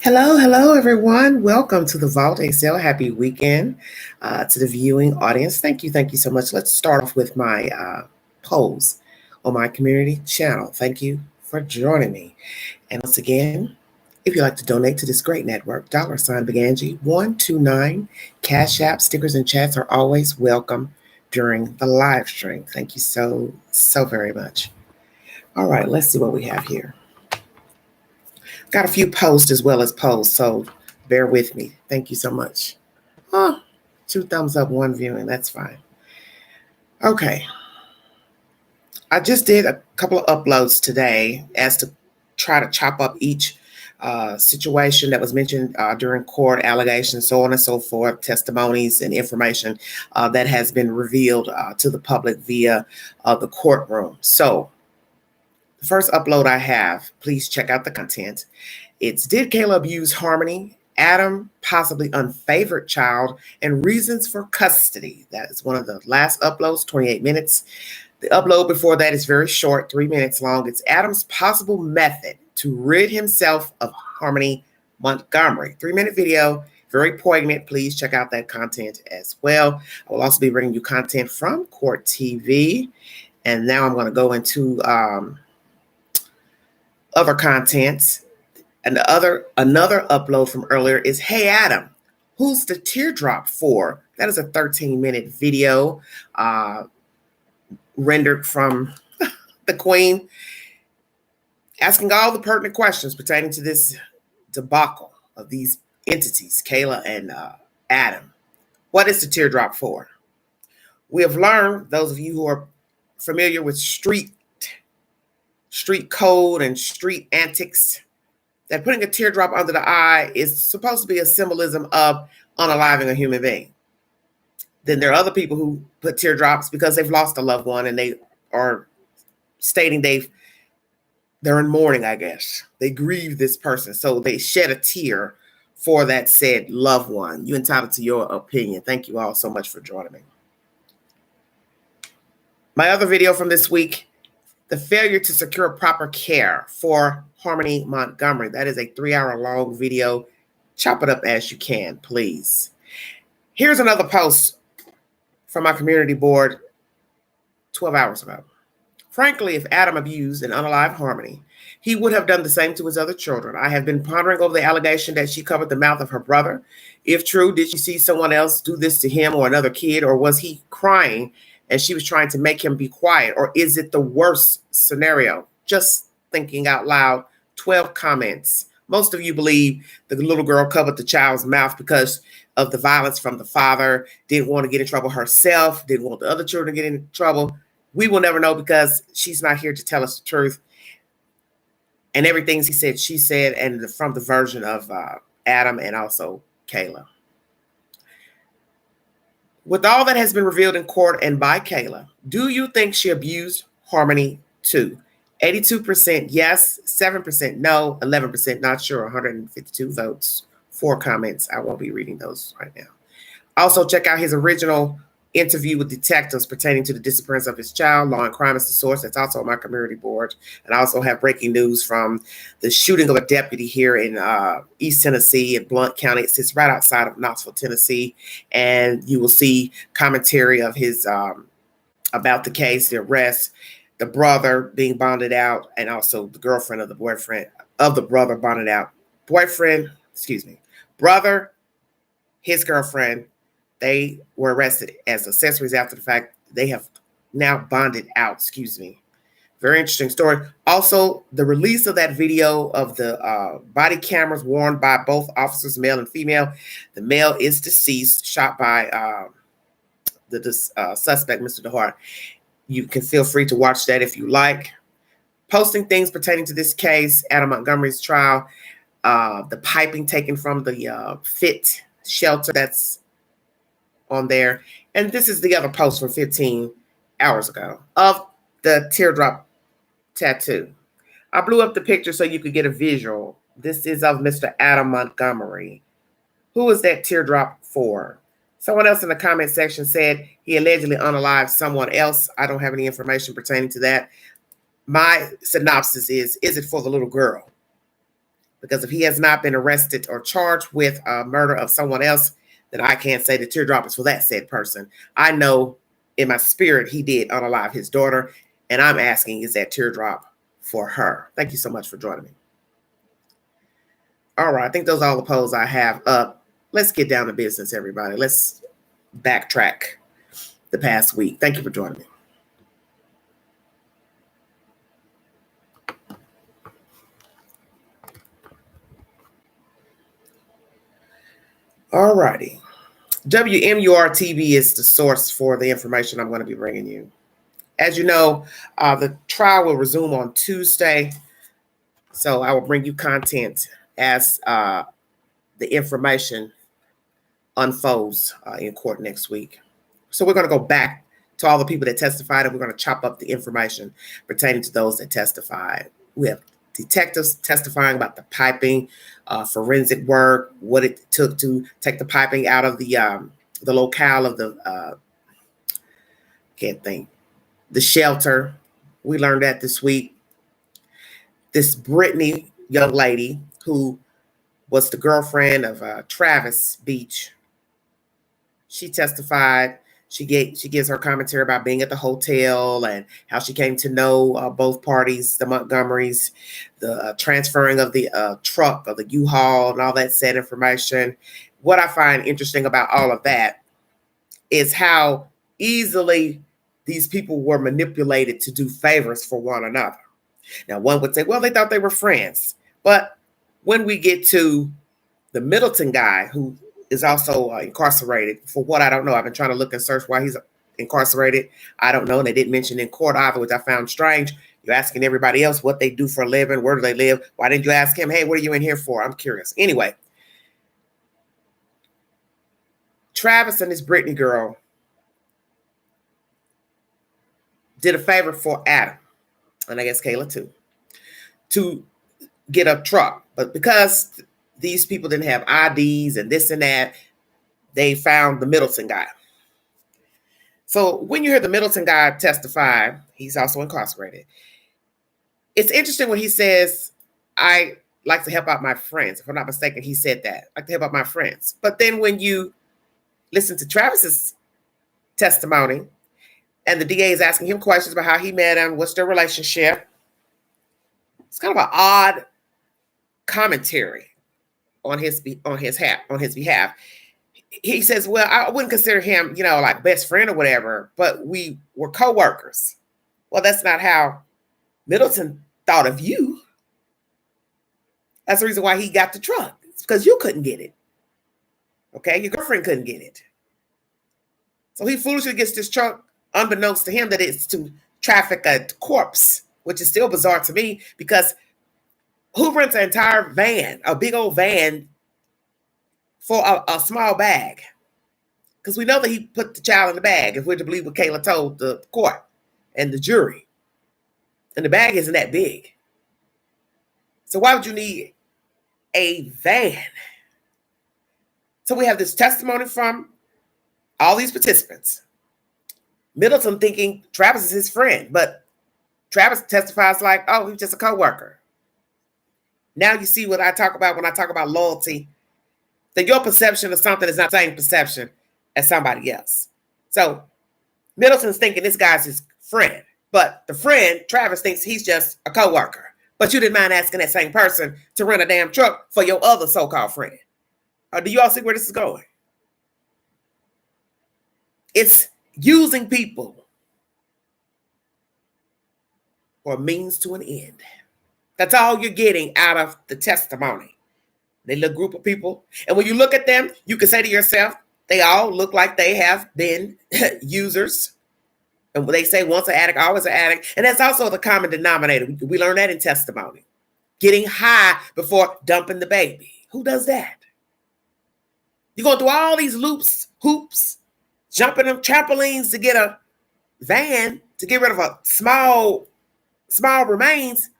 Hello, everyone. Welcome to the Vault Excel. Happy weekend to the viewing audience. Thank you so much. Let's start off with my polls on my community channel. Thank you for joining me. And once again, if you'd like to donate to this great network, $Beganji129 Cash App stickers and chats are always welcome during the live stream. Thank you so very much. All right, let's see what we have here. Got a few posts as well as polls, so bear with me. Thank you so much. Oh, 2 thumbs up, 1 viewing. That's fine. Okay. I just did a couple of uploads today as to try to chop up each situation that was mentioned during court, allegations, so on and so forth, testimonies and information that has been revealed to the public via the courtroom. So the first upload I have, please check out the content. It's Did Kayla Abuse Harmony? Adam, possibly unfavored child, and reasons for custody. That is one of the last uploads, 28 minutes. The upload before that is very short, 3 minutes long. It's Adam's possible method to rid himself of Harmony Montgomery. 3-minute video, very poignant. Please check out that content as well. I will also be bringing you content from Court TV. And now I'm going to go into other contents. And another upload from earlier is, hey, Adam, who's the teardrop for? That is a 13-minute video rendered from the Queen, asking all the pertinent questions pertaining to this debacle of these entities, Kayla and Adam. What is the teardrop for? We have learned, those of you who are familiar with street code and street antics, that putting a teardrop under the eye is supposed to be a symbolism of unaliving a human being. Then there are other people who put teardrops because they've lost a loved one and they are stating they're in mourning, I guess. They grieve this person, so they shed a tear for that said loved one. You're entitled to your opinion. Thank you all so much for joining me. My other video from this week, the failure to secure proper care for Harmony Montgomery. That is a 3-hour-long video. Chop it up as you can, please. Here's another post from my community board 12 hours ago. Frankly, if Adam abused and unalived Harmony, he would have done the same to his other children. I have been pondering over the allegation that she covered the mouth of her brother. If true, did she see someone else do this to him or another kid, or was he crying and she was trying to make him be quiet? Or is it the worst scenario? Just thinking out loud. 12 comments. Most of you believe the little girl covered the child's mouth because of the violence from the father, didn't want to get in trouble herself, didn't want the other children to get in trouble. We will never know because she's not here to tell us the truth. And everything he said, she said, and from the version of Adam and also Kayla. With all that has been revealed in court and by Kayla, do you think she abused Harmony too? 82% yes, 7% no, 11% not sure, 152 votes, 4 comments. I won't be reading those right now. Also, check out his original interview with detectives pertaining to the disappearance of his child. Law and Crime is the source. That's also on my community board. And I also have breaking news from the shooting of a deputy here in East Tennessee in Blount County. It sits right outside of Knoxville, Tennessee. And you will see commentary of his about the case, the arrest, the brother being bonded out, and also the girlfriend of the boyfriend of the brother bonded out. Brother, his girlfriend, they were arrested as accessories after the fact. They have now bonded out, Very interesting story. Also, the release of that video of the body cameras worn by both officers, male and female. The male is deceased, shot by the suspect, Mr. DeHart. You can feel free to watch that if you like. Posting things pertaining to this case, Adam Montgomery's trial, the piping taken from the fit shelter that's on there. And this is the other post from 15 hours ago of the teardrop tattoo. I blew up the picture so you could get a visual. This is of Mr. Adam Montgomery. Who is that teardrop for? Someone else in the comment section said he allegedly unalived someone else. I don't have any information pertaining to that. My synopsis is it for the little girl? Because if he has not been arrested or charged with murder of someone else, then I can't say the teardrop is for that said person. I know in my spirit he did unalive his daughter, and I'm asking, is that teardrop for her? Thank you so much for joining me. All right, I think those are all the polls I have up. Let's get down to business, everybody. Let's backtrack the past week. Thank you for joining me. All righty. WMUR TV is the source for the information I'm going to be bringing you. As you know, the trial will resume on Tuesday, so I will bring you content as the information unfolds in court next week. So we're going to go back to all the people that testified, and we're going to chop up the information pertaining to those that testified. We have detectives testifying about the piping, forensic work, what it took to take the piping out of the locale of the the shelter. We learned that this week. This Brittany young lady who was the girlfriend of Travis Beach, she testified. She gives her commentary about being at the hotel and how she came to know both parties, the Montgomerys, the transferring of the truck of the U-Haul and all that said information. What I find interesting about all of that is how easily these people were manipulated to do favors for one another. Now, one would say, well, they thought they were friends. But when we get to the Middleton guy, who is also incarcerated, for what I don't know, I've been trying to look and search why he's incarcerated. I don't know. And they didn't mention in court either, which I found strange. You're asking everybody else what they do for a living, where do they live? Why didn't you ask him, hey, what are you in here for? I'm curious. Anyway, Travis and this Brittany girl did a favor for Adam, and I guess Kayla too, to get a truck. But because these people didn't have IDs and this and that, they found the Middleton guy. So when you hear the Middleton guy testify, he's also incarcerated. It's interesting when he says, I like to help out my friends. If I'm not mistaken, he said that. I like to help out my friends. But then when you listen to Travis's testimony, and the DA is asking him questions about how he met him, what's their relationship, it's kind of an odd commentary on his behalf. He says, well, I wouldn't consider him, like best friend or whatever, but we were co-workers. Well, that's not how Middleton thought of you. That's the reason why he got the truck. It's because you couldn't get it. Okay, your girlfriend couldn't get it. So he foolishly gets this truck, unbeknownst to him that it's to traffic a corpse, which is still bizarre to me, because who rents an entire van, a big old van, for a small bag? Because we know that he put the child in the bag, if we're to believe what Kayla told the court and the jury. And the bag isn't that big. So why would you need a van? So we have this testimony from all these participants. Middleton thinking Travis is his friend, but Travis testifies like, oh, he's just a co-worker. Now you see what I talk about when I talk about loyalty, that your perception of something is not the same perception as somebody else. So Middleton's thinking this guy's his friend, but the friend, Travis, thinks he's just a co-worker. But you didn't mind asking that same person to rent a damn truck for your other so-called friend. Do you all see where this is going? It's using people for a means to an end. That's all you're getting out of the testimony. They little group of people. And when you look at them, you can say to yourself, they all look like they have been users. And when they say once an addict, always an addict. And that's also the common denominator. We learned that in testimony. Getting high before dumping the baby. Who does that? You're going through all these loops, hoops, jumping them trampolines to get a van, to get rid of a small remains.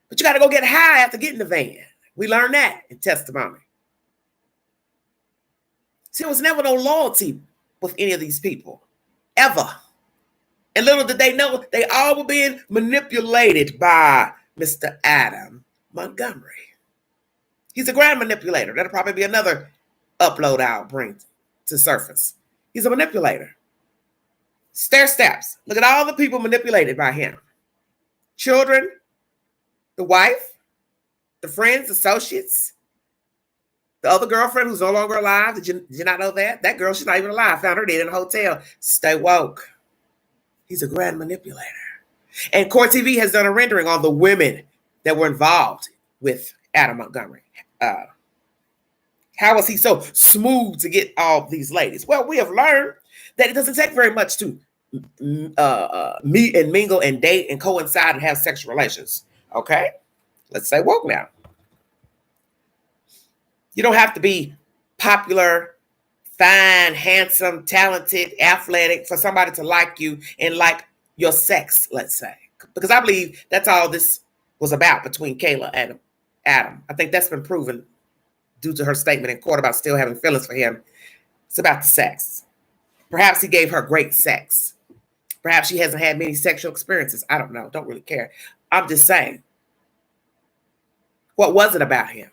But you got to go get high after getting the van. We learned that in testimony. See, there was never no loyalty with any of these people, ever. And little did they know, they all were being manipulated by Mr. Adam Montgomery. He's a grand manipulator. That'll probably be another upload I'll bring to surface. He's a manipulator. Stair steps. Look at all the people manipulated by him. Children, the wife, the friends, associates, the other girlfriend who's no longer alive. Did you not know that? That girl, she's not even alive. Found her dead in a hotel. Stay woke. He's a grand manipulator. And Court TV has done a rendering on the women that were involved with Adam Montgomery. How was he so smooth to get all these ladies? Well, we have learned that it doesn't take very much to meet and mingle and date and coincide and have sexual relations. Okay? Let's say woke now. You don't have to be popular, fine, handsome, talented, athletic for somebody to like you and like your sex, let's say. Because I believe that's all this was about between Kayla and Adam. I think that's been proven due to her statement in court about still having feelings for him. It's about the sex. Perhaps he gave her great sex. Perhaps she hasn't had many sexual experiences. I don't know. Don't really care. I'm just saying. What was it about him?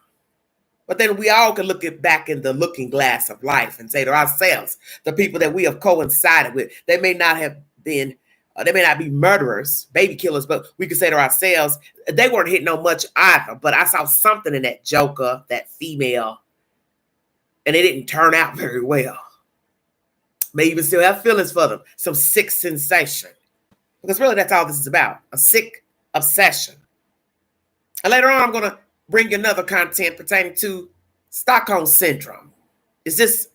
But then we all can look back in the looking glass of life and say to ourselves, the people that we have coincided with, they may not be murderers, baby killers, but we could say to ourselves, they weren't hitting on much either. But I saw something in that joker, that female, and it didn't turn out very well. May even still have feelings for them, some sick sensation. Because really that's all this is about, a sick obsession. And later on, I'm going to bring you another content pertaining to Stockholm Syndrome. Is this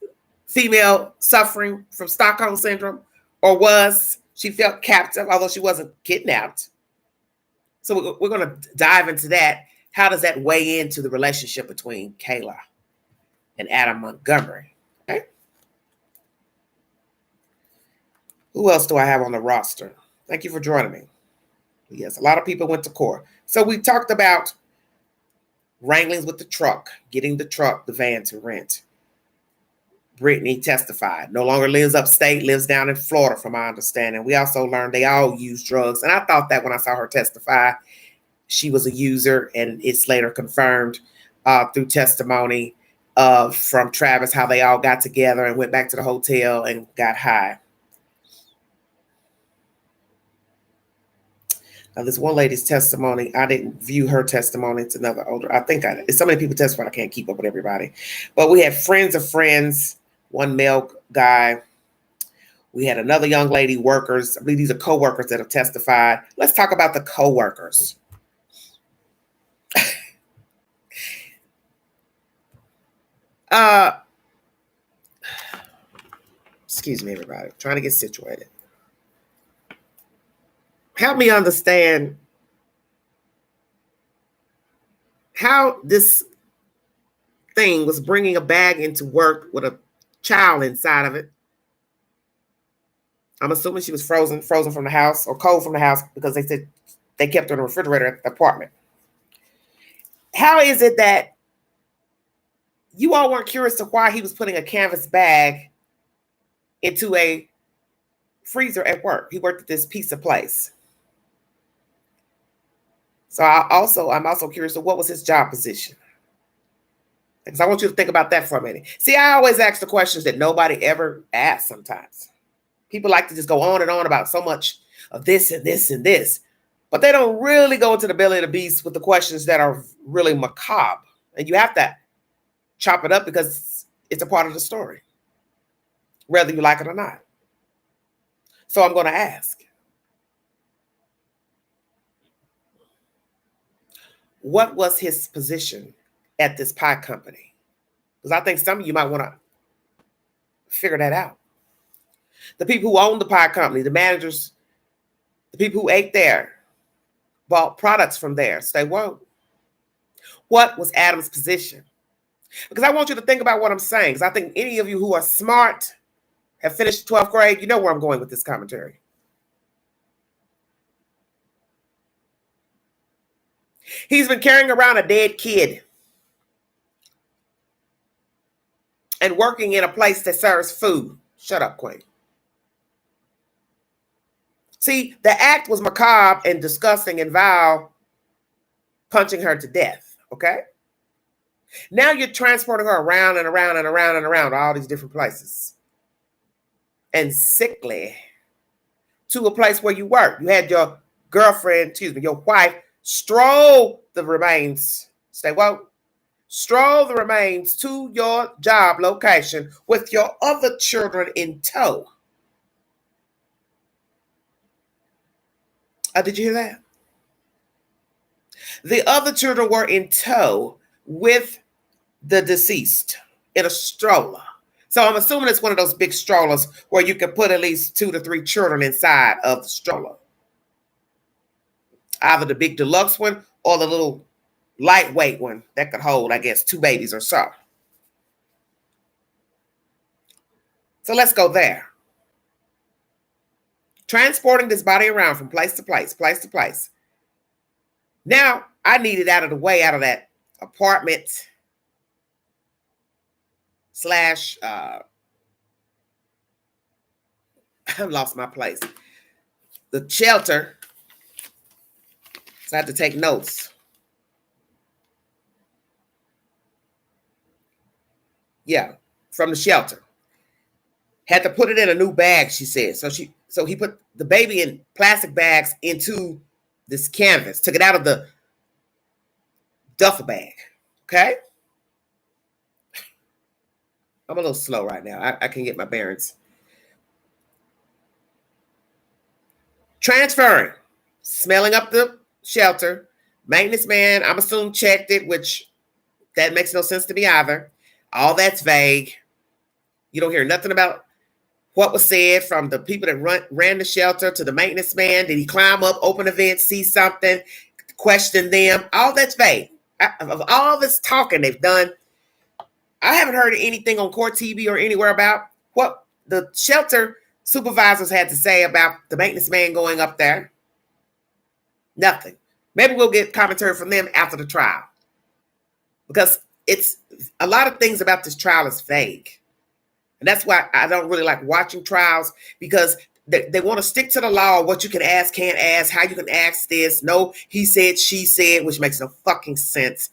female suffering from Stockholm Syndrome? Or was she felt captive, although she wasn't kidnapped? So we're going to dive into that. How does that weigh into the relationship between Kayla and Adam Montgomery? Okay. Who else do I have on the roster? Thank you for joining me. Yes, a lot of people went to court. So we talked about wranglings with the truck, getting the van to rent. Brittany testified. No longer lives upstate, lives down in Florida, from my understanding. We also learned they all use drugs. And I thought that when I saw her testify, she was a user, and it's later confirmed through testimony from Travis, how they all got together and went back to the hotel and got high. Now, this one lady's testimony, I didn't view her testimony. It's another older. I think it's so many people testified, I can't keep up with everybody. But we had friends of friends, one male guy. We had another young lady, workers. I believe these are co-workers that have testified. Let's talk about the co-workers. Excuse me, everybody. I'm trying to get situated. Help me understand how this thing was bringing a bag into work with a child inside of it. I'm assuming she was frozen from the house or cold from the house, because they said they kept her in the refrigerator at the apartment. How is it that you all weren't curious to why he was putting a canvas bag into a freezer at work? He worked at this pizza place. So I'm also curious to what was his job position? Because I want you to think about that for a minute. See, I always ask the questions that nobody ever asks sometimes. People like to just go on and on about so much of this and this and this, but they don't really go into the belly of the beast with the questions that are really macabre. And you have to chop it up because it's a part of the story, whether you like it or not. So I'm going to ask, what was his position at this pie company? Because I think some of you might want to figure that out. The people who owned the pie company, the managers, the people who ate there, bought products from there, stay woke. What was Adam's position? Because I want you to think about what I'm saying, because I think any of you who are smart, have finished 12th grade, you know where I'm going with this commentary. He's been carrying around a dead kid and working in a place that serves food. Shut up, Queen. See, the act was macabre and disgusting and vile, punching her to death, okay? Now you're transporting her around and around and around and around all these different places. And sickly to a place where you work. You had your girlfriend, excuse me, your wife, stroll the remains. Stay woke. Stroll the remains to your job location with your other children in tow. Did you hear that? The other children were in tow with the deceased in a stroller. So I'm assuming it's one of those big strollers where you can put at least 2 to 3 children inside of the stroller. Either the big deluxe one or the little lightweight one that could hold, I guess, 2 babies or so. So let's go there. Transporting this body around from place to place, place to place. Now I need it out of the way, out of that apartment slash, I lost my place. The shelter. So I had to take notes. Yeah, from the shelter. Had to put it in a new bag, she said. So he put the baby in plastic bags into this canvas, took it out of the duffel bag. Okay? I'm a little slow right now. I can get my bearings. Transferring, smelling up the shelter. Maintenance man, I'm assuming, checked it, which that makes no sense to me either. All that's vague. You don't hear nothing about what was said from the people that ran the shelter to the maintenance man. Did he climb up, open a vent, see something, question them? All that's vague. Of all this talking they've done, I haven't heard anything on court TV or anywhere about what the shelter supervisors had to say about the maintenance man going up there. Nothing. Maybe we'll get commentary from them after the trial. Because it's a lot of things about this trial is vague. And that's why I don't really like watching trials, because they want to stick to the law, what you can ask, can't ask, how you can ask this. No, he said, she said, which makes no fucking sense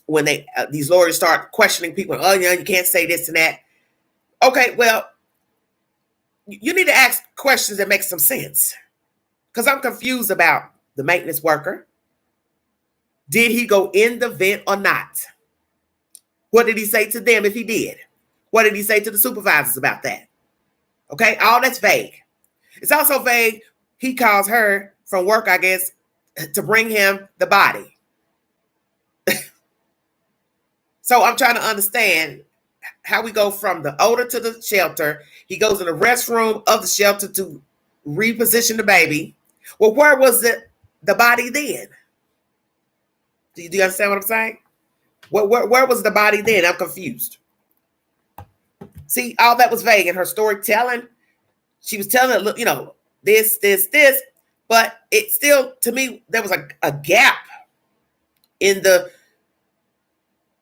when these lawyers start questioning people. Oh, yeah, you can't say this and that. Okay, well, you need to ask questions that make some sense, because I'm confused about the maintenance worker. Did he go in the vent or not? What did he say to them if he did? What did he say to the supervisors about that? Okay, all that's vague. It's also vague. He calls her from work, I guess, to bring him the body. So I'm trying to understand how we go from the odor to the shelter. He goes in the restroom of the shelter to reposition the baby. Well, where was the body then? Do you understand what I'm saying? Where was the body then? I'm confused. See, all that was vague in her storytelling. She was telling, look, this, but it still, to me, there was a gap in the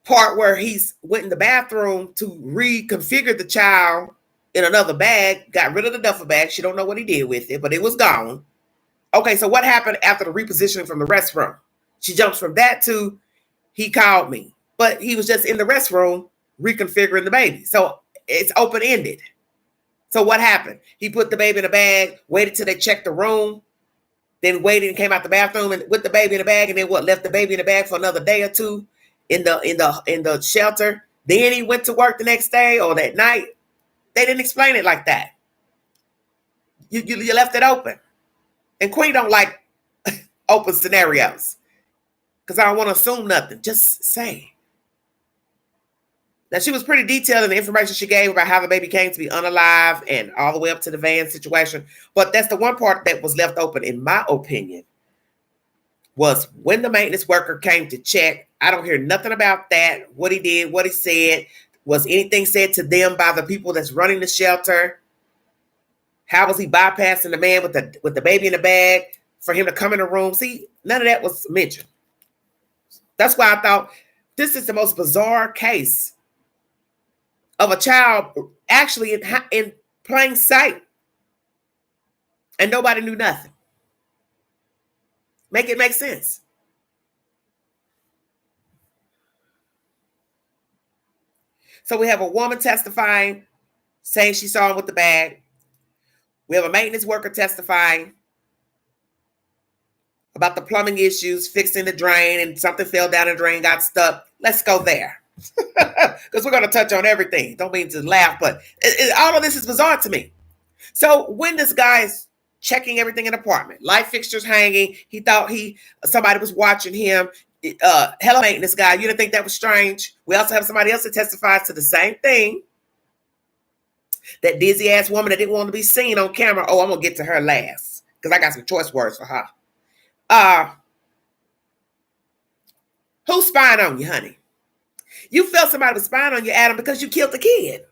part where he's went in the bathroom to reconfigure the child in another bag, got rid of the duffel bag. She don't know what he did with it, but it was gone. Okay, so what happened after the repositioning from the restroom? She jumps from that to, he called me, but he was just in the restroom reconfiguring the baby. So it's open-ended. So what happened? He put the baby in a bag, waited till they checked the room, then waited and came out the bathroom and with the baby in the bag, and then left the baby in the bag for another day or two in the shelter. Then he went to work the next day or that night. They didn't explain it like that. You left it open. And Queen don't like open scenarios, because I don't want to assume nothing. Just say. Now, she was pretty detailed in the information she gave about how the baby came to be unalive and all the way up to the van situation. But that's the one part that was left open, in my opinion, was when the maintenance worker came to check. I don't hear nothing about that, what he did, what he said. Was anything said to them by the people that's running the shelter? How was he bypassing the man with the baby in the bag for him to come in the room? See, none of that was mentioned. That's why I thought this is the most bizarre case of a child actually in plain sight, and nobody knew nothing. Make it make sense. So we have a woman testifying, saying she saw him with the bag. We have a maintenance worker testifying about the plumbing issues, fixing the drain, and something fell down the drain, got stuck. Let's go there. Because we're going to touch on everything. Don't mean to laugh, but all of this is bizarre to me. So when this guy is checking everything in the apartment, light fixtures hanging, he thought somebody was watching him. Hello, maintenance guy. You didn't think that was strange? We also have somebody else that testifies to the same thing. That dizzy ass woman that didn't want to be seen on camera. Oh, I'm going to get to her last because I got some choice words for her. Who's spying on you, honey? You felt somebody was spying on you, Adam, because you killed the kid.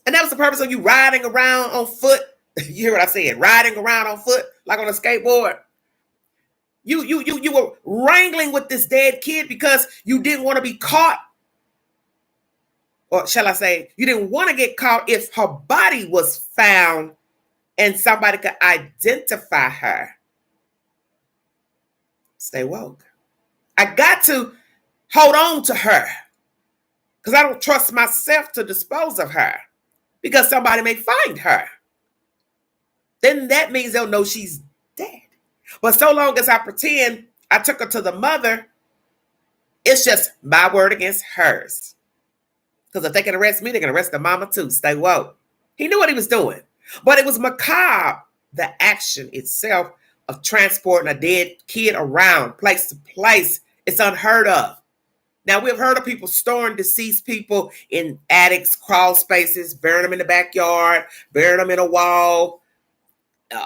And that was the purpose of you riding around on foot. You hear what I said? Riding around on foot like on a skateboard. You were wrangling with this dead kid because you didn't want to be caught. Or shall I say, you didn't want to get caught if her body was found and somebody could identify her. Stay woke. I got to hold on to her because I don't trust myself to dispose of her because somebody may find her. Then that means they'll know she's dead. But so long as I pretend I took her to the mother, it's just my word against hers. Because if they can arrest me, they can arrest the mama too. Stay woke. He knew what he was doing. But it was macabre, the action itself of transporting a dead kid around place to place. It's unheard of. Now, we've heard of people storing deceased people in attics, crawl spaces, burying them in the backyard, burying them in a wall,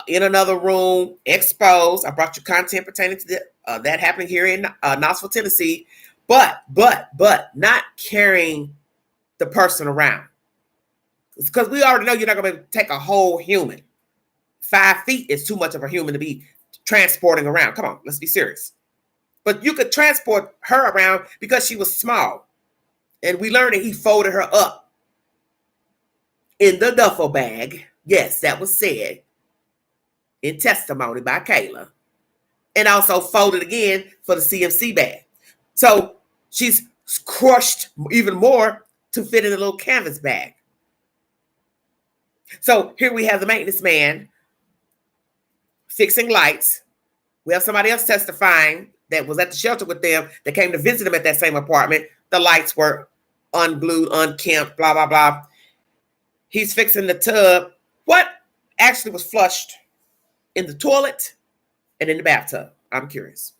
in another room, exposed. I brought you content pertaining to that happening here in Knoxville, Tennessee. But not carrying the person around. Because we already know you're not going to take a whole human. 5 feet is too much of a human to be transporting around. Come on, let's be serious. But you could transport her around because she was small. And we learned that he folded her up in the duffel bag. Yes, that was said in testimony by Kayla. And also folded again for the CMC bag. So she's crushed even more to fit in a little canvas bag. So here we have the maintenance man fixing lights. We have somebody else testifying that was at the shelter with them that came to visit them at that same apartment. The lights were unglued, unkempt, blah, blah, blah. He's fixing the tub. What actually was flushed in the toilet and in the bathtub? I'm curious.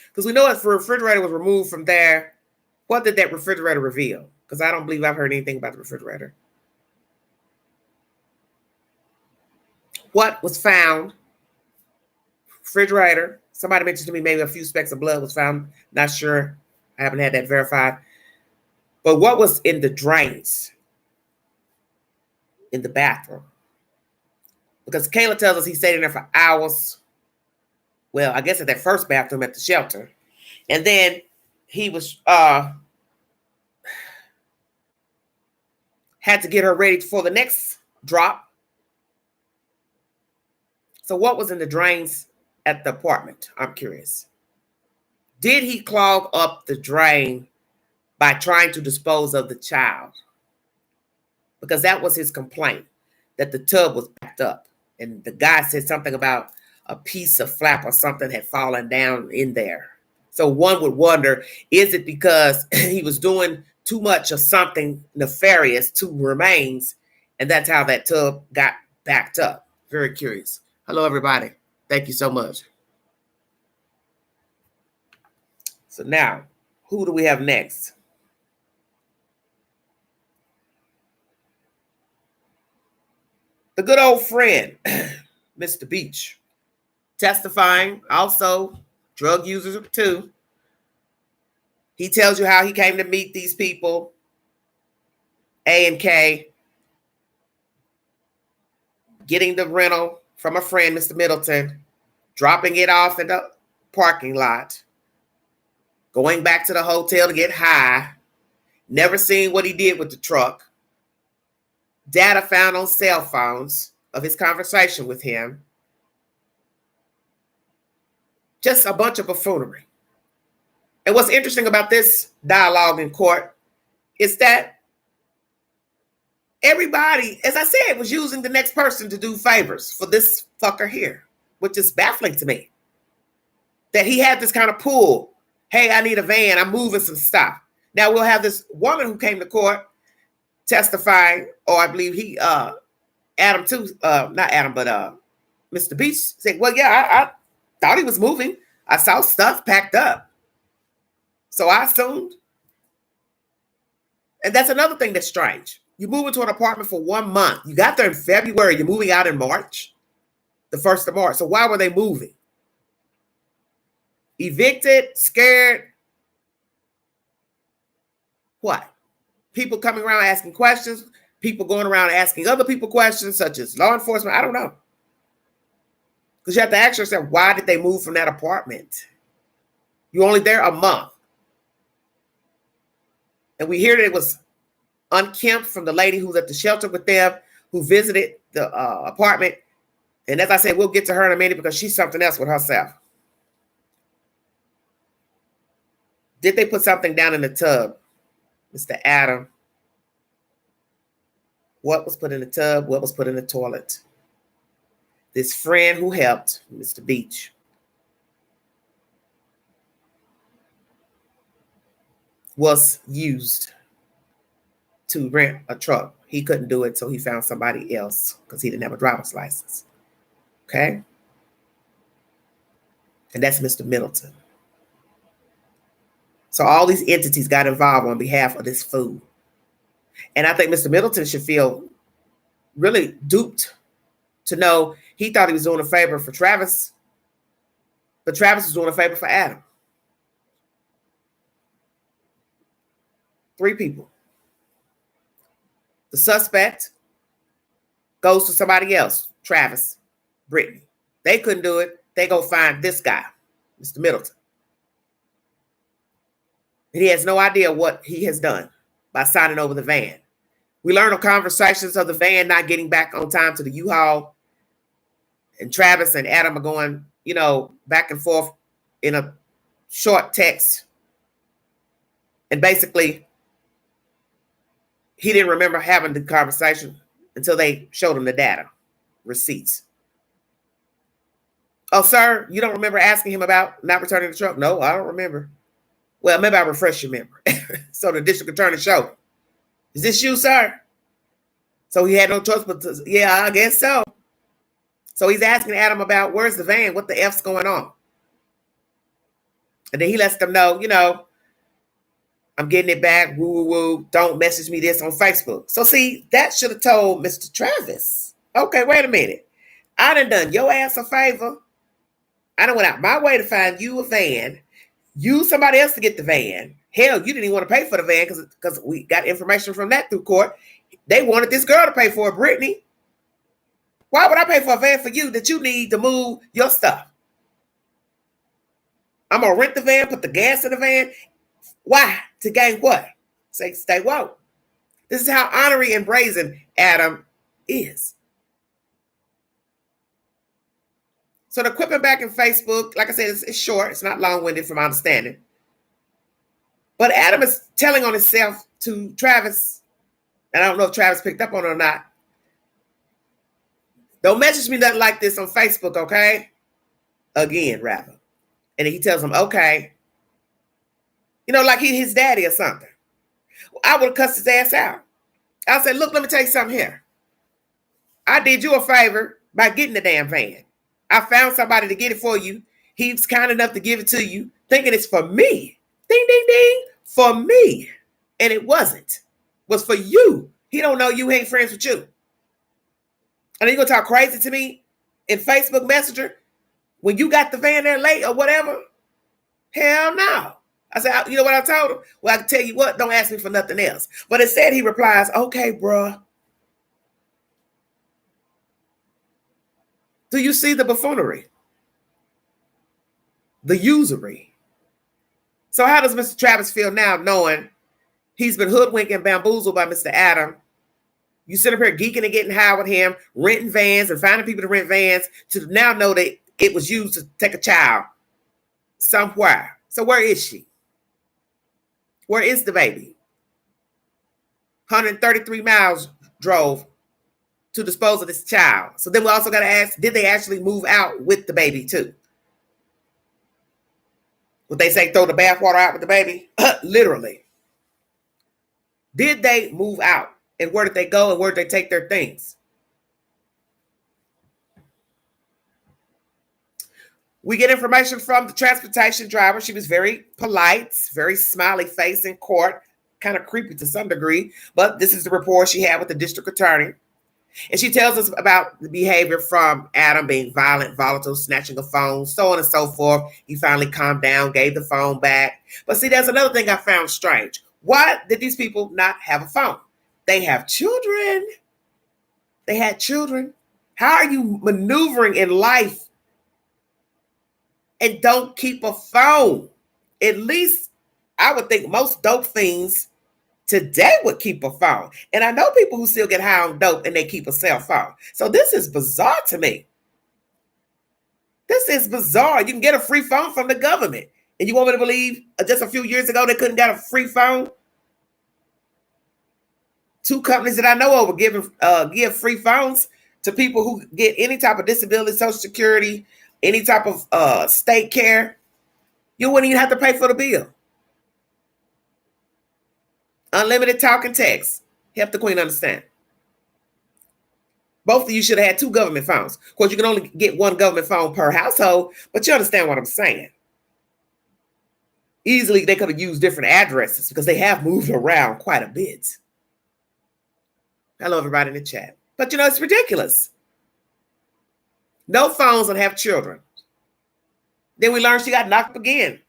Because we know if the refrigerator was removed from there, what did that refrigerator reveal? Because I don't believe I've heard anything about the refrigerator. What was found? Refrigerator. Somebody mentioned to me maybe a few specks of blood was found. Not sure. I haven't had that verified. But what was in the drains? In the bathroom? Because Kayla tells us he stayed in there for hours. Well, I guess at that first bathroom at the shelter. And then he was had to get her ready for the next drop. So what was in the drains at the apartment? I'm curious. Did he clog up the drain by trying to dispose of the child? Because that was his complaint, that the tub was backed up. And the guy said something about a piece of flap or something had fallen down in there. So one would wonder, is it because he was doing too much of something nefarious to remains, and that's how that tub got backed up? Very curious. Hello, everybody. Thank you so much. So now, who do we have next? The good old friend, Mr. Beach, testifying, also drug users too. He tells you how he came to meet these people, A and K, getting the rental from a friend, Mr. Middleton, dropping it off in the parking lot, going back to the hotel to get high, never seeing what he did with the truck, data found on cell phones of his conversation with him, Just a bunch of buffoonery. And what's interesting about this dialogue in court is that everybody, as I said, was using the next person to do favors for this fucker here, which is baffling to me. That he had this kind of pull. Hey, I need a van. I'm moving some stuff. Now we'll have this woman who came to court testifying, or I believe he, Adam too, not Adam, but Mr. Beach said, well, yeah, I thought he was moving. I saw stuff packed up. So I assumed. And that's another thing that's strange. You move into an apartment for 1 month. You got there in February. You're moving out in March, the 1st of March. So why were they moving? Evicted, scared. What? People coming around asking questions. People going around asking other people questions, such as law enforcement. I don't know. Because you have to ask yourself, why did they move from that apartment? You're only there a month. And we hear that it was unkempt from the lady who's at the shelter with them, who visited the apartment. And as I said, we'll get to her in a minute because she's something else with herself. Did they put something down in the tub, Mr. Adam? What was put in the tub? What was put in the toilet? This friend who helped, Mr. Beach, was used to rent a truck. He couldn't do it, so he found somebody else because he didn't have a driver's license. Okay? And that's Mr. Middleton. So all these entities got involved on behalf of this fool. And I think Mr. Middleton should feel really duped to know he thought he was doing a favor for Travis, but Travis was doing a favor for Adam. 3 people. The suspect goes to somebody else, Travis, Brittany. They couldn't do it. They go find this guy, Mr. Middleton. And he has no idea what he has done by signing over the van. We learn of conversations of the van not getting back on time to the U-Haul. And Travis and Adam are going, back and forth in a short text. And basically, he didn't remember having the conversation until they showed him the data, receipts. Oh, sir, you don't remember asking him about not returning the truck? No, I don't remember. Well, maybe I'll refresh your memory. So the district attorney showed him. Is this you, sir? So he had no choice but to, yeah, I guess so. So he's asking Adam about where's the van? What the F's going on? And then he lets them know, I'm getting it back. Woo, woo, woo. Don't message me this on Facebook. So see, that should have told Mr. Travis. Okay, wait a minute. I done your ass a favor. I done went out my way to find you a van. Use somebody else to get the van. Hell, you didn't even want to pay for the van because we got information from that through court. They wanted this girl to pay for it, Brittany. Why would I pay for a van for you that you need to move your stuff? I'm going to rent the van, put the gas in the van. Why? To gain what? Stay woke. This is how honorary and brazen Adam is. So the equipment back in Facebook, like I said, it's short. It's not long-winded from my understanding. But Adam is telling on himself to Travis, and I don't know if Travis picked up on it or not. Don't message me nothing like this on Facebook, okay? Again, rather. And he tells him, okay. Like he's his daddy or something. I would have cussed his ass out. I said, look, let me tell you something here. I did you a favor by getting the damn van. I found somebody to get it for you. He's kind enough to give it to you, thinking it's for me. Ding, ding, ding. For me. And it wasn't. It was for you. He don't know you ain't friends with you. And you gonna talk crazy to me in Facebook Messenger when you got the van there late or whatever? Hell no. I said, you know what I told him? Well, I can tell you what, don't ask me for nothing else. But instead he replies, okay, bruh. Do you see the buffoonery? The usury. So how does Mr. Travis feel now knowing he's been hoodwinked and bamboozled by Mr. Adam? You sit up here geeking and getting high with him, renting vans and finding people to rent vans to now know that it was used to take a child somewhere. So where is she? Where is the baby? 133 miles drove to dispose of this child. So then we also got to ask, did they actually move out with the baby too? Would they say throw the bathwater out with the baby? Literally. Did they move out? And where did they go and where did they take their things? We get information from the transportation driver. She was very polite, very smiley face in court, kind of creepy to some degree, but this is the report she had with the district attorney. And she tells us about the behavior from Adam being violent, volatile, snatching a phone, so on and so forth. He finally calmed down, gave the phone back. But see, there's another thing I found strange. Why did these people not have a phone? They have children. They had children. How are you maneuvering in life and don't keep a phone? At least I would think most dope fiends today would keep a phone. And I know people who still get high on dope and they keep a cell phone. So this is bizarre to me. This is bizarre. You can get a free phone from the government. And you want me to believe just a few years ago they couldn't get a free phone? Two companies that I know of will give free phones to people who get any type of disability, Social Security, any type of state care. You wouldn't even have to pay for the bill. Unlimited talk and text. Help the queen understand. Both of you should have had two government phones. Of course, you can only get one government phone per household, but you understand what I'm saying. Easily, they could have used different addresses because they have moved around quite a bit. Hello, everybody in the chat. But, it's ridiculous. No phones and have children. Then we learned she got knocked up again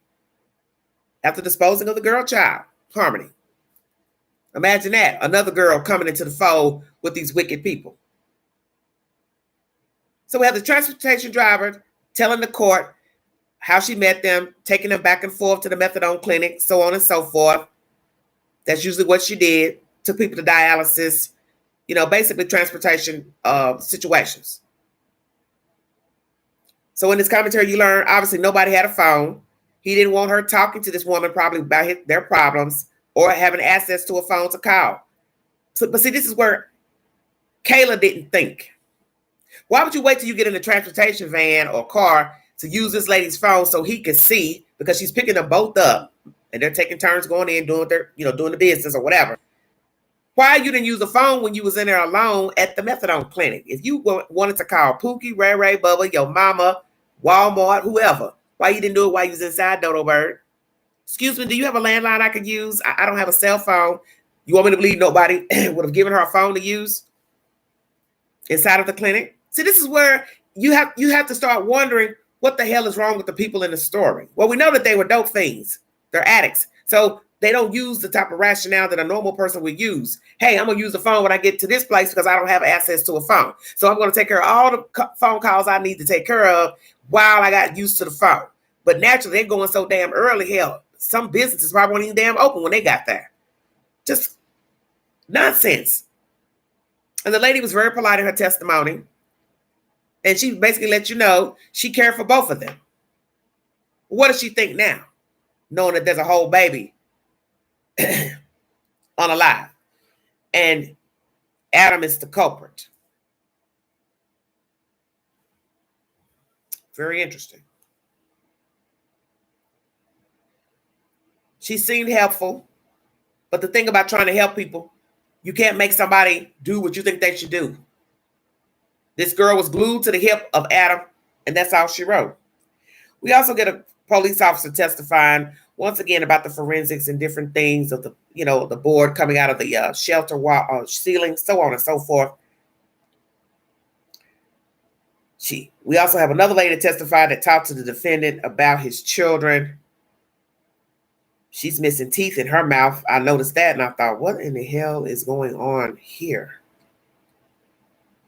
after disposing of the girl child, Harmony. Imagine that. Another girl coming into the fold with these wicked people. So we have the transportation driver telling the court how she met them, taking them back and forth to the methadone clinic, so on and so forth. That's usually what she did. Took people to dialysis, basically transportation situations. So in this commentary, you learn, obviously, nobody had a phone. He didn't want her talking to this woman probably about their problems or having access to a phone to call. But see, this is where Kayla didn't think. Why would you wait till you get in a transportation van or car to use this lady's phone so he could see, because she's picking them both up and they're taking turns going in, doing doing the business or whatever. Why you didn't use the phone when you was in there alone at the methadone clinic? If you wanted to call Pookie, Ray Ray, Bubba, your mama, Walmart, whoever, why you didn't do it while you was inside Dodo Bird? Excuse me, do you have a landline I could use? I don't have a cell phone. You want me to believe nobody would have given her a phone to use inside of the clinic? See, this is where you have to start wondering what the hell is wrong with the people in the story. Well, we know that they were dope fiends. They're addicts. So they don't use the type of rationale that a normal person would use. Hey, I'm going to use the phone when I get to this place because I don't have access to a phone. So I'm going to take care of all the phone calls I need to take care of while I got used to the phone. But naturally, they're going so damn early. Hell, some businesses probably weren't even damn open when they got there. Just nonsense. And the lady was very polite in her testimony. And she basically let you know she cared for both of them. What does she think now? Knowing that there's a whole baby unalive. And Adam is the culprit. Very interesting. She seemed helpful. But the thing about trying to help people, you can't make somebody do what you think they should do. This girl was glued to the hip of Adam, and that's all she wrote. We also get a police officer testifying once again about the forensics and different things of the, the board coming out of the shelter wall, ceiling, so on and so forth. We also have another lady testify that talked to the defendant about his children. She's missing teeth in her mouth. I noticed that, and I thought, what in the hell is going on here?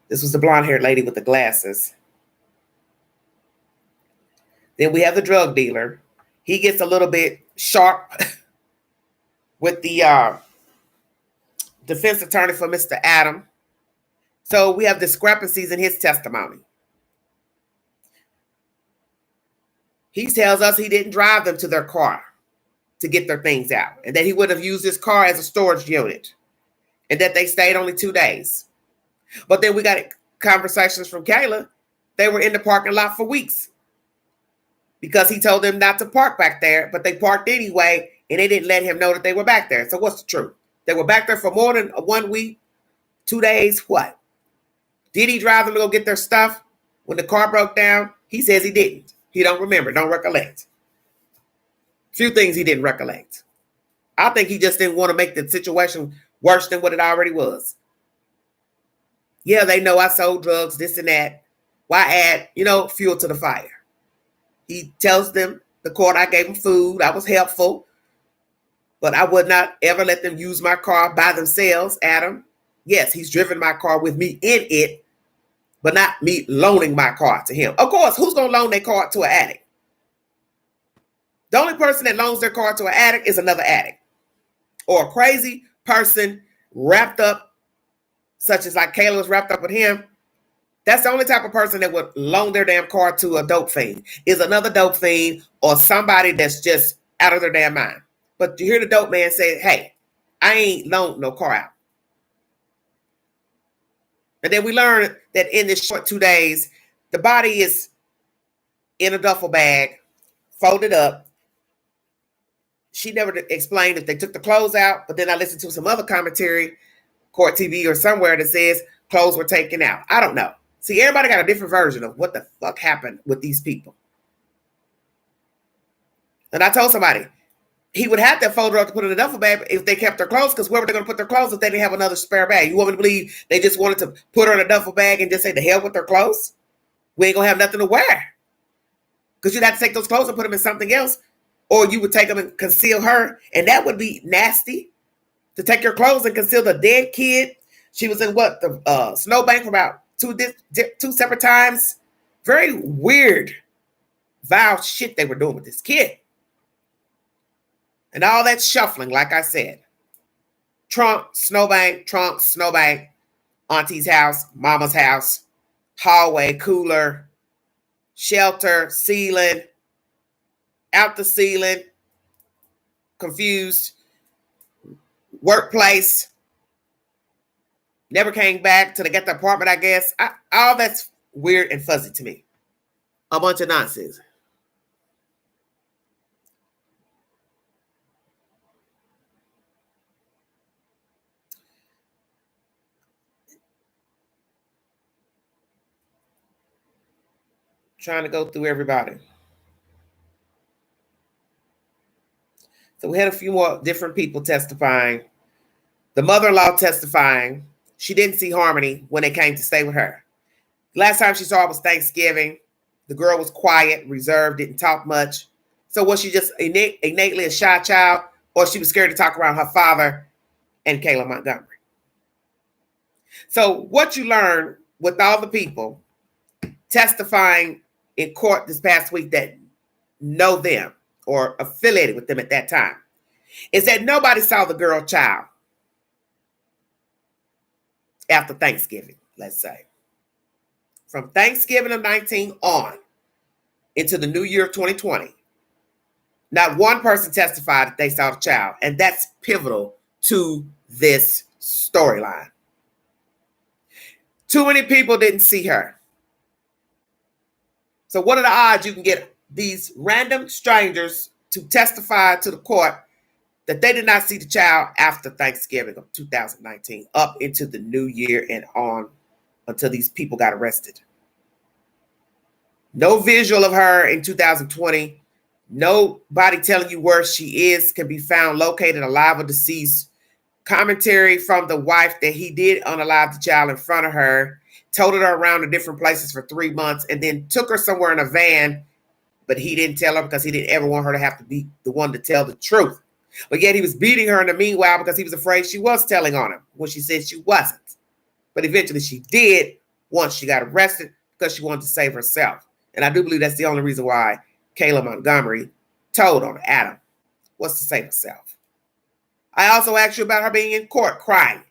This was the blonde-haired lady with the glasses. Then we have the drug dealer. He gets a little bit sharp with the defense attorney for Mr. Adam. So we have discrepancies in his testimony. He tells us he didn't drive them to their car to get their things out, and that he would have used his car as a storage unit, and that they stayed only 2 days. But then we got conversations from Kayla. They were in the parking lot for weeks because he told them not to park back there, but they parked anyway, and they didn't let him know that they were back there. So what's the truth? They were back there for more than 1 week, 2 days, what? Did he drive them to go get their stuff when the car broke down? He says he didn't. He don't remember, don't recollect. Few things he didn't recollect. I think he just didn't want to make the situation worse than what it already was. Yeah, they know I sold drugs, this and that. Why add, fuel to the fire? He tells them, the court, I gave them food. I was helpful. But I would not ever let them use my car by themselves, Adam. Yes, he's driven my car with me in it, but not me loaning my car to him. Of course, who's going to loan their car to an addict? The only person that loans their car to an addict is another addict. Or a crazy person wrapped up, such as like Kayla was wrapped up with him. That's the only type of person that would loan their damn car to a dope fiend, is another dope fiend or somebody that's just out of their damn mind. But you hear the dope man say, hey, I ain't loaned no car out. And then we learned that in this short 2 days, the body is in a duffel bag, folded up. She never explained if they took the clothes out, but then I listened to some other commentary, Court TV or somewhere, that says clothes were taken out. I don't know. See, everybody got a different version of what the fuck happened with these people. And I told somebody, he would have to fold her up to put in a duffel bag if they kept their clothes, because where were they going to put their clothes if they didn't have another spare bag? You want me to believe they just wanted to put her in a duffel bag and just say, the hell with their clothes? We ain't going to have nothing to wear. Because you'd have to take those clothes and put them in something else. Or you would take them and conceal her. And that would be nasty, to take your clothes and conceal the dead kid. She was in the snowbank for about two separate times. Very weird, vile shit they were doing with this kid. And all that shuffling, like I said. Trunk, snowbank, auntie's house, mama's house, hallway, cooler, shelter, ceiling, out the ceiling, confused, workplace, never came back till they got the apartment, I guess. All that's weird and fuzzy to me. A bunch of nonsense. Trying to go through everybody. So we had a few more different people testifying. The mother-in-law testifying. She didn't see Harmony when they came to stay with her. Last time she saw her was Thanksgiving. The girl was quiet, reserved, didn't talk much. So was she just innately a shy child, or she was scared to talk around her father and Kayla Montgomery? So what you learn with all the people testifying in court this past week that know them or affiliated with them at that time is that nobody saw the girl child after Thanksgiving, let's say. From Thanksgiving of 19 on into the new year of 2020, not one person testified that they saw the child. And that's pivotal to this storyline. Too many people didn't see her. So what are the odds you can get these random strangers to testify to the court that they did not see the child after Thanksgiving of 2019 up into the new year and on until these people got arrested? No visual of her in 2020. Nobody telling you where she is, can be found, located, alive or deceased. Commentary from the wife that he did unalive the child in front of her, toted her around to different places for 3 months, and then took her somewhere in a van, but he didn't tell her because he didn't ever want her to have to be the one to tell the truth. But yet he was beating her in the meanwhile because he was afraid she was telling on him when she said she wasn't. But eventually she did once she got arrested because she wanted to save herself. And I do believe that's the only reason why Kayla Montgomery told on Adam, was to save herself. I also asked you about her being in court crying.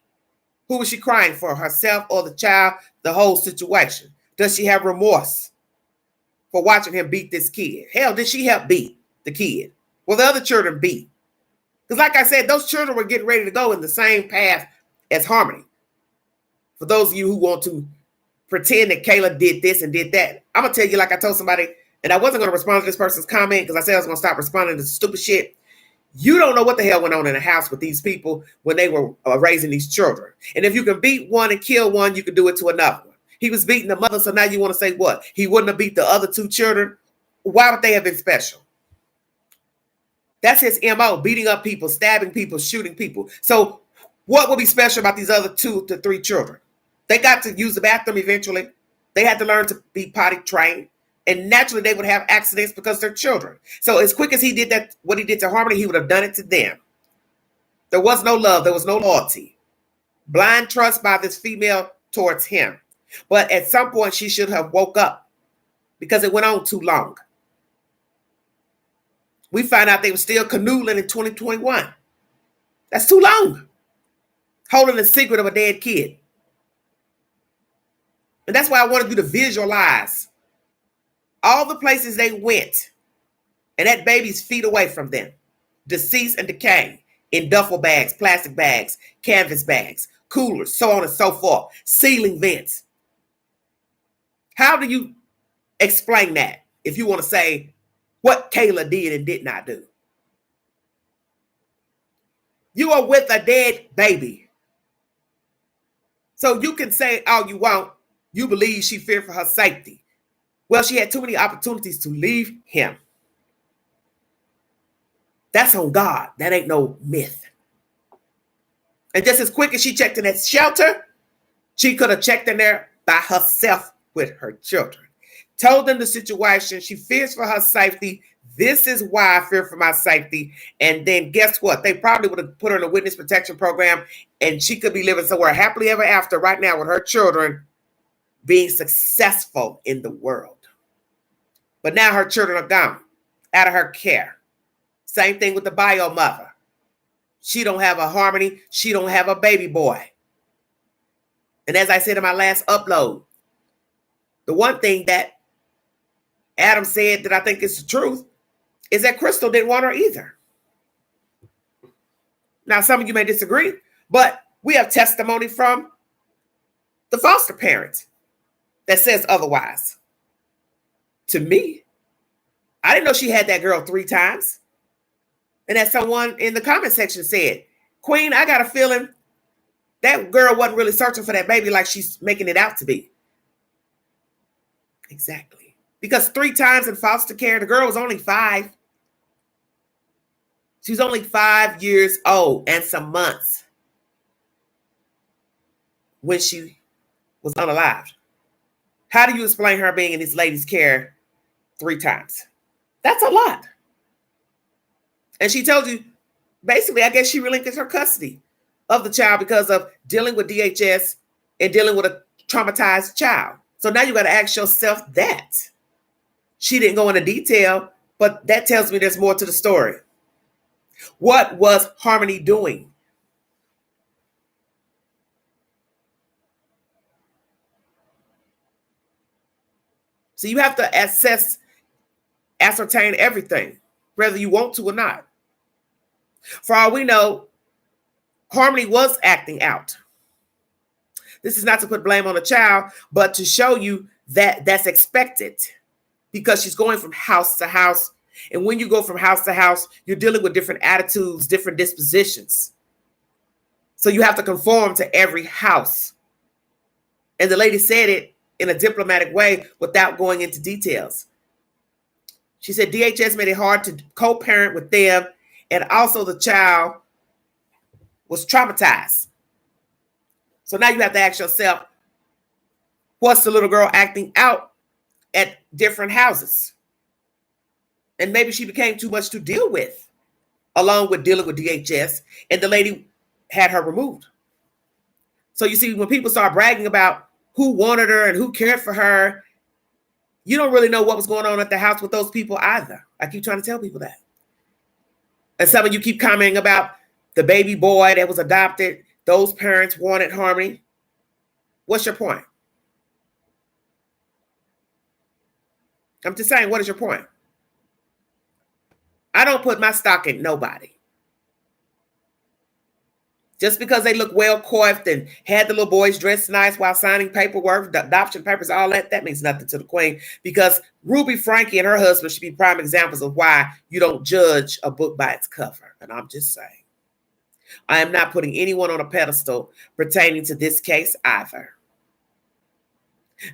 Who was she crying for, herself or the child, the whole situation? Does she have remorse for watching him beat this kid. Hell, did she help beat the kid? Well, the other children beat. Because like I said, those children were getting ready to go in the same path as Harmony. For those of you who want to pretend that Kayla did this and did that, I'm going to tell you, like I told somebody, and I wasn't going to respond to this person's comment because I said I was going to stop responding to stupid shit. You don't know what the hell went on in the house with these people when they were raising these children. And if you can beat one and kill one, you can do it to another one. He was beating the mother, so now you want to say what? He wouldn't have beat the other two children? Why would they have been special? That's his MO, beating up people, stabbing people, shooting people. So what would be special about these other 2 to 3 children? They got to use the bathroom eventually. They had to learn to be potty trained. And naturally, they would have accidents because they're children. So as quick as he did that, what he did to Harmony, he would have done it to them. There was no love. There was no loyalty. Blind trust by this female towards him. But at some point, she should have woke up because it went on too long. We find out they were still canoodling in 2021. That's too long. Holding the secret of a dead kid. And that's why I wanted you to visualize all the places they went, and that baby's feet away from them, deceased and decaying, in duffel bags, plastic bags, canvas bags, coolers, so on and so forth, ceiling vents. How do you explain that if you want to say what Kayla did and did not do? You are with a dead baby. So you can say all you want. You believe she feared for her safety. Well, she had too many opportunities to leave him. That's on God. That ain't no myth. And just as quick as she checked in that shelter, she could have checked in there by herself with her children. Told them the situation. She fears for her safety. This is why I fear for my safety. And then guess what? They probably would have put her in a witness protection program, and she could be living somewhere happily ever after right now with her children being successful in the world. But now her children are gone, out of her care. Same thing with the bio mother. She don't have a Harmony. She don't have a baby boy. And as I said in my last upload, the one thing that Adam said that I think is the truth is that Crystal didn't want her either. Now, some of you may disagree, but we have testimony from the foster parents that says otherwise. To me, I didn't know she had that girl 3 times. And as someone in the comment section said, Queen, I got a feeling that girl wasn't really searching for that baby like she's making it out to be. Exactly. Because 3 times in foster care, the girl was only 5. She was only 5 years old and some months when she was unalived. How do you explain her being in this lady's care 3 times? That's a lot. And she told you, basically, I guess she relinquished her custody of the child because of dealing with DHS and dealing with a traumatized child. So now you got to ask yourself that. She didn't go into detail, but that tells me there's more to the story. What was Harmony doing? So you have to ascertain everything, whether you want to or not. For all we know, Harmony was acting out. This is not to put blame on the child, but to show you that that's expected because she's going from house to house. And when you go from house to house, you're dealing with different attitudes, different dispositions. So you have to conform to every house. And the lady said it in a diplomatic way without going into details. She said DHS made it hard to co-parent with them, and also the child was traumatized. So now you have to ask yourself, what's the little girl acting out at different houses? And maybe she became too much to deal with, along with dealing with DHS, and the lady had her removed. So you see, when people start bragging about who wanted her and who cared for her, you don't really know what was going on at the house with those people either. I keep trying to tell people that. And some of you keep commenting about the baby boy that was adopted. Those parents wanted Harmony. What's your point? I'm just saying, what is your point? I don't put my stock in nobody. Just because they look well coiffed and had the little boys dressed nice while signing paperwork, the adoption papers, all that means nothing to the queen. Because Ruby Frankie and her husband should be prime examples of why you don't judge a book by its cover. And I'm just saying, I am not putting anyone on a pedestal pertaining to this case either.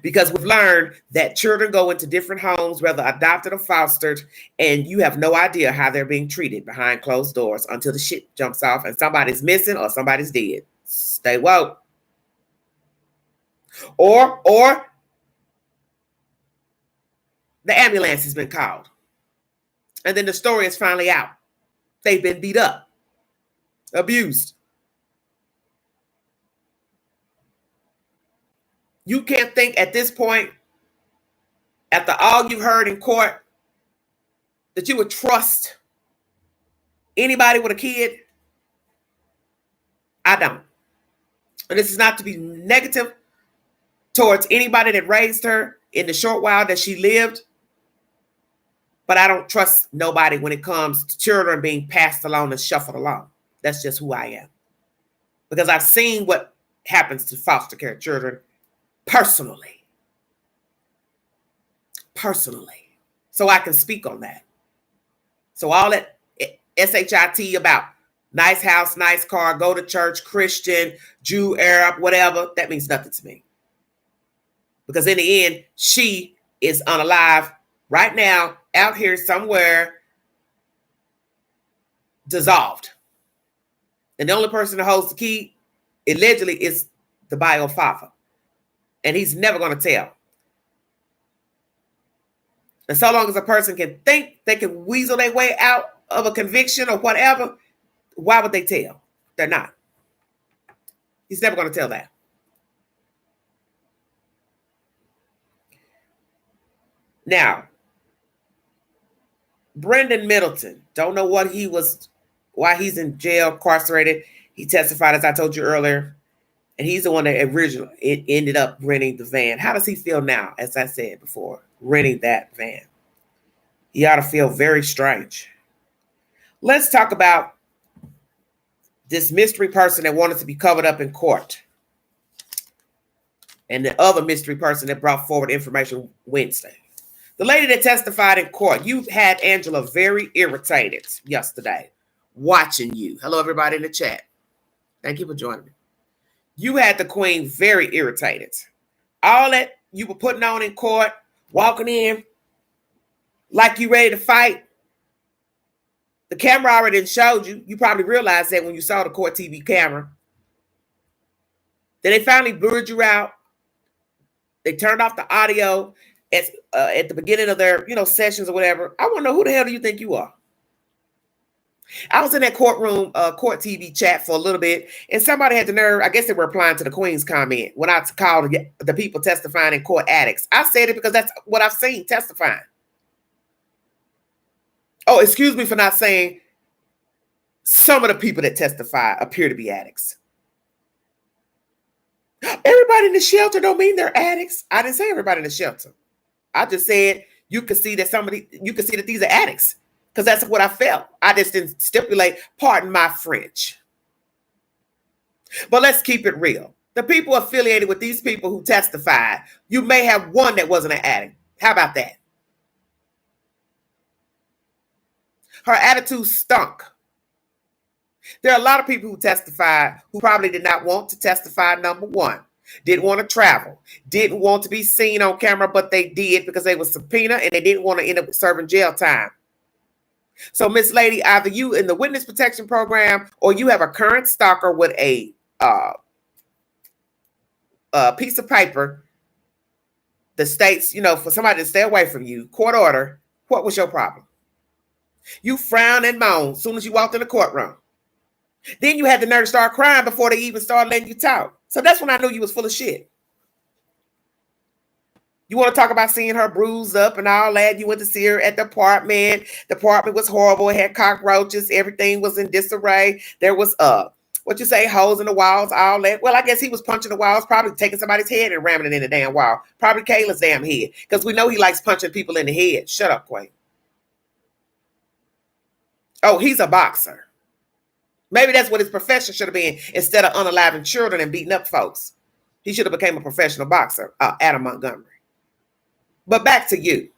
Because we've learned that children go into different homes, whether adopted or fostered, and you have no idea how they're being treated behind closed doors until the shit jumps off and somebody's missing or somebody's dead. Stay woke. Or the ambulance has been called. And then the story is finally out. They've been beat up, abused. You can't think at this point, after all you've heard in court, that you would trust anybody with a kid? I don't. And this is not to be negative towards anybody that raised her in the short while that she lived, but I don't trust nobody when it comes to children being passed along and shuffled along. That's just who I am. Because I've seen what happens to foster care children personally. So I can speak on that. So all that SHIT about nice house, nice car, go to church, Christian, Jew, Arab, whatever, that means nothing to me. Because in the end, she is unalive right now, out here somewhere, dissolved. And the only person that holds the key, allegedly, is the bio father. And he's never going to tell. And so long as a person can think they can weasel their way out of a conviction or whatever, why would they tell? They're not. He's never going to tell that. Now, Brendan Middleton, don't know why he's in jail, incarcerated. He testified, as I told you earlier, and he's the one that originally ended up renting the van. How does he feel now, as I said before, renting that van? He ought to feel very strange. Let's talk about this mystery person that wanted to be covered up in court and the other mystery person that brought forward information Wednesday. The lady that testified in court, you had Angela very irritated yesterday watching you. Hello, everybody in the chat. Thank you for joining me. You had the queen very irritated. All that you were putting on in court, walking in like you ready to fight. The camera already showed you. You probably realized that when you saw the court TV camera. Then they finally blurred you out. They turned off the audio at the beginning of their, sessions or whatever. I want to know, who the hell do you think you are? I was in that courtroom, court TV chat for a little bit, and somebody had the nerve. I guess they were replying to the Queen's comment when I called the people testifying in court addicts. I said it because that's what I've seen testifying. Oh, excuse me for not saying some of the people that testify appear to be addicts. Everybody in the shelter don't mean they're addicts. I didn't say everybody in the shelter. I just said you could see that these are addicts, because that's what I felt. I just didn't stipulate, pardon my French. But let's keep it real. The people affiliated with these people who testified, you may have one that wasn't an addict. How about that? Her attitude stunk. There are a lot of people who testified who probably did not want to testify, number one. Didn't want to travel. Didn't want to be seen on camera, but they did because they were subpoenaed and they didn't want to end up serving jail time. So, Miss Lady, either you in the witness protection program or you have a current stalker with a piece of paper that states, for somebody to stay away from you, court order. What was your problem? You frowned and moaned as soon as you walked in the courtroom. Then you had the nerve to start crying before they even started letting you talk. So that's when I knew you was full of shit. You want to talk about seeing her bruised up and all that? You went to see her at the apartment. The apartment was horrible. It had cockroaches. Everything was in disarray. There was What you say, holes in the walls, all that. Well, I guess he was punching the walls, probably taking somebody's head and ramming it in the damn wall. Probably Kayla's damn head. Because we know he likes punching people in the head. Shut up, Quay. Oh, he's a boxer. Maybe that's what his profession should have been instead of unaliving children and beating up folks. He should have became a professional boxer, Adam Montgomery. But back to you.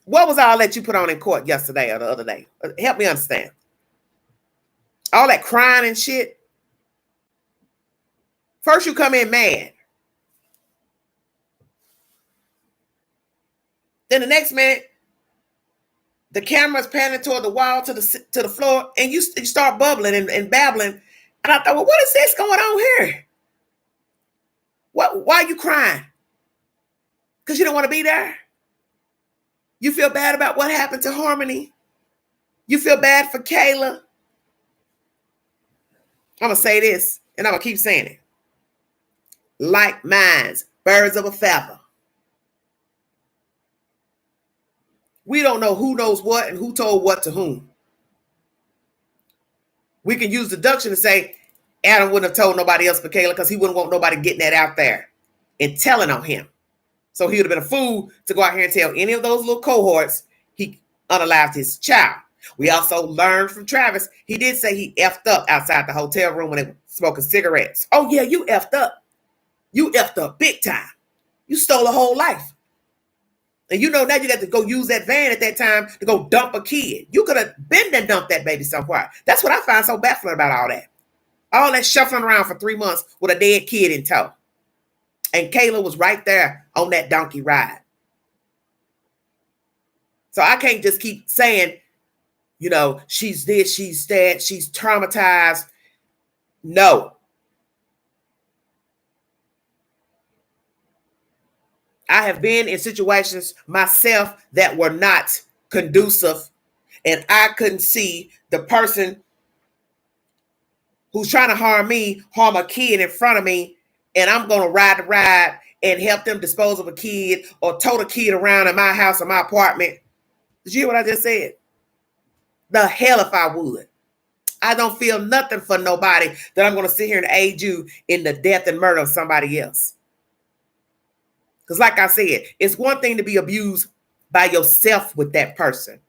What was all that you put on in court yesterday or the other day? Help me understand. All that crying and shit. First you come in mad. Then the next minute, the camera's panning toward the wall to the floor, and you start bubbling and babbling. And I thought, well, what is this going on here? Why are you crying? Because you don't want to be there? You feel bad about what happened to Harmony? You feel bad for Kayla? I'm going to say this, and I'm going to keep saying it. Like minds, birds of a feather. We don't know who knows what and who told what to whom. We can use deduction to say Adam wouldn't have told nobody else but Kayla because he wouldn't want nobody getting that out there and telling on him. So he would have been a fool to go out here and tell any of those little cohorts he unalived his child. We also learned from Travis, he did say he effed up outside the hotel room when they were smoking cigarettes. Oh yeah, you effed up. You effed up big time. You stole a whole life. And you know now you got to go use that van at that time to go dump a kid. You could have been and dumped that baby somewhere. That's what I find so baffling about all that. All that shuffling around for 3 months with a dead kid in tow. And Kayla was right there on that donkey ride. So I can't just keep saying, you know, she's this, she's that, she's traumatized. No. I have been in situations myself that were not conducive, and I couldn't see the person who's trying to harm me, harm a kid in front of me, and I'm going to ride the ride and help them dispose of a kid or tote a kid around in my house or my apartment. Did you hear what I just said? The hell if I would. I don't feel nothing for nobody that I'm going to sit here and aid you in the death and murder of somebody else. Because like I said, it's one thing to be abused by yourself with that person.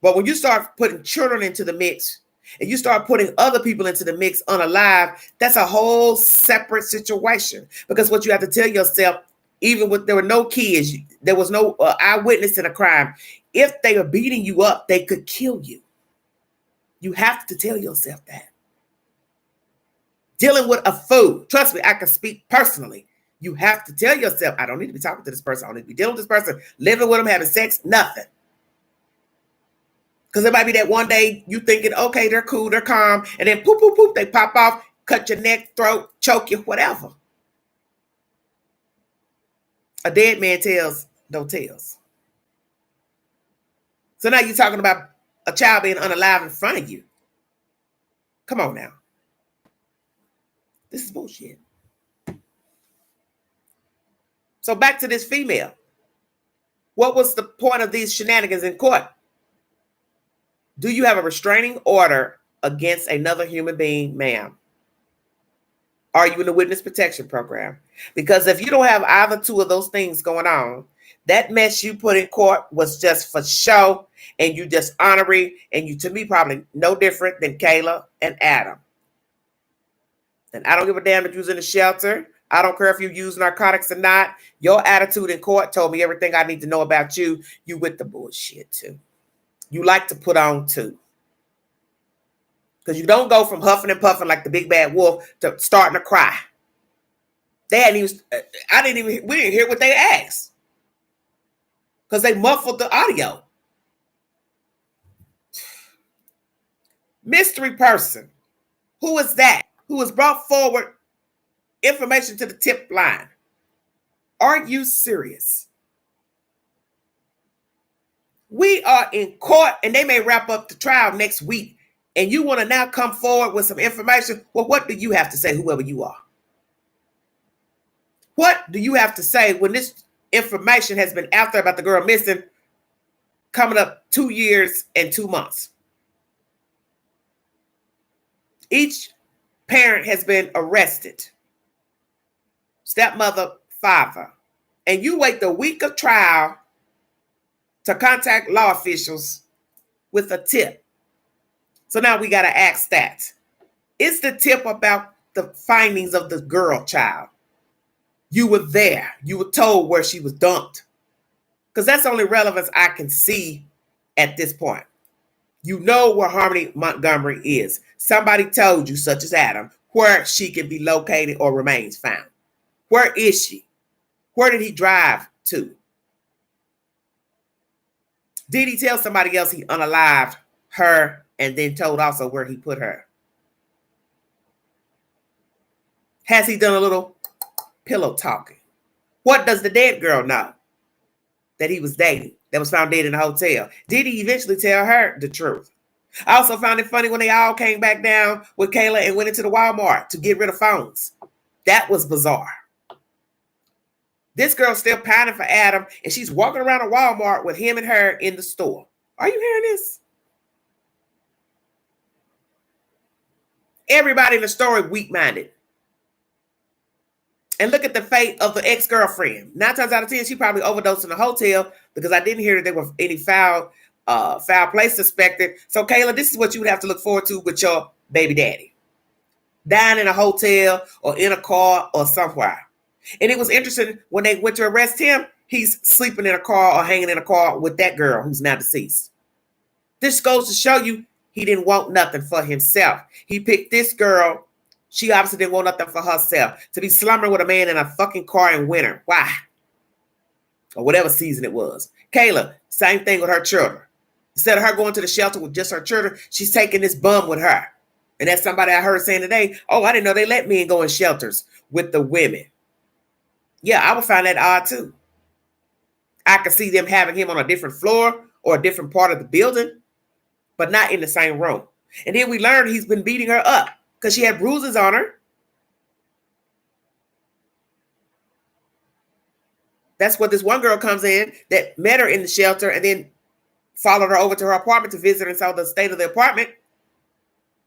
But when you start putting children into the mix and you start putting other people into the mix unalive, that's a whole separate situation. Because what you have to tell yourself, even with there were no kids, there was no eyewitness in a crime. If they are beating you up, they could kill you. You have to tell yourself that. Dealing with a fool, trust me, I can speak personally. You have to tell yourself, I don't need to be talking to this person. I don't need to be dealing with this person, living with them, having sex, nothing. Because it might be that one day you thinking, okay, they're cool, they're calm, and then poop, poop, poop, they pop off, cut your neck, throat, choke you, whatever. A dead man tells no tales. So now you're talking about a child being unalive in front of you. Come on now. This is bullshit. So back to this female. What was the point of these shenanigans in court? Do you have a restraining order against another human being, ma'am? Are you in the witness protection program? Because if you don't have either two of those things going on, that mess you put in court was just for show, and you just honorary, and you, to me, probably no different than Kayla and Adam. And I don't give a damn if you was in the shelter. I don't care if you use narcotics or not. Your attitude in court told me everything I need to know about you. You with the bullshit too. You like to put on too. Because you don't go from huffing and puffing like the big bad wolf to starting to cry. They hadn't even, we didn't hear what they asked. Because they muffled the audio. Mystery person. Who is that? Who has brought forward information to the tip line? Are you serious? We are in court and they may wrap up the trial next week. And you want to now come forward with some information? Well, what do you have to say, whoever you are? What do you have to say when this information has been out there about the girl missing coming up 2 years and 2 months? Each parent has been arrested. Stepmother, father. And you wait the week of trial to contact law officials with a tip. So now we got to ask that. Is the tip about the findings of the girl child? You were there. You were told where she was dumped. Because that's the only relevance I can see at this point. You know where Harmony Montgomery is. Somebody told you, such as Adam, where she can be located or remains found. Where is she? Where did he drive to? Did he tell somebody else he unalived her and then told also where he put her? Has he done a little pillow talking? What does the dead girl know that he was dating, that was found dead in the hotel? Did he eventually tell her the truth? I also found it funny when they all came back down with Kayla and went into the Walmart to get rid of phones. That was bizarre. This girl's still pining for Adam, and she's walking around a Walmart with him and her in the store. Are you hearing this? Everybody in the story weak-minded. And look at the fate of the ex-girlfriend. 9 times out of 10, she probably overdosed in the hotel because I didn't hear that there were any foul play suspected. So, Kayla, this is what you would have to look forward to with your baby daddy. Dying in a hotel or in a car or somewhere. And it was interesting when they went to arrest him, he's sleeping in a car or hanging in a car with that girl who's now deceased. This goes to show you he didn't want nothing for himself. He picked this girl. She obviously didn't want nothing for herself. To be slumbering with a man in a fucking car in winter. Why? Or whatever season it was. Kayla, same thing with her children. Instead of her going to the shelter with just her children, she's taking this bum with her. And that's somebody I heard saying today, oh, I didn't know they let men go in shelters with the women. Yeah, I would find that odd too. I could see them having him on a different floor or a different part of the building, but not in the same room. And then we learned he's been beating her up because she had bruises on her. That's what this one girl comes in that met her in the shelter and then followed her over to her apartment to visit and saw the state of the apartment.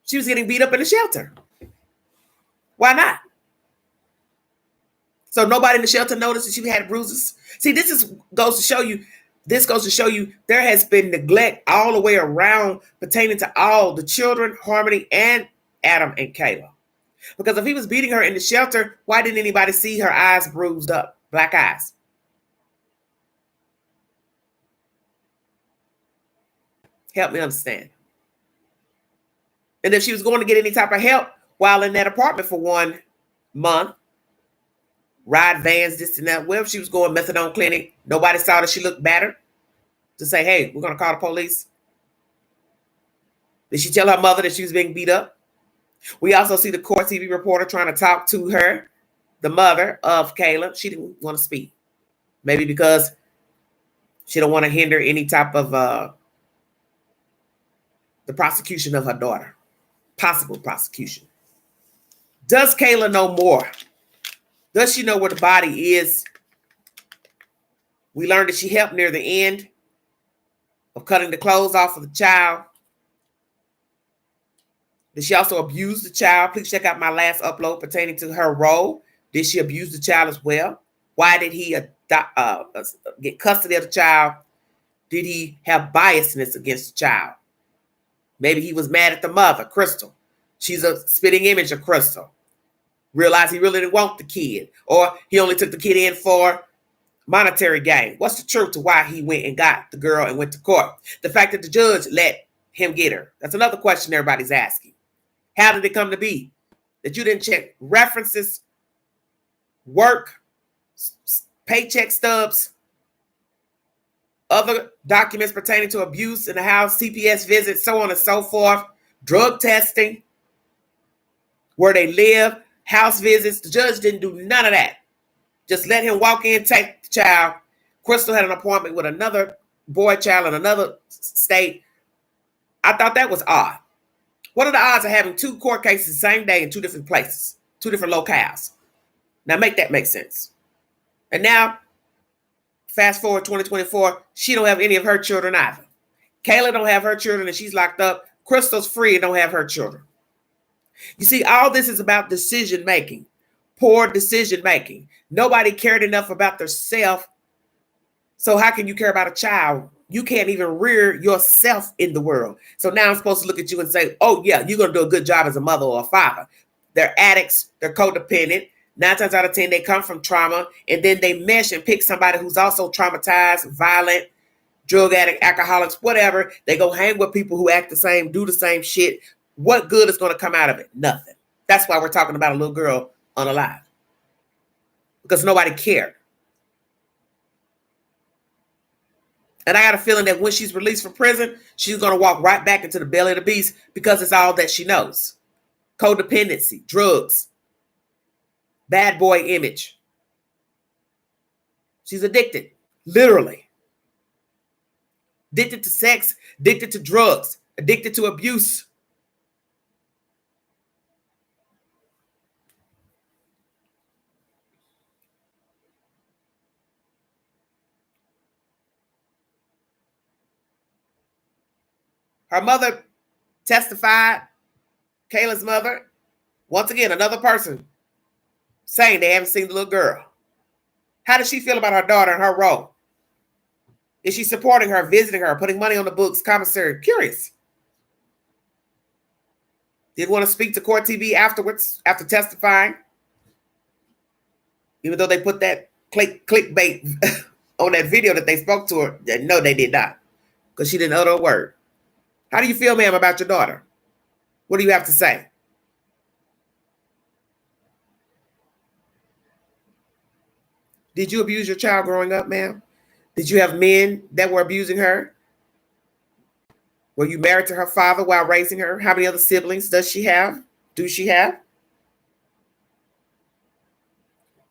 She was getting beat up in the shelter. Why not? So nobody in the shelter noticed that she had bruises. See, this goes to show you there has been neglect all the way around pertaining to all the children, Harmony, and Adam and Kayla. Because if he was beating her in the shelter, why didn't anybody see her eyes bruised up, black eyes? Help me understand. And if she was going to get any type of help while in that apartment for 1 month, ride vans, this and that, well, if she was going methadone clinic, nobody saw that she looked battered to say, hey, we're going to call the police. Did she tell her mother that she was being beat up? We also see the court TV reporter trying to talk to her, the mother of Kayla. She didn't want to speak. Maybe because she don't want to hinder any type of the prosecution of her daughter. Possible prosecution. Does Kayla know more? Does she know where the body is? We learned that she helped near the end of cutting the clothes off of the child. Did she also abuse the child? Please check out my last upload pertaining to her role. Did she abuse the child as well? Why did he get custody of the child? Did he have biasness against the child? Maybe he was mad at the mother, Crystal. She's a spitting image of Crystal. Realized he really didn't want the kid. Or he only took the kid in for monetary gain. What's the truth to why he went and got the girl and went to court? The fact that the judge let him get her. That's another question everybody's asking. How did it come to be that you didn't check references, work, paycheck stubs, other documents pertaining to abuse in the house, CPS visits, so on and so forth, drug testing, where they live, house visits? The judge didn't do none of that. Just let him walk in, take the child. Crystal had an appointment with another boy child in another state. I thought that was odd. What are the odds of having 2 court cases the same day in 2 different places, 2 different locales? Now make that make sense. And now, fast forward 2024, she don't have any of her children either. Kayla don't have her children and she's locked up. Crystal's free and don't have her children. You see, all this is about decision making, poor decision making. Nobody cared enough about themselves. So how can you care about a child? You can't even rear yourself in the world. So now I'm supposed to look at you and say, oh, yeah, you're going to do a good job as a mother or a father. They're addicts. They're codependent. 9 times out of 10, they come from trauma. And then they mesh and pick somebody who's also traumatized, violent, drug addict, alcoholics, whatever. They go hang with people who act the same, do the same shit. What good is going to come out of it? Nothing. That's why we're talking about a little girl unalive. Because nobody cared. And I got a feeling that when she's released from prison, she's going to walk right back into the belly of the beast because it's all that she knows. Codependency, drugs, bad boy image. She's addicted, literally. Addicted to sex, addicted to drugs, addicted to abuse. Her mother testified, Kayla's mother, once again, another person saying they haven't seen the little girl. How does she feel about her daughter and her role? Is she supporting her, visiting her, putting money on the books, commissary? Curious. Did want to speak to Court TV afterwards, after testifying, even though they put that clickbait on that video that they spoke to her. No, they did not, because she didn't utter a word. How do you feel, ma'am, about your daughter? What do you have to say? Did you abuse your child growing up, ma'am? Did you have men that were abusing her? Were you married to her father while raising her? How many other siblings does she have? Do she have?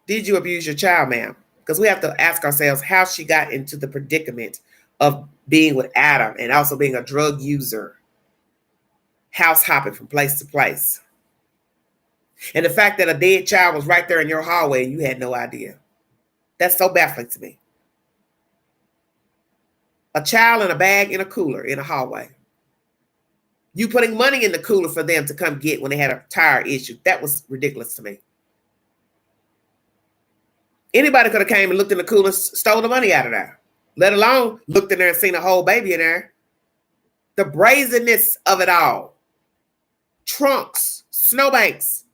Did you abuse your child, ma'am? Because we have to ask ourselves how she got into the predicament of being with Adam and also being a drug user, house hopping from place to place. And the fact that a dead child was right there in your hallway and you had no idea. That's so baffling to me. A child in a bag in a cooler in a hallway. You putting money in the cooler for them to come get when they had a tire issue. That was ridiculous to me. Anybody could have came and looked in the cooler, stole the money out of there. Let alone looked in there and seen a whole baby in there. The brazenness of it all. Trunks, snowbanks,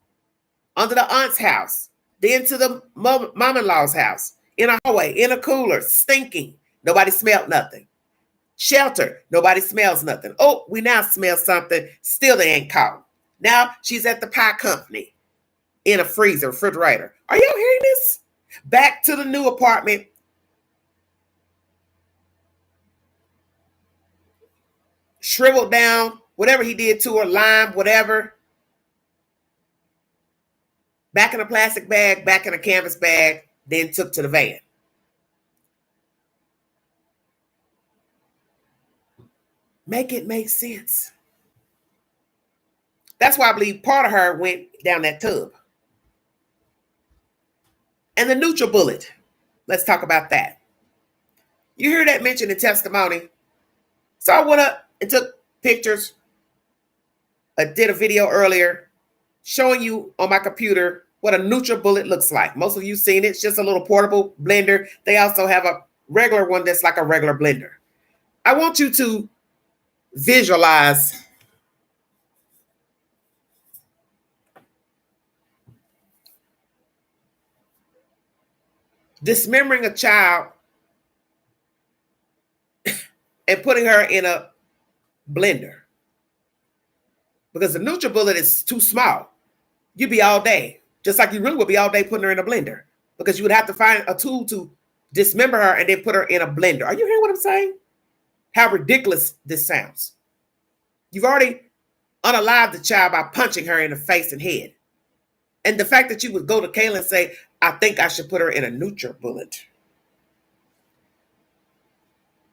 under the aunt's house, then to the mom-in-law's house, in a hallway, in a cooler, stinking. Nobody smelled nothing. Shelter, nobody smells nothing. Oh, we now smell something. Still they ain't caught. Now she's at the pie company in a freezer, refrigerator. Are y'all hearing this? Back to the new apartment. Shriveled down, whatever he did to her, lime, whatever. Back in a plastic bag, back in a canvas bag, then took to the van. Make it make sense. That's why I believe part of her went down that tub. And the NutriBullet. Let's talk about that. You hear that mentioned in testimony. So I went up and took pictures. I did a video earlier showing you on my computer what a NutriBullet looks like. Most of you seen it. It's just a little portable blender. They also have a regular one that's like a regular blender. I want you to visualize dismembering a child and putting her in a blender. Because the NutriBullet is too small. You'd be all day. Just like you really would be all day putting her in a blender. Because you would have to find a tool to dismember her and then put her in a blender. Are you hearing what I'm saying? How ridiculous this sounds. You've already unalived the child by punching her in the face and head. And the fact that you would go to Kayla and say, I think I should put her in a NutriBullet.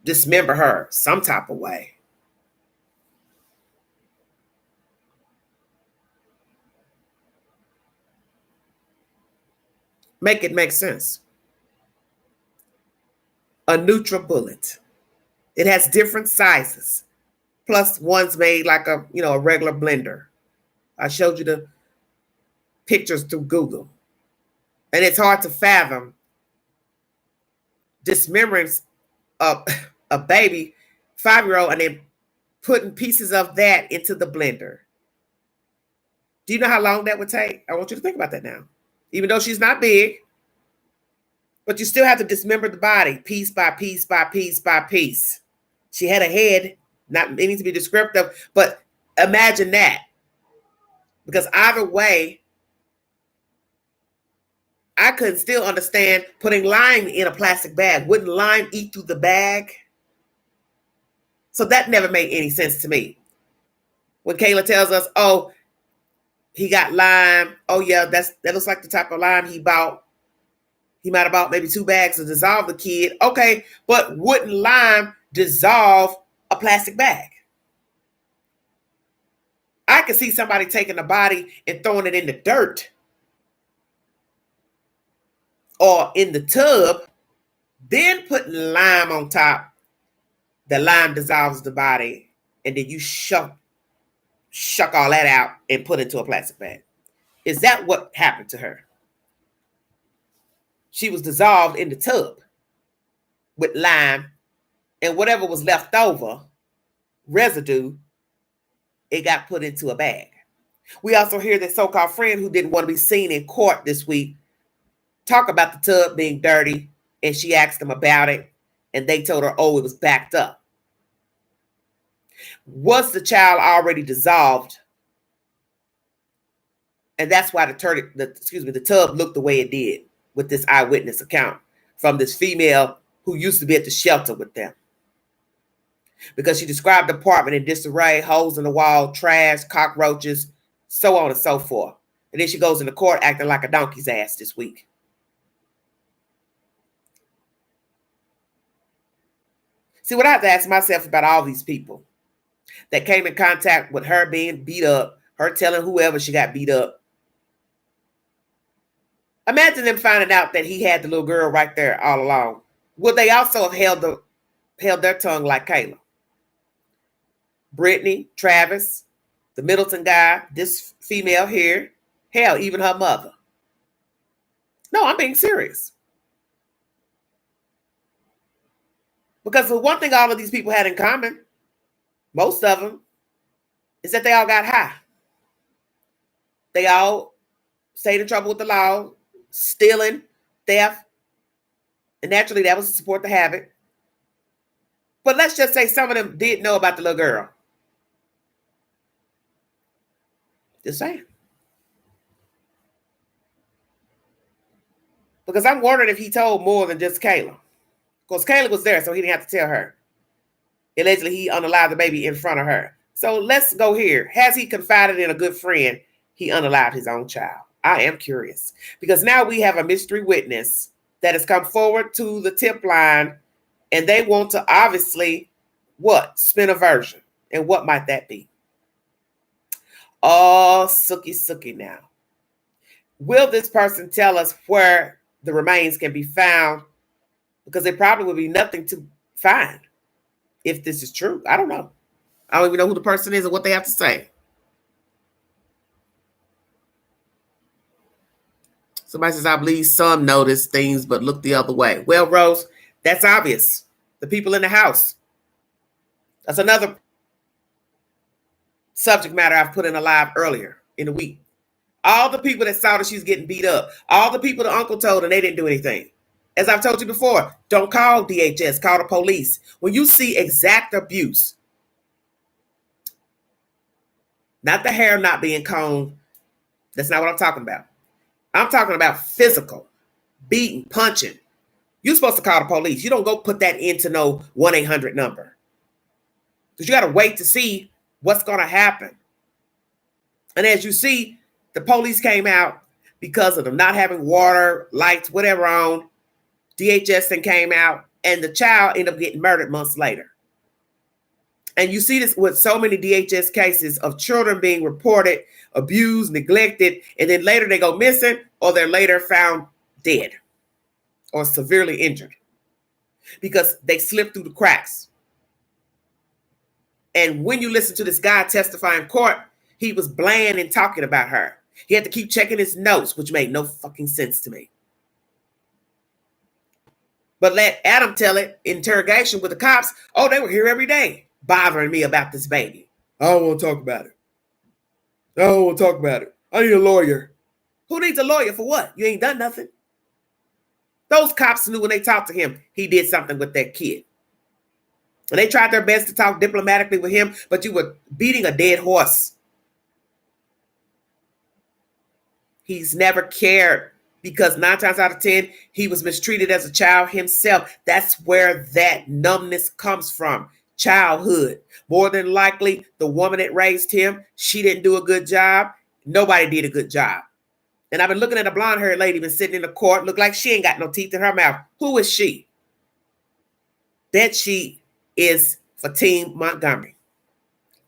Dismember her some type of way. Make it make sense. A NutriBullet. It has different sizes. Plus one's made like a regular blender. I showed you the pictures through Google. And it's hard to fathom dismembering a baby 5-year-old and then putting pieces of that into the blender. Do you know how long that would take? I want you to think about that now. Even though she's not big, but you still have to dismember the body piece by piece by piece by piece. She had a head, not meaning to be descriptive, but imagine that. Because either way, I couldn't still understand putting lime in a plastic bag. Wouldn't lime eat through the bag? So that never made any sense to me. When Kayla tells us, oh, he got lime. Oh, yeah, that looks like the type of lime he bought. He might have bought maybe 2 bags to dissolve the kid. Okay, but wouldn't lime dissolve a plastic bag? I could see somebody taking the body and throwing it in the dirt or in the tub, then putting lime on top. The lime dissolves the body, and then you shuck all that out and put it into a plastic bag. Is that what happened to her? She was dissolved in the tub with lime, and whatever was left over, residue, it got put into a bag. We also hear that so-called friend who didn't want to be seen in court this week talk about the tub being dirty, and she asked them about it, and they told her, oh, it was backed up. Was the child already dissolved? And that's why the tub looked the way it did with this eyewitness account from this female who used to be at the shelter with them. Because she described the apartment in disarray, holes in the wall, trash, cockroaches, so on and so forth. And then she goes into court acting like a donkey's ass this week. See, what I have to ask myself about all these people that came in contact with her being beat up, her telling whoever she got beat up. Imagine them finding out that he had the little girl right there all along. Would they also have held their tongue like Kayla? Brittany, Travis, the Middleton guy, this female here, hell, even her mother. No, I'm being serious. Because the one thing all of these people had in common, most of them, is that they all got high. They all stayed in trouble with the law, stealing, theft, and naturally that was to support the habit. But let's just say some of them did know about the little girl. Just saying. Because I'm wondering if he told more than just Kayla. Because Kayla was there, so he didn't have to tell her. Allegedly, he unalived the baby in front of her. So let's go here. Has he confided in a good friend he unalived his own child? I am curious. Because now we have a mystery witness that has come forward to the tip line, and they want to obviously, what? Spin a version. And what might that be? Oh, sookie now. Will this person tell us where the remains can be found? Because there probably will be nothing to find if this is true. I don't know. I don't even know who the person is and what they have to say. Somebody says, I believe some notice things but look the other way. Well, Rose, that's obvious. The people in the house. That's another subject matter I've put in a live earlier in the week. All the people that saw that she was getting beat up. All the people the uncle told and they didn't do anything. As I've told you before, don't call DHS, call the police. When you see exact abuse, not the hair not being combed, that's not what I'm talking about. I'm talking about physical, beating, punching. You're supposed to call the police. You don't go put that into no 1-800 number. Because you got to wait to see what's going to happen. And as you see, the police came out because of them not having water, lights, whatever on. DHS then came out, and the child ended up getting murdered months later. And you see this with so many DHS cases of children being reported, abused, neglected, and then later they go missing or they're later found dead or severely injured because they slipped through the cracks. And when you listen to this guy testify in court, he was bland in talking about her. He had to keep checking his notes, which made no fucking sense to me. But let Adam tell it in interrogation with the cops. Oh, they were here every day bothering me about this baby. I don't want to talk about it. I don't want to talk about it. I need a lawyer. Who needs a lawyer for what? You ain't done nothing. Those cops knew when they talked to him, he did something with that kid. And they tried their best to talk diplomatically with him, but you were beating a dead horse. He's never cared because 9 times out of 10, he was mistreated as a child himself. That's where that numbness comes from. Childhood. More than likely, the woman that raised him, she didn't do a good job. Nobody did a good job. And I've been looking at a blonde-haired lady been sitting in the court, look like she ain't got no teeth in her mouth. Who is she? That she is for Team Montgomery.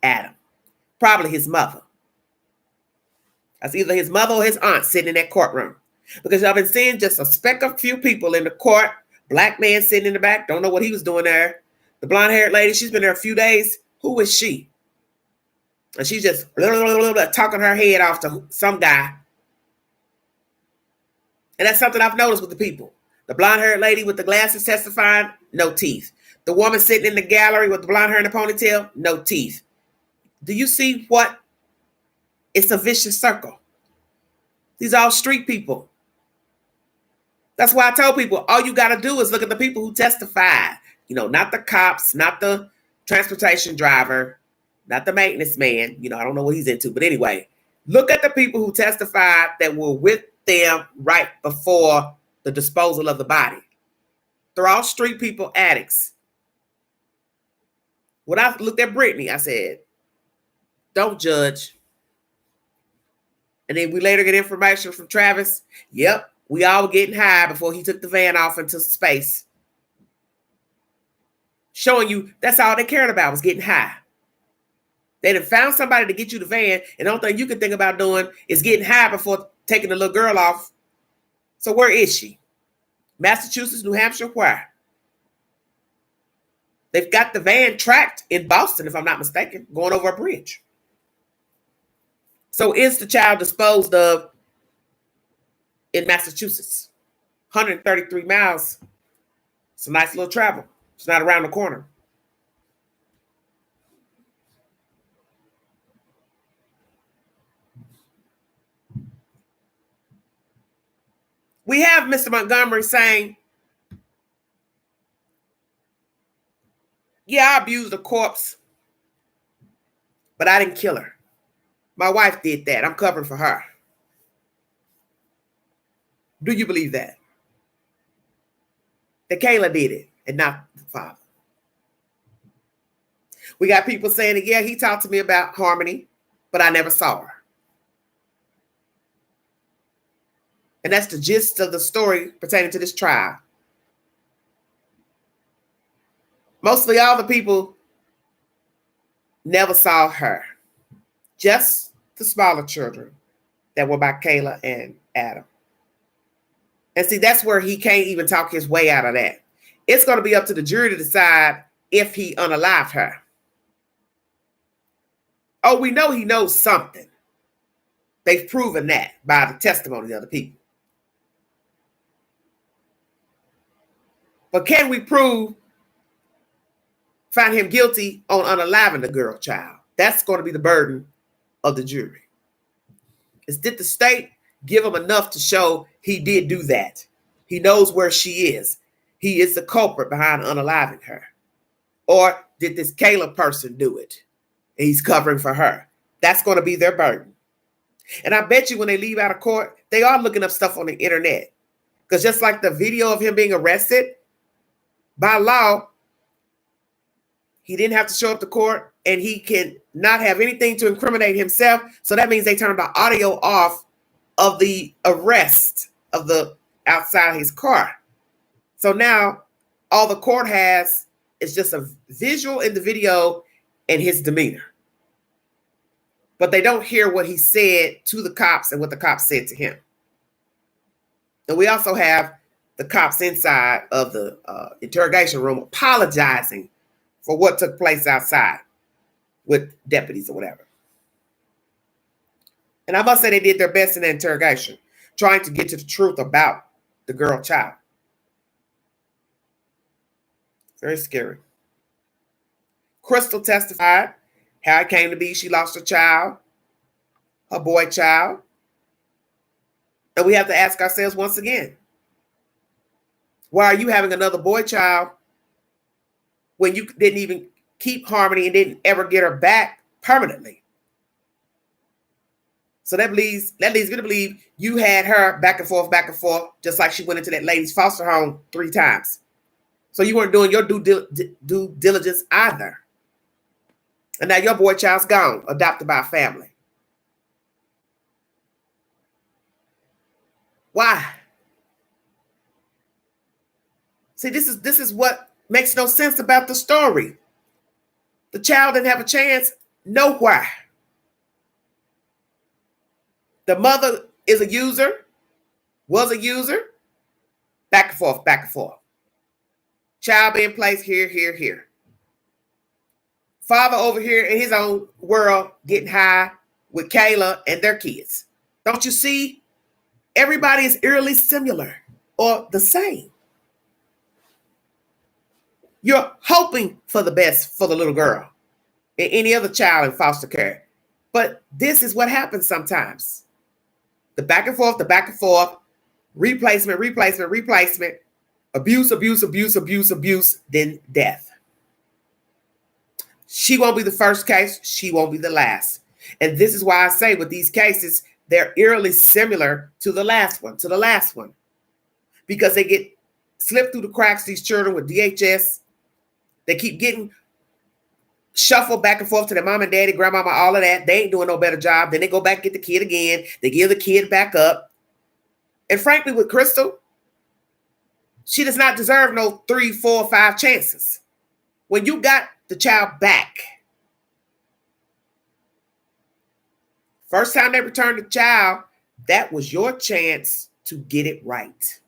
Adam. Probably his mother. That's either his mother or his aunt sitting in that courtroom. Because I've been seeing just a speck of few people in the court. Black man sitting in the back. Don't know what he was doing there. The blonde-haired lady, she's been there a few days. Who is she? And she's just talking her head off to some guy. And that's something I've noticed with the people. The blonde-haired lady with the glasses testifying, no teeth. The woman sitting in the gallery with the blonde hair and the ponytail, no teeth. Do you see what? It's a vicious circle. These are all street people. That's why I tell people, all you got to do is look at the people who testified. You know, not the cops, not the transportation driver, not the maintenance man. You know, I don't know what he's into. But anyway, look at the people who testified that were with them right before the disposal of the body. They're all street people, addicts. When I looked at Brittany, I said, don't judge. And then we later get information from Travis. Yep, we all were getting high before he took the van off into space. Showing you that's all they cared about was getting high. They done found somebody to get you the van, and the only thing you can think about doing is getting high before taking the little girl off. So where is she? Massachusetts, New Hampshire, where? They've got the van tracked in Boston, if I'm not mistaken, going over a bridge. So is the child disposed of in Massachusetts? 133 miles. It's a nice little travel. It's not around the corner. We have Mr. Montgomery saying, yeah, I abused a corpse, but I didn't kill her. My wife did that. I'm covering for her. Do you believe that? That Kayla did it and not the father. We got people saying that, yeah, he talked to me about Harmony, but I never saw her. And that's the gist of the story pertaining to this trial. Mostly all the people never saw her. Just the smaller children that were by Kayla and Adam. And see, that's where he can't even talk his way out of that. It's going to be up to the jury to decide if he unalived her. Oh, we know he knows something. They've proven that by the testimony of the people. But can we find him guilty on unaliving the girl child? That's going to be the burden of the jury. Did the state give him enough to show he did do that? He knows where she is. He is the culprit behind unaliving her. Or did this Kayla person do it? And he's covering for her. That's going to be their burden. And I bet you when they leave out of court, they are looking up stuff on the internet. Because just like the video of him being arrested, by law, he didn't have to show up to court and he can not have anything to incriminate himself. So that means they turned the audio off of the arrest of the outside his car. So now all the court has is just a visual in the video and his demeanor. But they don't hear what he said to the cops and what the cops said to him. And we also have the cops inside of the interrogation room apologizing for what took place outside with deputies or whatever. And I must say they did their best in the interrogation, trying to get to the truth about the girl child. Very scary. Crystal testified how it came to be she lost her child, her boy child. And we have to ask ourselves once again, why are you having another boy child when you didn't even keep Harmony and didn't ever get her back permanently? So that leads me to believe you had her back and forth, just like she went into that lady's foster home 3 times. So you weren't doing your due diligence either. And now your boy child's gone, adopted by a family. Why? See, this is what makes no sense about the story. The child didn't have a chance nowhere. The mother is a user, was a user, back and forth, back and forth. Child being placed here. Father over here in his own world getting high with Kayla and their kids. Don't you see? Everybody is eerily similar or the same. You're hoping for the best for the little girl and any other child in foster care. But this is what happens sometimes. The back and forth, replacement, abuse, then death. She won't be the first case. She won't be the last. And this is why I say with these cases, they're eerily similar to the last one. Because they get slipped through the cracks, these children with DHS. They keep getting shuffled back and forth to their mom and daddy, grandmama, all of that. They ain't doing no better job. Then they go back and get the kid again. They give the kid back up. And frankly, with Crystal, she does not deserve no 3, 4, 5 chances. When you got the child back, first time they returned the child, that was your chance to get it right.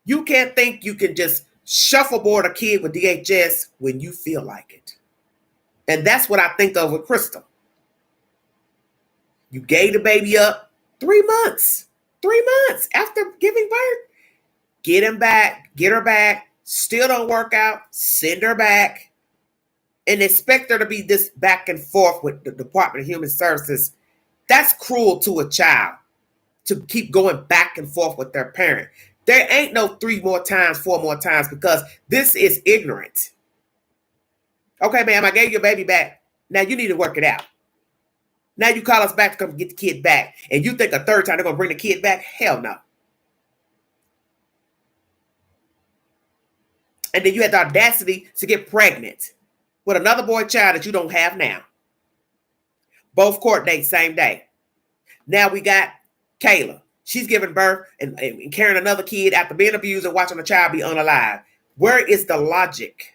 You can't think you can just shuffleboard a kid with DHS when you feel like it. And that's what I think of with Crystal. You gave the baby up 3 months. 3 months after giving birth. Get him back. Get her back. Still don't work out. Send her back. And expect her to be this back and forth with the Department of Human Services. That's cruel to a child to keep going back and forth with their parent. There ain't no 3 more times, 4 more times, because this is ignorant. Okay, ma'am, I gave your baby back. Now you need to work it out. Now you call us back to come get the kid back. And you think a 3rd time they're going to bring the kid back? Hell no. And then you had the audacity to get pregnant with another boy child that you don't have now. Both court dates, same day. Now we got Kayla. She's giving birth and carrying another kid after being abused and watching a child be unalive. Where is the logic?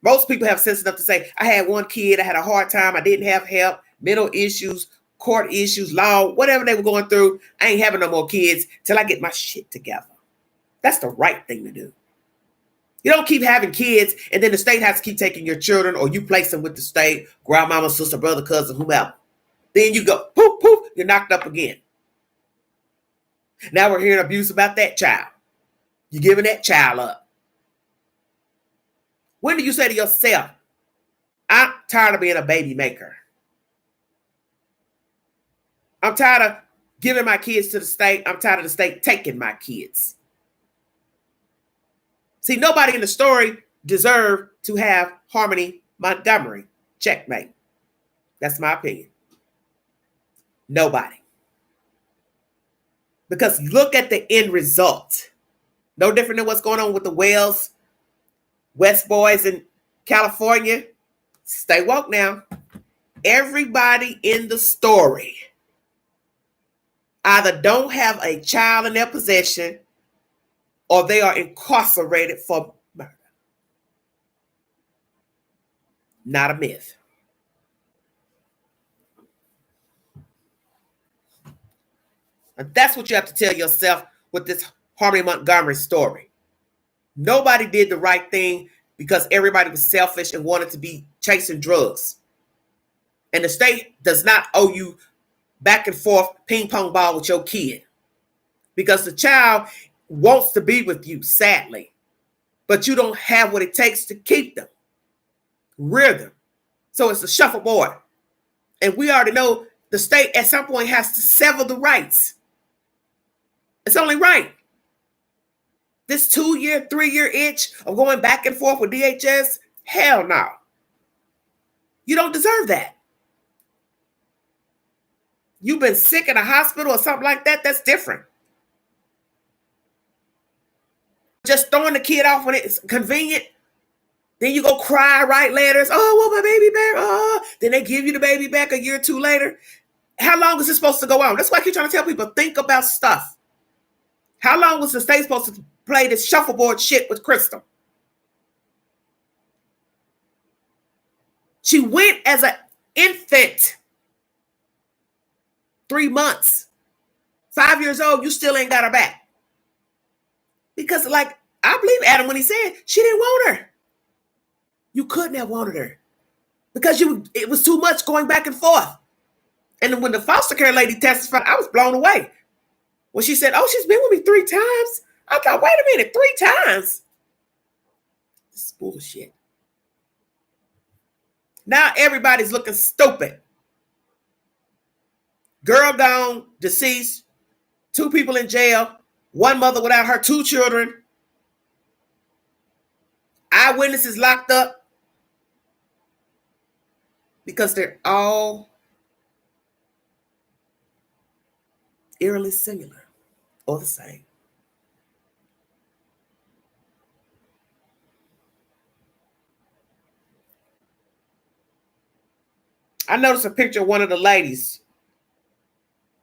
Most people have sense enough to say, I had one kid, I had a hard time, I didn't have help, mental issues, court issues, law, whatever they were going through. I ain't having no more kids till I get my shit together. That's the right thing to do. You don't keep having kids and then the state has to keep taking your children, or you place them with the state, grandmama, sister, brother, cousin, whomever. Then you go, poof, poof, you're knocked up again. Now we're hearing abuse about that child. You're giving that child up. When do you say to yourself, I'm tired of being a baby maker? I'm tired of giving my kids to the state. I'm tired of the state taking my kids. See, nobody in the story deserved to have Harmony Montgomery. Checkmate. That's my opinion. Nobody. Because look at the end result. No different than what's going on with the Wells West boys in California. Stay woke now. Everybody in the story either don't have a child in their possession or they are incarcerated for murder. Not a myth. And that's what you have to tell yourself with this Harmony Montgomery story. Nobody did the right thing because everybody was selfish and wanted to be chasing drugs. And the state does not owe you back and forth ping pong ball with your kid because the child wants to be with you, sadly, but you don't have what it takes to keep them, rear them. So it's a shuffleboard. And we already know the state at some point has to sever the rights. It's only right. This 2-year, 3-year itch of going back and forth with DHS, hell no. You don't deserve that. You've been sick in a hospital or something like that, that's different. Just throwing the kid off when it's convenient. Then you go cry, write letters. Oh, well, my baby back. Oh, then they give you the baby back a year or two later. How long is this supposed to go on? That's why I keep trying to tell people, think about stuff. How long was the state supposed to play this shuffleboard shit with Crystal? She went as an infant. 3 months. 5 years old, you still ain't got her back. Because, like, I believe Adam when he said she didn't want her. You couldn't have wanted her. Because it was too much going back and forth. And when the foster care lady testified, I was blown away. When she said, oh, she's been with me 3 times. I thought, wait a minute, 3 times? This is bullshit. Now everybody's looking stupid. Girl gone, deceased, 2 people in jail, 1 mother without her 2 children. Eyewitnesses locked up. Because they're all eerily similar or the same. I noticed a picture of one of the ladies.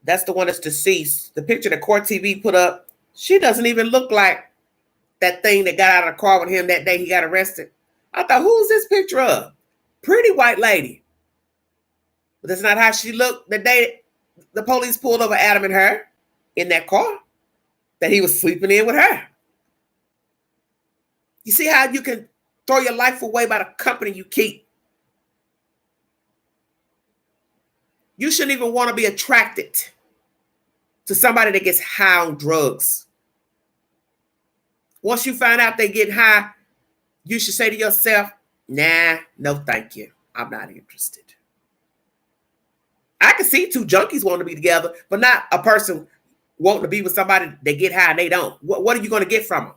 That's the one that's deceased. The picture that Court TV put up, she doesn't even look like that thing that got out of the car with him that day he got arrested. I thought, who's this picture of? Pretty white lady. But that's not how she looked the day the police pulled over Adam and her in that car that he was sleeping in with her. You see how you can throw your life away by the company you keep? You shouldn't even want to be attracted to somebody that gets high on drugs. Once you find out they get high, you should say to yourself, nah, no thank you. I'm not interested. I can see 2 junkies wanting to be together, but not a person wanting to be with somebody that get high and they don't. What are you going to get from them?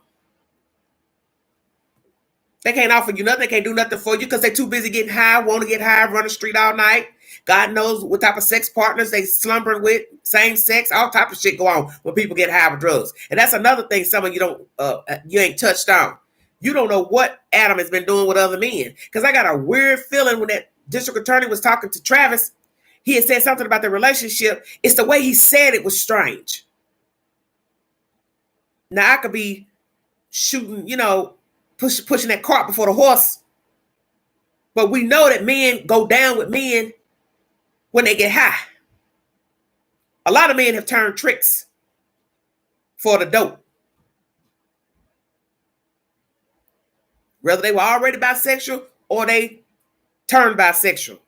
They can't offer you nothing. They can't do nothing for you because they're too busy getting high, want to get high, run the street all night. God knows what type of sex partners they slumbering with, same sex, all type of shit go on when people get high with drugs. And that's another thing some of you you ain't touched on. You don't know what Adam has been doing with other men. Because I got a weird feeling when that district attorney was talking to Travis, he had said something about the relationship. It's the way he said it was strange. Now I could be shooting, pushing that cart before the horse. But we know that men go down with men when they get high. A lot of men have turned tricks for the dope. Whether they were already bisexual or they turned bisexual.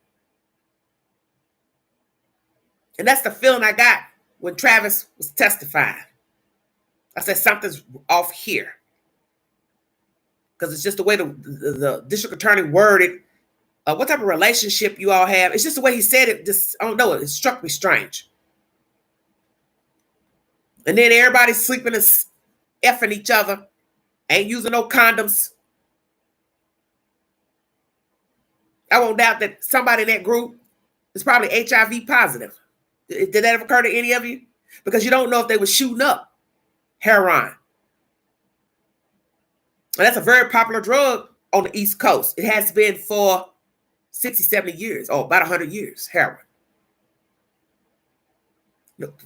And that's the feeling I got when Travis was testifying. I said, something's off here. Because it's just the way the district attorney worded what type of relationship you all have. It's just the way he said it. Just, I don't know. It struck me strange. And then everybody's sleeping and effing each other. Ain't using no condoms. I won't doubt that somebody in that group is probably HIV positive. Did that ever occur to any of you? Because you don't know if they were shooting up heroin. And that's a very popular drug on the East Coast. It has been for 60, 70 years, or about 100 years, heroin.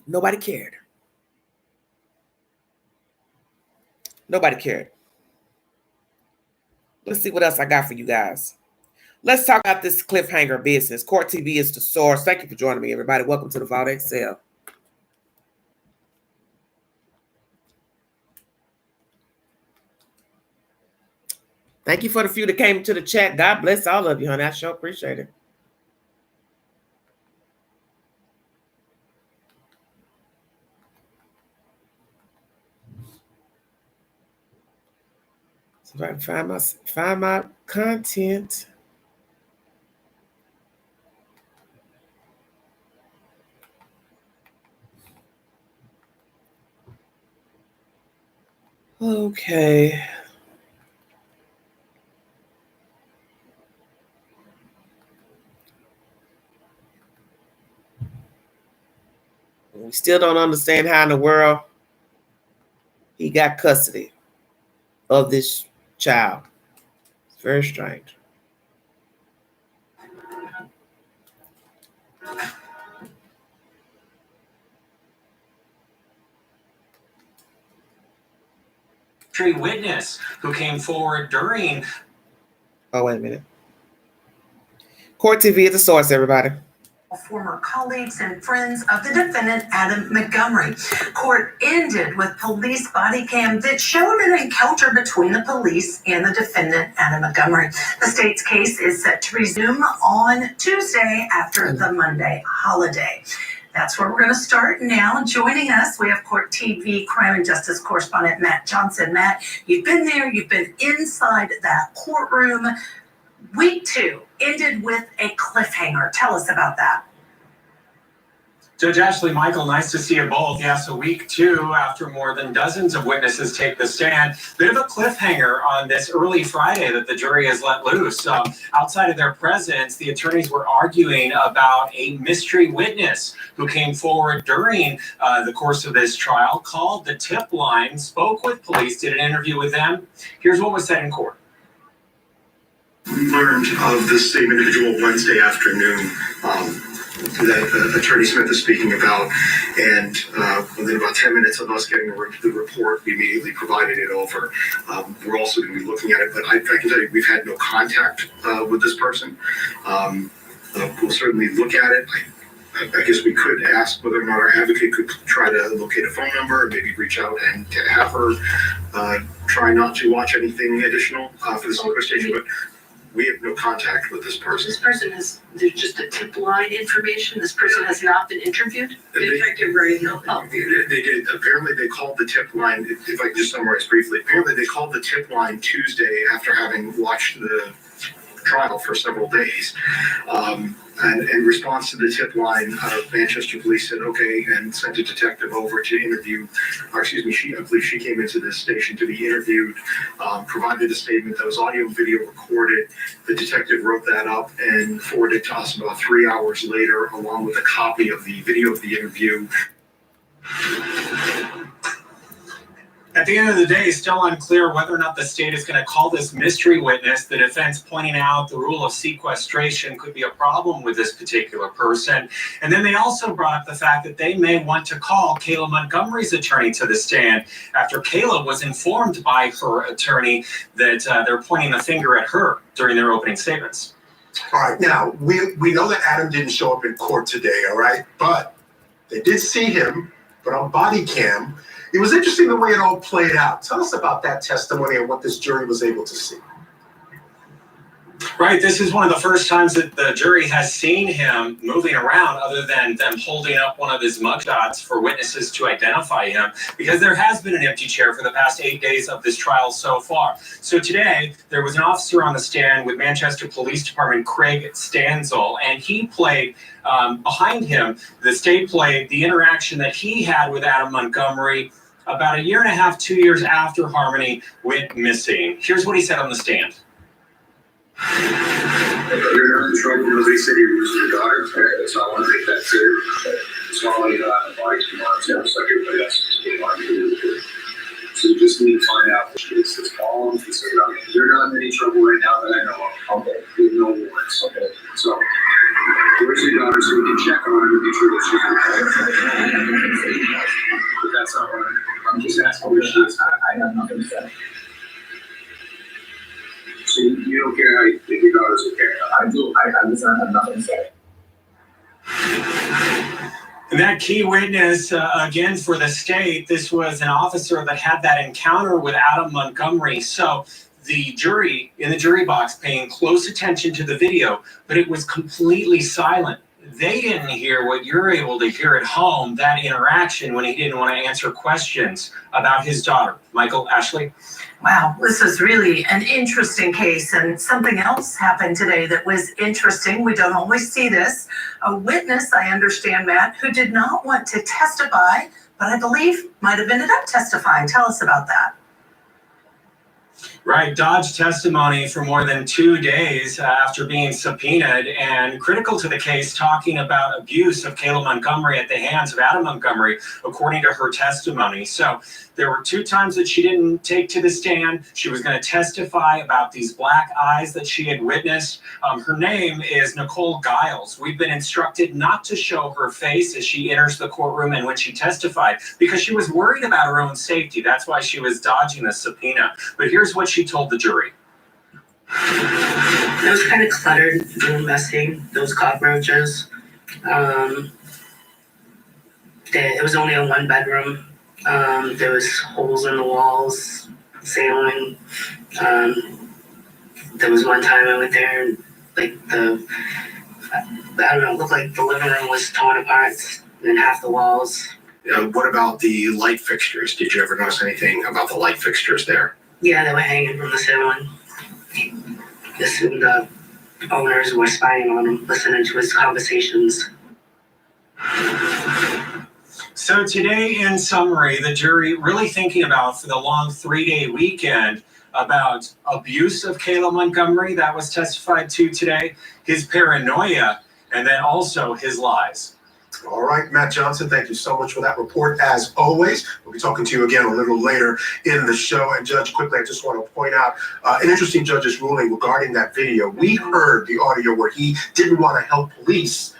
Nobody cared. Nobody cared. Let's see what else I got for you guys. Let's talk about this cliffhanger business. Court TV is the source. Thank you for joining me, everybody. Welcome to the Vault Excel. Thank you for the few that came to the chat. God bless all of you, honey. I sure appreciate it. I'm trying to find my content. Okay. We still don't understand how in the world he got custody of this child. It's very strange. Witness who came forward during. Oh, wait a minute. Court TV is the source, everybody. Former colleagues and friends of the defendant, Adam Montgomery. Court ended with police body cam that showed an encounter between the police and the defendant, Adam Montgomery. The state's case is set to resume on Tuesday after the Monday holiday. That's where we're going to start now. Joining us, we have Court TV crime and justice correspondent Matt Johnson. Matt, you've been there. You've been inside that courtroom. Week 2 ended with a cliffhanger. Tell us about that. Judge Ashley, Michael, nice to see you both. Yeah, so week 2, after more than dozens of witnesses take the stand, bit of a cliffhanger on this early Friday that the jury has let loose. Outside of their presence, the attorneys were arguing about a mystery witness who came forward during the course of this trial, called the tip line, spoke with police, did an interview with them. Here's what was said in court. We learned of this same individual Wednesday afternoon that Attorney Smith is speaking about, and within about 10 minutes of us getting the report, we immediately provided it over. We're also going to be looking at it, but I can tell you we've had no contact with this person. We'll certainly look at it. I guess we could ask whether or not our advocate could try to locate a phone number and maybe reach out and have her try not to watch anything additional for this conversation, but we have no contact with this person. This person is, there's just a tip line information. This person has not been interviewed. Detective Ray Hill. They did. Apparently, they called the tip line. If I can just summarize briefly, apparently they called the tip line Tuesday after having watched the trial for several days. And in response to the tip line, Manchester police said, okay, and sent a detective over to interview, or excuse me, I believe she came into this station to be interviewed, provided a statement that was audio and video recorded. The detective wrote that up and forwarded it to us about 3 hours later, along with a copy of the video of the interview. At the end of the day, it's still unclear whether or not the state is going to call this mystery witness. The defense pointing out the rule of sequestration could be a problem with this particular person. And then they also brought up the fact that they may want to call Kayla Montgomery's attorney to the stand after Kayla was informed by her attorney that they're pointing the finger at her during their opening statements. All right, now, we know that Adam didn't show up in court today, all right? But they did see him, but on body cam. It was interesting the way it all played out. Tell us about that testimony and what this jury was able to see. Right, this is one of the first times that the jury has seen him moving around other than them holding up one of his mugshots for witnesses to identify him, because there has been an empty chair for the past 8 days of this trial so far. So today, there was an officer on the stand with Manchester Police Department, Craig Stanzel, and he played, behind him, the state played the interaction that he had with Adam Montgomery about 1.5 years, 2 years after Harmony went missing. Here's what he said on the stand. You're not in trouble. Nobody said you were your daughter. So I want to take that serious. It's not like that. Like 2 months, just like everybody else. So you just need to find out what she is. It's calm. You're not in any trouble right now that I know of. Okay. With no warrants. Okay. So where's your daughter so we can check on her to be sure that she's okay? But that's not what I'm just asking where she is. I have nothing to say. So you don't care if your daughter's okay? I do. I have nothing to say. And that key witness, again, for the state, this was an officer that had that encounter with Adam Montgomery. So the jury, in the jury box, paying close attention to the video, but it was completely silent. They didn't hear what you're able to hear at home, that interaction when he didn't want to answer questions about his daughter. Michael, Ashley? Wow, this is really an interesting case, and something else happened today that was interesting. We don't always see this. A witness, I understand, Matt, who did not want to testify, but I believe might have ended up testifying. Tell us about that. Right, dodged testimony for more than 2 days after being subpoenaed, and critical to the case, talking about abuse of Kayla Montgomery at the hands of Adam Montgomery, according to her testimony. So there were 2 times that she didn't take to the stand. She was going to testify about these black eyes that she had witnessed. Her name is Nicole Giles. We've been instructed not to show her face as she enters the courtroom and when she testified, because she was worried about her own safety. That's why she was dodging the subpoena. But here's what she told the jury. It was kind of cluttered, messy. Those cockroaches. It was only a 1-bedroom. There was holes in the walls, ceiling. There was one time I went there and I don't know, it looked like the living room was torn apart and half the walls. What about the light fixtures? Did you ever notice anything about the light fixtures there? Yeah, they were hanging from the ceiling. The owners were spying on him, listening to his conversations. So today, in summary, the jury really thinking about, for the long 3-day weekend, about abuse of Kayla Montgomery that was testified to today, his paranoia, and then also his lies. All right, Matt Johnson, thank you so much for that report. As always, we'll be talking to you again a little later in the show. And Judge, quickly, I just want to point out an interesting judge's ruling regarding that video. We heard the audio where he didn't want to help police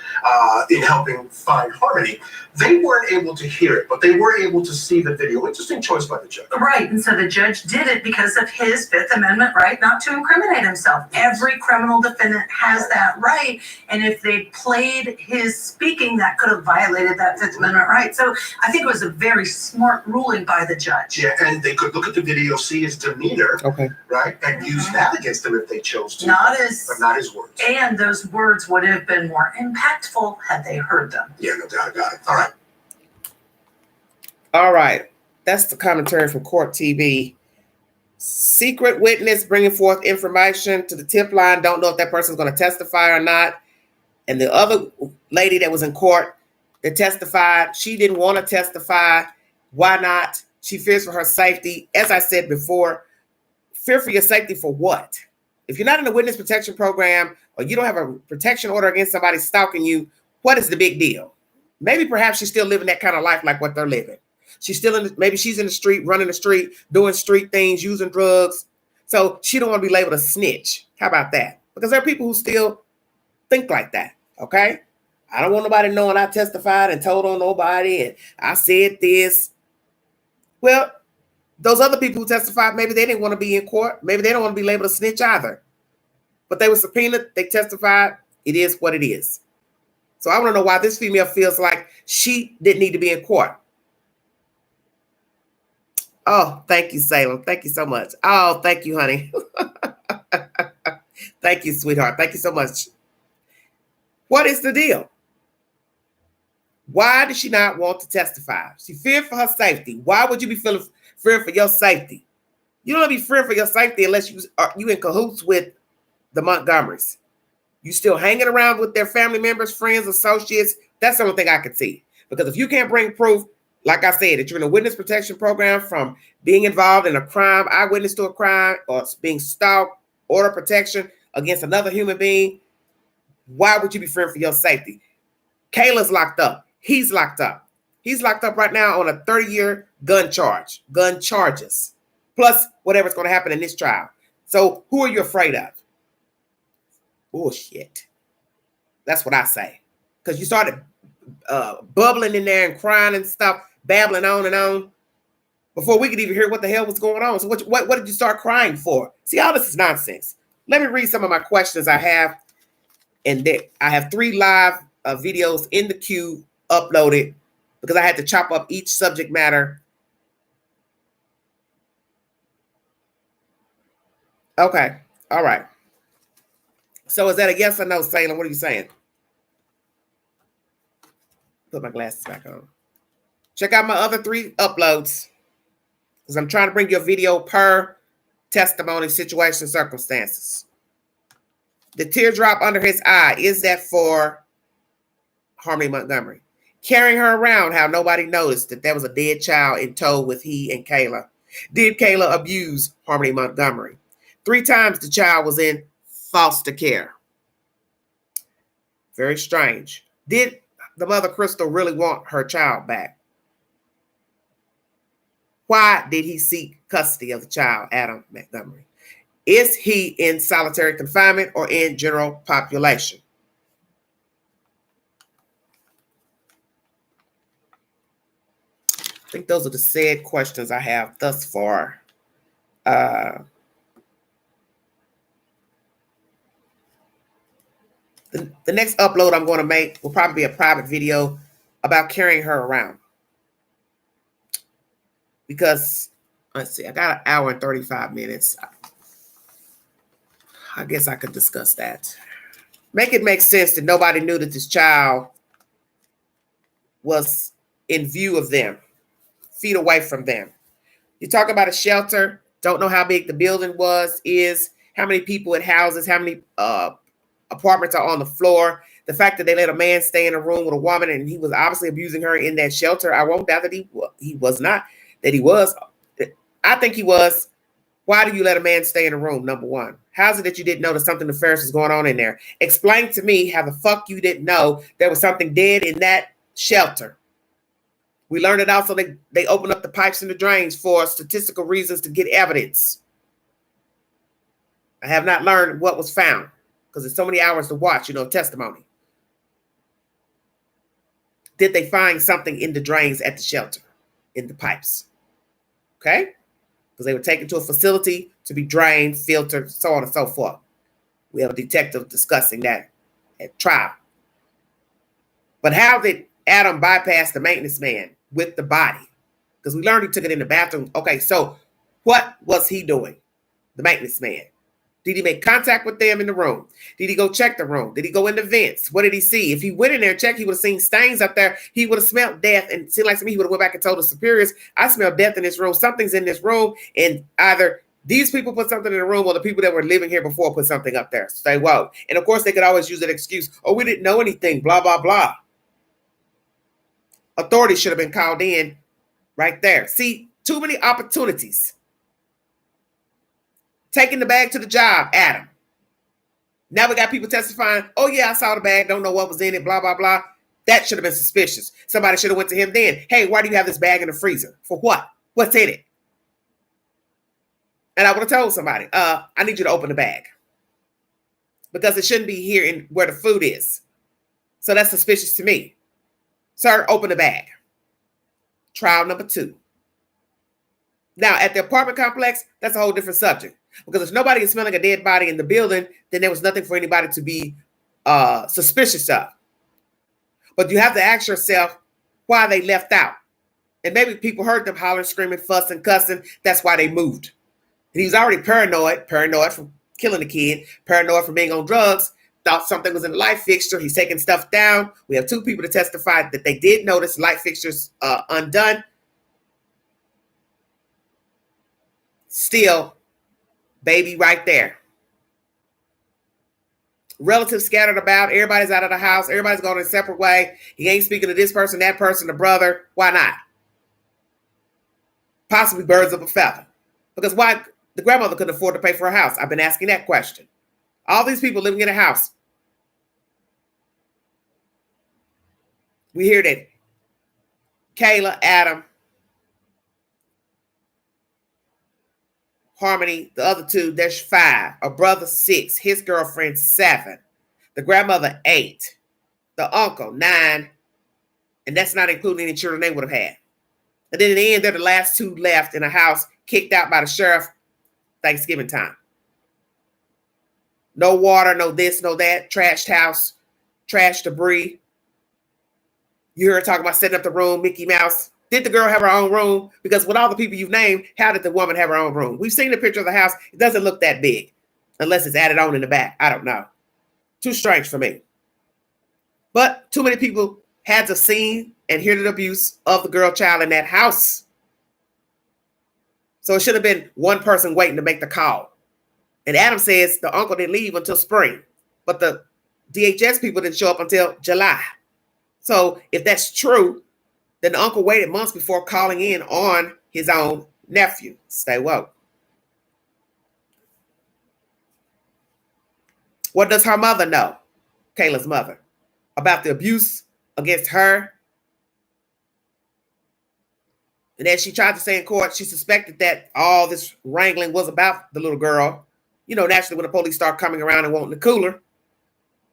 in helping find Harmony. They weren't able to hear it, but they were able to see the video. Interesting choice by the judge. Right, and so the judge did it because of his Fifth Amendment right not to incriminate himself. Every criminal defendant has that right, and if they played his speaking, that could have violated that Fifth Amendment right. So I think it was a very smart ruling by the judge. Yeah, and they could look at the video, see his demeanor, Okay. right, and use that against him if they chose to. Not his words. And those words would have been more impactful had they heard them. Yeah, no doubt about it. All right. All right. That's the commentary from Court TV. Secret witness bringing forth information to the tip line. Don't know if that person's going to testify or not. And the other lady that was in court that testified, she didn't want to testify. Why not? She fears for her safety. As I said before, fear for your safety for what? If you're not in the witness protection program or you don't have a protection order against somebody stalking you, what is the big deal? Maybe perhaps she's still living that kind of life like what they're living. She's still maybe she's in the street, running the street, doing street things, using drugs. So she don't want to be labeled a snitch. How about that? Because there are people who still think like that. Okay. I don't want nobody knowing I testified and told on nobody and I said this. Well, those other people who testified, maybe they didn't want to be in court. Maybe they don't want to be labeled a snitch either. But they were subpoenaed. They testified. It is what it is. So I want to know why this female feels like she didn't need to be in court. Oh, thank you, Salem. Thank you so much. Oh, thank you, honey. Thank you, sweetheart. Thank you so much. What is the deal? Why does she not want to testify? She feared for her safety. Why would you be fearing for your safety? You don't want to be fearing for your safety unless you in cahoots with the Montgomerys. You still hanging around with their family members, friends, associates. That's the only thing I could see. Because if you can't bring proof, like I said, that you're in a witness protection program from being involved in a crime, eyewitness to a crime, or being stalked, order protection against another human being, why would you be fearing for your safety? Kayla's locked up. He's locked up. He's locked up right now on a 30-year gun charges, plus whatever's going to happen in this trial. So who are you afraid of? Bullshit. That's what I say. Because you started bubbling in there and crying and stuff, babbling on and on before we could even hear what the hell was going on. So what did you start crying for? See, all this is nonsense. Let me read some of my questions I have. And I have 3 live videos in the queue uploaded because I had to chop up each subject matter. Okay. All right. So is that a yes or no, Salem? What are you saying? Put my glasses back on. Check out my other 3 uploads because I'm trying to bring you a video per testimony, situation, circumstances. The teardrop under his eye, is that for Harmony Montgomery? Carrying her around, how nobody noticed that there was a dead child in tow with he and Kayla. Did Kayla abuse Harmony Montgomery? 3 times the child was in foster care. Very strange. Did the mother, Crystal, really want her child back? Why did he seek custody of the child, Adam Montgomery? Is he in solitary confinement or in general population? I think those are the said questions I have thus far. The next upload I'm going to make will probably be a private video about carrying her around. Because, let's see, I got 1 hour and 35 minutes. I guess I could discuss that. Make it make sense that nobody knew that this child was in view of them, feet away from them. You talk about a shelter, don't know how big the building is, how many people it houses, how many apartments are on the floor. The fact that they let a man stay in a room with a woman and he was obviously abusing her in that shelter, I won't doubt that he was not, that he was. I think he was. Why do you let a man stay in a room, number one? How's it that you didn't know that something nefarious was going on in there? Explain to me how the fuck you didn't know there was something dead in that shelter. We learned it also they opened up the pipes and the drains for statistical reasons to get evidence. I have not learned what was found because there's so many hours to watch, testimony. Did they find something in the drains at the shelter, in the pipes? Okay? Because they were taken to a facility to be drained, filtered, so on and so forth. We have a detective discussing that at trial. But how did Adam bypass the maintenance man with the body? Because we learned he took it in the bathroom. Okay, so what was he doing, the maintenance man? Did he make contact with them in the room? Did he go check the room? Did he go in the vents? What did he see? If he went in there and checked, he would have seen stains up there. He would have smelled death. And it seemed like to me, he would have went back and told the superiors, I smell death in this room. Something's in this room. And either these people put something in the room or the people that were living here before put something up there. Say, whoa. And of course, they could always use that excuse. Oh, we didn't know anything, blah, blah, blah. Authorities should have been called in right there. See, too many opportunities. Taking the bag to the job, Adam. Now we got people testifying, oh yeah, I saw the bag, don't know what was in it, blah, blah, blah. That should have been suspicious. Somebody should have went to him then. Hey, why do you have this bag in the freezer? For what? What's in it? And I would have told somebody, I need you to open the bag. Because it shouldn't be here in where the food is. So that's suspicious to me. Sir, open the bag. Trial number 2. Now, at the apartment complex, that's a whole different subject. Because if nobody is smelling a dead body in the building, then there was nothing for anybody to be suspicious of. But you have to ask yourself why they left out. And maybe people heard them hollering, screaming, fussing, cussing. That's why they moved. And he was already paranoid from killing the kid, paranoid from being on drugs, thought something was in the light fixture. He's taking stuff down. We have 2 people to testify that they did notice light fixtures undone. Still, baby right there. Relatives scattered about. Everybody's out of the house. Everybody's going a separate way. He ain't speaking to this person, that person, the brother. Why not? Possibly birds of a feather. Because why? The grandmother couldn't afford to pay for a house. I've been asking that question. All these people living in a house. We hear that Kayla, Adam, Harmony, the other 2, there's 5. A brother 6. His girlfriend 7. The grandmother 8. The uncle 9. And that's not including any children they would have had. And then in the end, they're the last 2 left in a house, kicked out by the sheriff Thanksgiving time. No water, no this, no that. Trashed house, trash debris. You heard her talking about setting up the room, Mickey Mouse. Did the girl have her own room? Because with all the people you've named, how did the woman have her own room? We've seen the picture of the house. It doesn't look that big unless it's added on in the back. I don't know. Too strange for me. But too many people had to see and hear the abuse of the girl child in that house. So it should have been one person waiting to make the call. And Adam says the uncle didn't leave until spring, but the DHS people didn't show up until July. So if that's true, then the uncle waited months before calling in on his own nephew. Stay woke. What does her mother know, Kayla's mother, about the abuse against her? And as she tried to say in court, she suspected that all this wrangling was about the little girl. You know, naturally, when the police start coming around and wanting the cooler,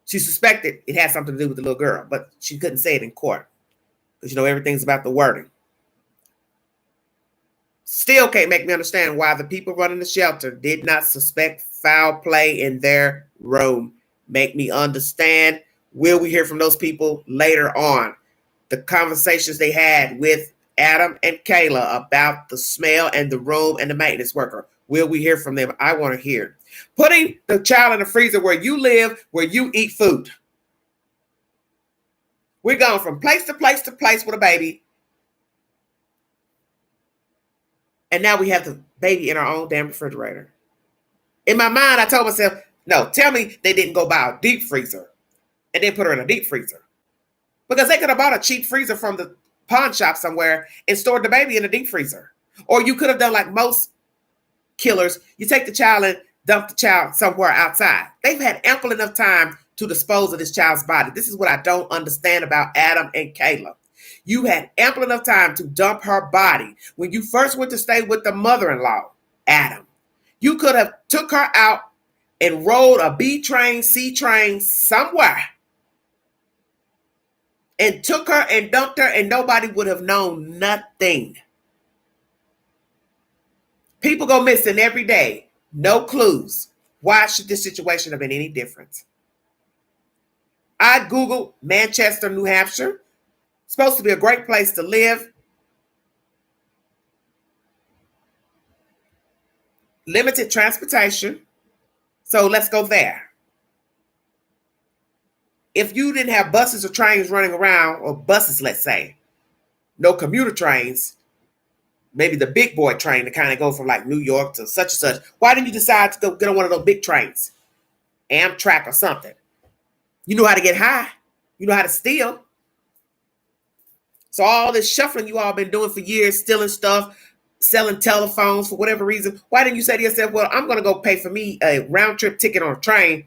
she suspected it had something to do with the little girl, but she couldn't say it in court because, you know, everything's about the wording. Still can't make me understand why the people running the shelter did not suspect foul play in their room. Make me understand. Will we hear from those people later on? The conversations they had with Adam and Kayla about the smell and the room and the maintenance worker. Will we hear from them? I want to hear. Putting the child in the freezer where you live, where you eat food. We're going from place to place to place with a baby. And now we have the baby in our own damn refrigerator. In my mind, I told myself, no, tell me they didn't go buy a deep freezer and then put her in a deep freezer. Because they could have bought a cheap freezer from the pawn shop somewhere and stored the baby in a deep freezer. Or you could have done like most killers. You take the child and dump the child somewhere outside. They've had ample enough time to dispose of this child's body. This is what I don't understand about Adam and Kayla. You had ample enough time to dump her body when you first went to stay with the mother-in-law, Adam. You could have took her out and rode a B train, C train somewhere and took her and dumped her and nobody would have known nothing. People go missing every day. No clues. Why should this situation have been any different? I Googled Manchester, New Hampshire. Supposed to be a great place to live. Limited transportation. So let's go there. If you didn't have buses or trains running around, or buses, let's say, no commuter trains, maybe the big boy train to kind of go from like New York to such and such. Why didn't you decide to go get on one of those big trains? Amtrak or something. You know how to get high. You know how to steal. So all this shuffling you all been doing for years, stealing stuff, selling telephones for whatever reason. Why didn't you say to yourself, well, I'm going to go pay for me a round trip ticket on a train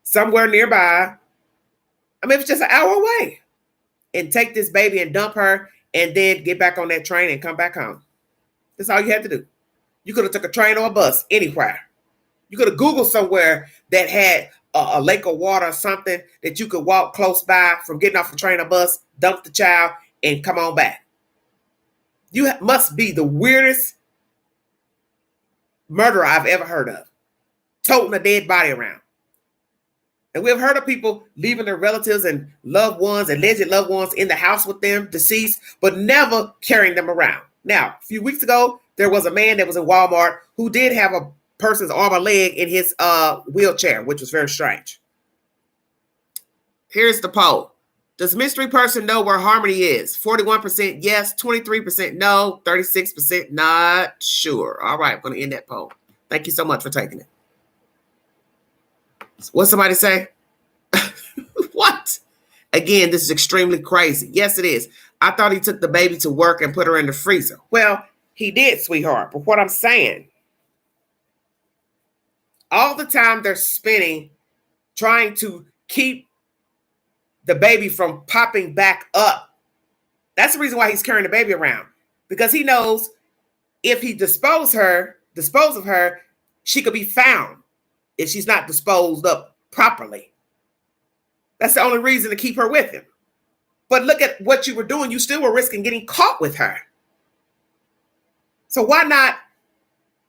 somewhere nearby. I mean, it's just an hour away. And take this baby and dump her and then get back on that train and come back home. That's all you had to do. You could have took a train or a bus anywhere. You could have Googled somewhere that had a lake of water or something that you could walk close by from getting off a train or bus, dump the child, and come on back. You must be the weirdest murderer I've ever heard of. Toting a dead body around. And we've heard of people leaving their relatives and loved ones, alleged loved ones in the house with them, deceased, but never carrying them around. Now, a few weeks ago, there was a man that was in Walmart who did have a person's arm or leg in his wheelchair, which was very strange. Here's the poll. Does mystery person know where Harmony is? 41% yes, 23% no, 36% not sure. All right, I'm going to end that poll. Thank you so much for taking it. What'd somebody say? What? Again, this is extremely crazy. Yes, it is. I thought he took the baby to work and put her in the freezer. Well, he did, sweetheart. But what I'm saying, all the time they're spending trying to keep the baby from popping back up. That's the reason why he's carrying the baby around. Because he knows if he dispose of her, she could be found if she's not disposed of properly. That's the only reason to keep her with him. But look at what you were doing. You still were risking getting caught with her. So why not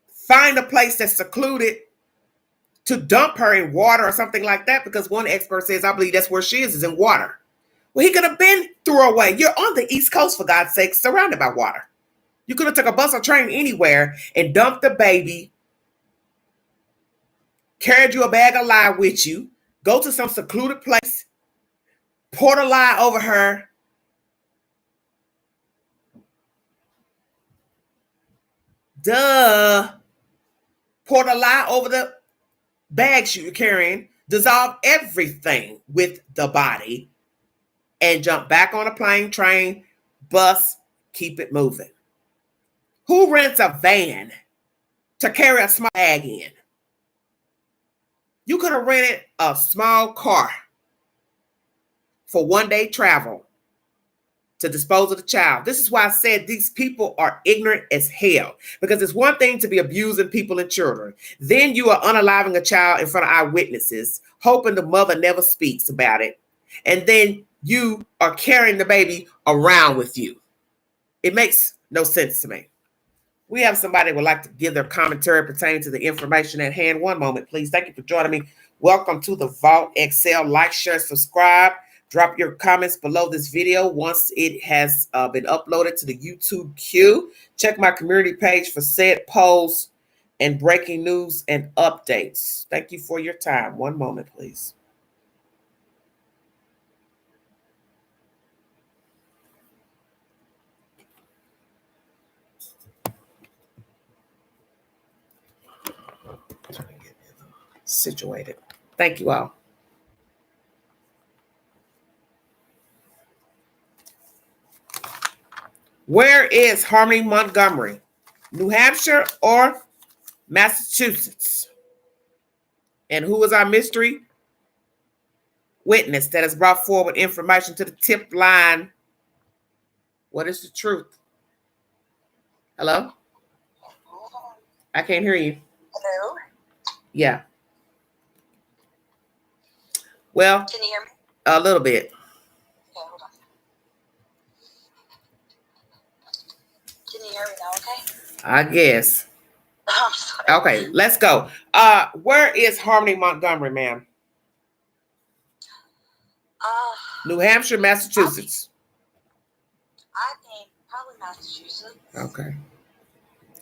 find a place that's secluded to dump her in water or something like that? Because one expert says, I believe that's where she is in water. Well, he could have been threw her away. You're on the East Coast, for God's sake, surrounded by water. You could have took a bus or train anywhere and dumped the baby, carried you a bag of lye with you, go to some secluded place, poured a lye over her, Duh. Pour the lye over the bags you're carrying, dissolve everything with the body, and jump back on a plane, train, bus, keep it moving. Who rents a van to carry a small bag in? You could have rented a small car for one-day travel to dispose of the child. This is why I said these people are ignorant as hell, because it's one thing to be abusing people and children. Then you are unaliving a child in front of eyewitnesses, hoping the mother never speaks about it. And then you are carrying the baby around with you. It makes no sense to me. We have somebody who would like to give their commentary pertaining to the information at hand. One moment, please. Thank you for joining me. Welcome to the Vault Excel. Like, share, subscribe. Drop your comments below this video once it has been uploaded to the YouTube queue. Check my community page for said posts and breaking news and updates. Thank you for your time. One moment, please. Trying to get situated. Thank you all. Where is Harmony Montgomery? New Hampshire or Massachusetts? And who is our mystery witness that has brought forward information to the tip line? What is the truth? Hello? I can't hear you. Hello? Yeah. Well, Can you hear me? a little bit. Okay, hold on. Can you hear me now, okay? I guess. I'm sorry. Okay, let's go. Where is Harmony Montgomery, ma'am? New Hampshire, Massachusetts. I think probably Massachusetts. Okay.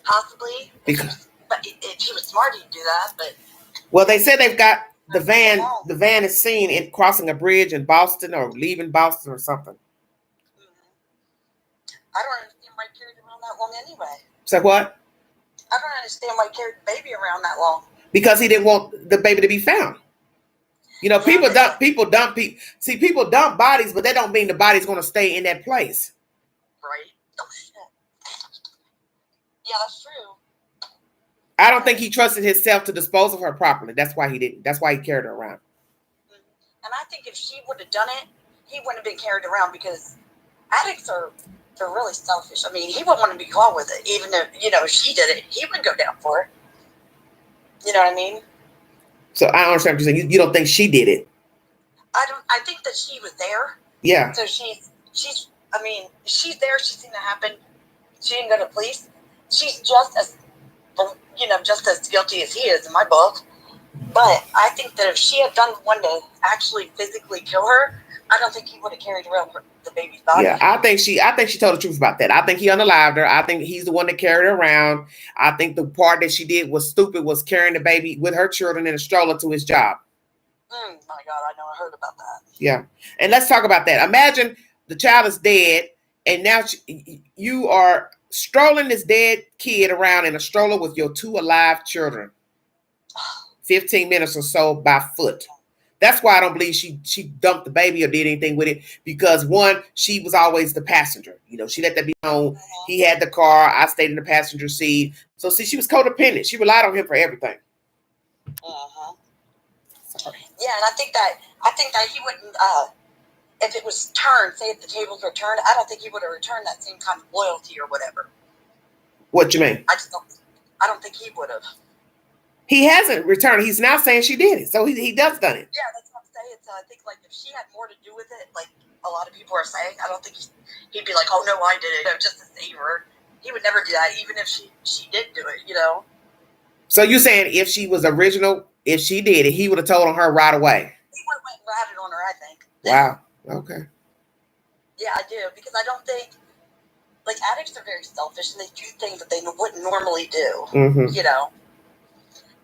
Possibly. Because, But if he was smart, he'd do that, but... well, they said they've got the van. The van is seen in crossing a bridge in Boston or leaving Boston or something. I don't understand why he carried around that long anyway. So what? I don't understand why he carried the baby around that long. Because he didn't want the baby to be found. You know, Yeah, people dump bodies, but that don't mean the body's going to stay in that place. Right? Oh, shit. Yeah, that's true. I don't think he trusted himself to dispose of her properly. That's why he didn't. That's why he carried her around. And I think if she would have done it, he wouldn't have been carried around, because addicts they're really selfish. I mean, he wouldn't want to be caught with it, even if, if she did it, he would go down for it. You know what I mean? So I don't understand what you're saying. You don't think she did it? I think that she was there. Yeah. So she's she's there, she's seen it happen. She didn't go to police. She's just as guilty as he is in my book. But I think that if she had done one to actually physically kill her, I don't think he would have carried around the baby's body. Yeah, I think she told the truth about that. I think he unalived her. I think he's the one that carried her around. I think the part that she did was stupid, was carrying the baby with her children in a stroller to his job. My God, I know, I heard about that. Yeah, and let's talk about that. Imagine the child is dead, and now you are strolling this dead kid around in a stroller with your two alive children. 15 minutes or so by foot. That's why I don't believe she dumped the baby or did anything with it, because one, she was always the passenger. She let that be known. He had the car. I stayed in the passenger seat. So see, she was codependent. She relied on him for everything. Sorry. Yeah, and I think that he wouldn't. If it was turned, say if the tables were turned, I don't think he would have returned that same kind of loyalty or whatever. What you mean? I don't think he would have. He hasn't returned. He's now saying she did it. So he does done it. Yeah, that's what I'm saying. So I think, like, if she had more to do with it, like a lot of people are saying, I don't think he'd be like, oh, no, I did it, just to save her. He would never do that, even if she did do it, So you're saying if she was original, if she did it, he would have told on her right away? He would have went and ratted on her, I think. Wow. Okay. Yeah, I do, because I don't think, like, addicts are very selfish, and they do things that they wouldn't normally do,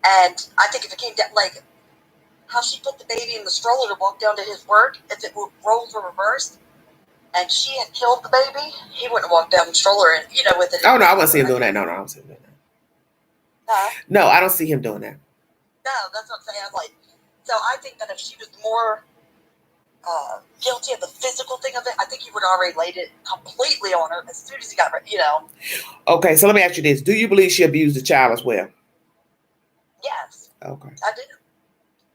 And I think if it came down, like, how she put the baby in the stroller to walk down to his work, if it rolled or reversed, and she had killed the baby, he wouldn't walk down the stroller and, with it. Oh, no, I wasn't seeing him doing that. No, I wasn't seeing him doing that. No, I don't see him doing that. No, that's what I'm saying. Like, so I think that if she was more guilty of the physical thing of it, I think he would have already laid it completely on her as soon as he got, Okay, so let me ask you this. Do you believe she abused the child as well? Yes. Okay. I do.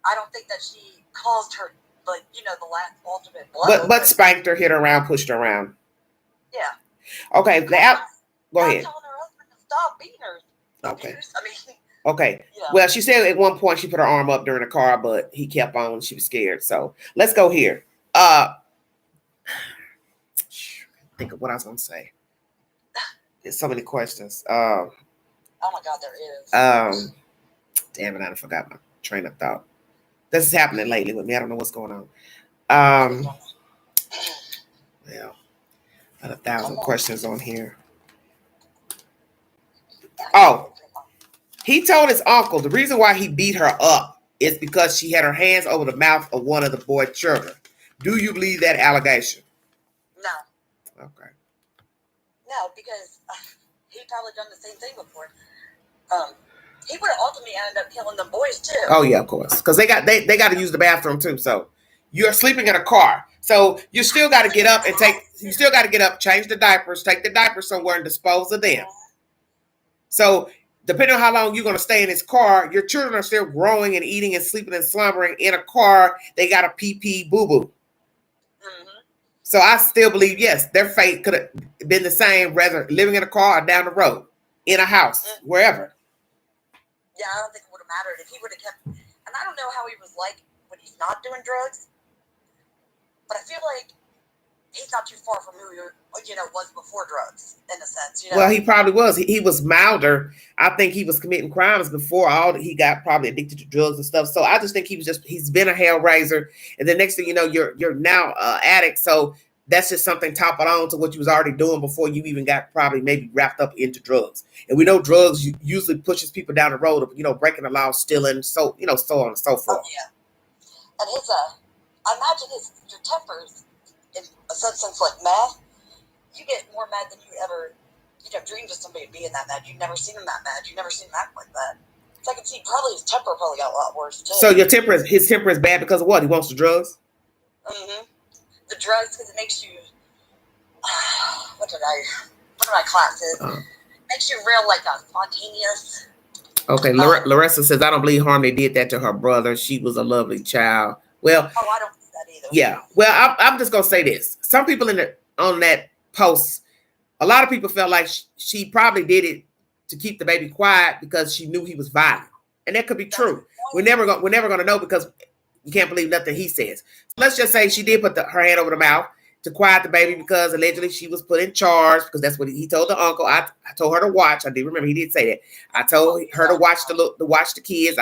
I don't think that she caused her, the last ultimate blow. But spanked her, hit her around, pushed her around. Yeah. Okay, go ahead. Telling her husband to stop beating her. Okay. Abuse. I mean. Okay. Well, she said at one point she put her arm up during the car, but he kept on. She was scared. So let's go here. Think of what I was going to say. There's so many questions. Oh my God, there is. Damn it, I forgot my train of thought. This is happening lately with me. I don't know what's going on. Well, I had 1,000 questions on here. Oh. He told his uncle the reason why he beat her up is because she had her hands over the mouth of one of the boy's children. Do you believe that allegation? No. Okay. No, because he probably done the same thing before. He would have ultimately ended up killing the boys too. Oh yeah, of course, because they got to use the bathroom too. So you're sleeping in a car, so you still got to get up and change the diapers, take the diapers somewhere, and dispose of them. So. Depending on how long you're going to stay in this car, your children are still growing and eating and sleeping and slumbering in a car. They got a pee boo-boo. Mm-hmm. So I still believe, yes, their fate could have been the same, whether living in a car or down the road, in a house, wherever. Yeah, I don't think it would have mattered if he would have kept. And I don't know how he was like when he's not doing drugs, but I feel like he's not too far from who he was before drugs, in a sense. Well, he probably was. He was milder. I think he was committing crimes before he got probably addicted to drugs and stuff. So I just think he's been a hellraiser. And the next thing you know, you're now addict. So that's just something toppled on to what you was already doing before you even got probably maybe wrapped up into drugs. And we know drugs usually pushes people down the road of, breaking the law, stealing, so on and so forth. Oh, yeah. And I imagine your tempers, in a sense like meth, you get more mad than you ever, dreamed of somebody being that mad. You've never seen him that mad. You've never seen him act like that. So I can see probably his temper probably got a lot worse too. So his temper is bad because of what? He wants the drugs? Mm-hmm. The drugs, because it makes you, what are my classes? Makes you real spontaneous. Okay, Larissa says, I don't believe Harmony did that to her brother. She was a lovely child. Well, I don't think that either. Yeah. Well, I'm just gonna say this. Some people on that post, a lot of people felt like she probably did it to keep the baby quiet because she knew he was violent, and that could be true. We're never gonna know because you can't believe nothing he says. So let's just say she did put her hand over the mouth to quiet the baby because allegedly she was put in charge, because that's what he told the uncle. I told her to watch. I did remember he did say that. I told her to watch the kids.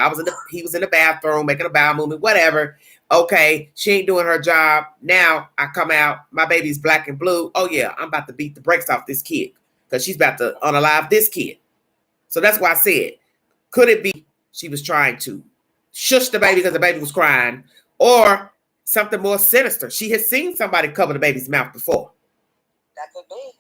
He was in the bathroom making a bowel movement, whatever. Okay, she ain't doing her job. Now I come out, my baby's black and blue. Oh yeah, I'm about to beat the brakes off this kid because she's about to unalive this kid. So that's why I said, could it be she was trying to shush the baby because the baby was crying, or something more sinister? She has seen somebody cover the baby's mouth before. That could be.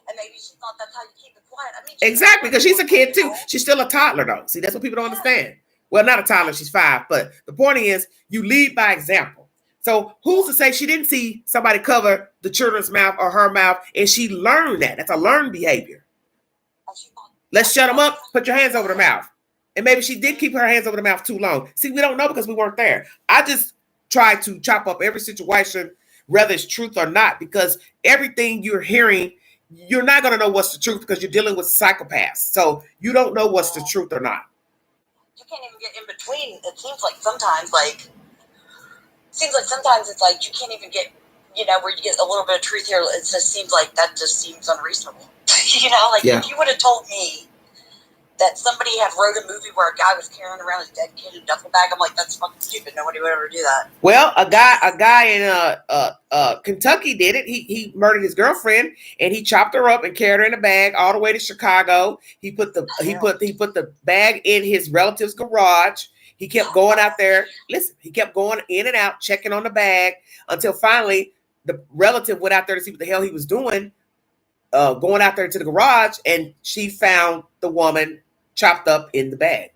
And maybe she thought that's how you keep it quiet. Exactly, because she's a kid too. She's still a toddler though. See, that's what people don't understand. Well, not a toddler, she's 5, but the point is you lead by example. So who's to say she didn't see somebody cover the children's mouth or her mouth and she learned that? That's a learned behavior. Let's shut them up, put your hands over the mouth. And maybe she did keep her hands over the mouth too long. See, we don't know because we weren't there. I just try to chop up every situation, whether it's truth or not, because everything you're hearing, you're not going to know what's the truth because you're dealing with psychopaths. So you don't know what's the truth or not. You can't even get in between. It seems like sometimes it's like you can't even get, where you get a little bit of truth here. It just seems like that just seems unreasonable. If you would have told me that somebody had wrote a movie where a guy was carrying around his dead kid in a duffel bag, I'm like, that's fucking stupid. Nobody would ever do that. Well, a guy in Kentucky did it. He murdered his girlfriend and he chopped her up and carried her in a bag all the way to Chicago. He put the bag in his relative's garage. He kept going out there. Listen, he kept going in and out, checking on the bag until finally the relative went out there to see what the hell he was doing. Going out there to the garage, and she found the woman chopped up in the bag.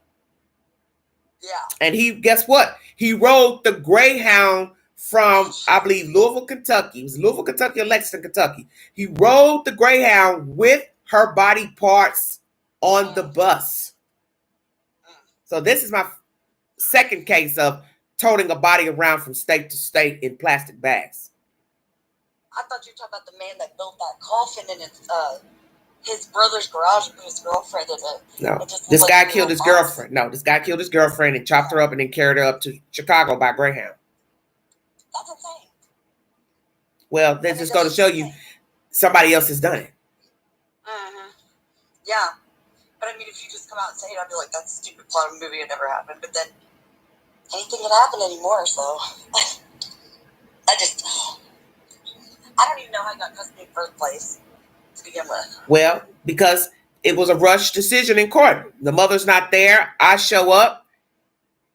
Yeah. And guess what? He rode the Greyhound from, I believe, Louisville, Kentucky. It was Louisville, Kentucky, or Lexington, Kentucky. He rode the Greyhound with her body parts on the bus. So this is my second case of toting a body around from state to state in plastic bags. I thought you were talking about the man that built that coffin in his brother's garage and put his girlfriend in it. No, this guy killed his girlfriend. No, this guy killed his girlfriend and chopped her up and then carried her up to Chicago by Greyhound. That's insane. Well, that's just going to show you somebody else has done it. Mm-hmm. Yeah. But I mean, if you just come out and say it, I'd be like, that's a stupid plot of a movie. It never happened. But then anything can happen anymore, so I don't even know how I got custody in the first place to begin with. Well, because it was a rushed decision in court. The mother's not there. I show up.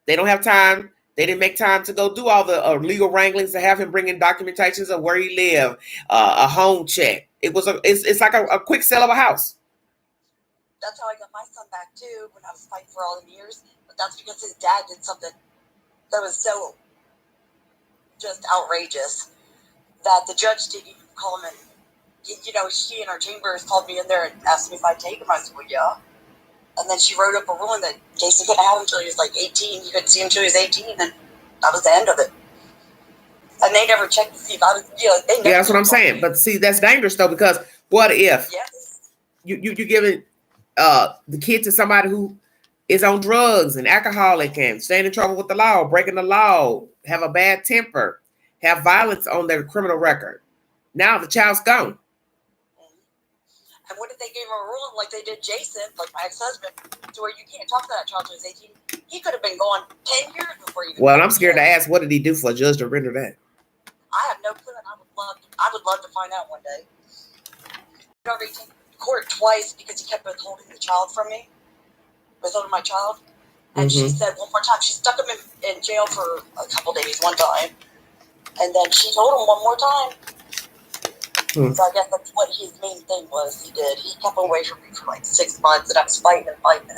They don't have time. They didn't make time to go do all the legal wranglings to have him bring in documentations of where he lived, a home check. It's like a quick sale of a house. That's how I got my son back too when I was fighting for all the years. But that's because his dad did something that was so just outrageous that the judge didn't even call him in. You know, she in our chambers called me in there and asked me if I'd take him. I said, well, yeah. And then she wrote up a ruling that Jason couldn't have him until he was like 18. You couldn't see him until he was 18, and that was the end of it. And they never checked to see if I was, yeah, that's what I'm saying. But see, that's dangerous though, because what if you giving the kid to somebody who is on drugs and alcoholic and staying in trouble with the law, breaking the law, have a bad temper, have violence on their criminal record. Now the child's gone. And what if they gave him a ruling like they did Jason, like my ex-husband, to where you can't talk to that child until he's 18? He could have been gone 10 years before you. Well, I'm scared to ask, what did he do for a judge to render that? I have no clue, and I would love to find out one day. I've already taken court twice because he kept withholding the child from me, withholding my child. And she said one more time, she stuck him in jail for a couple days one time, and then she told him one more time. So I guess that's what his main thing was. He kept away from me for like 6 months, and I was fighting and fighting.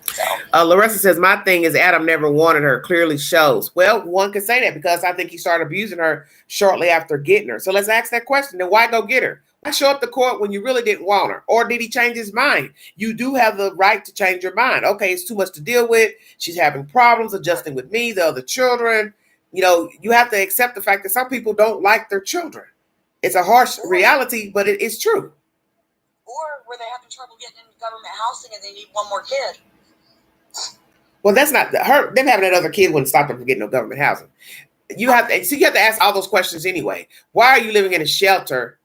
So. Larissa says, my thing is Adam never wanted her, clearly shows. Well, one could say that because I think he started abusing her shortly after getting her. So let's ask that question. Then why go get her? Why show up to court when you really didn't want her? Or did he change his mind? You do have the right to change your mind. Okay, it's too much to deal with. She's having problems adjusting with me, the other children. You know, you have to accept the fact that some people don't like their children. It's a harsh reality, but it is true. Or were they having trouble getting into government housing and they need one more kid? Well, that's not her. Them having that other kid wouldn't stop them from getting no government housing. You have to ask all those questions anyway. Why are you living in a shelter?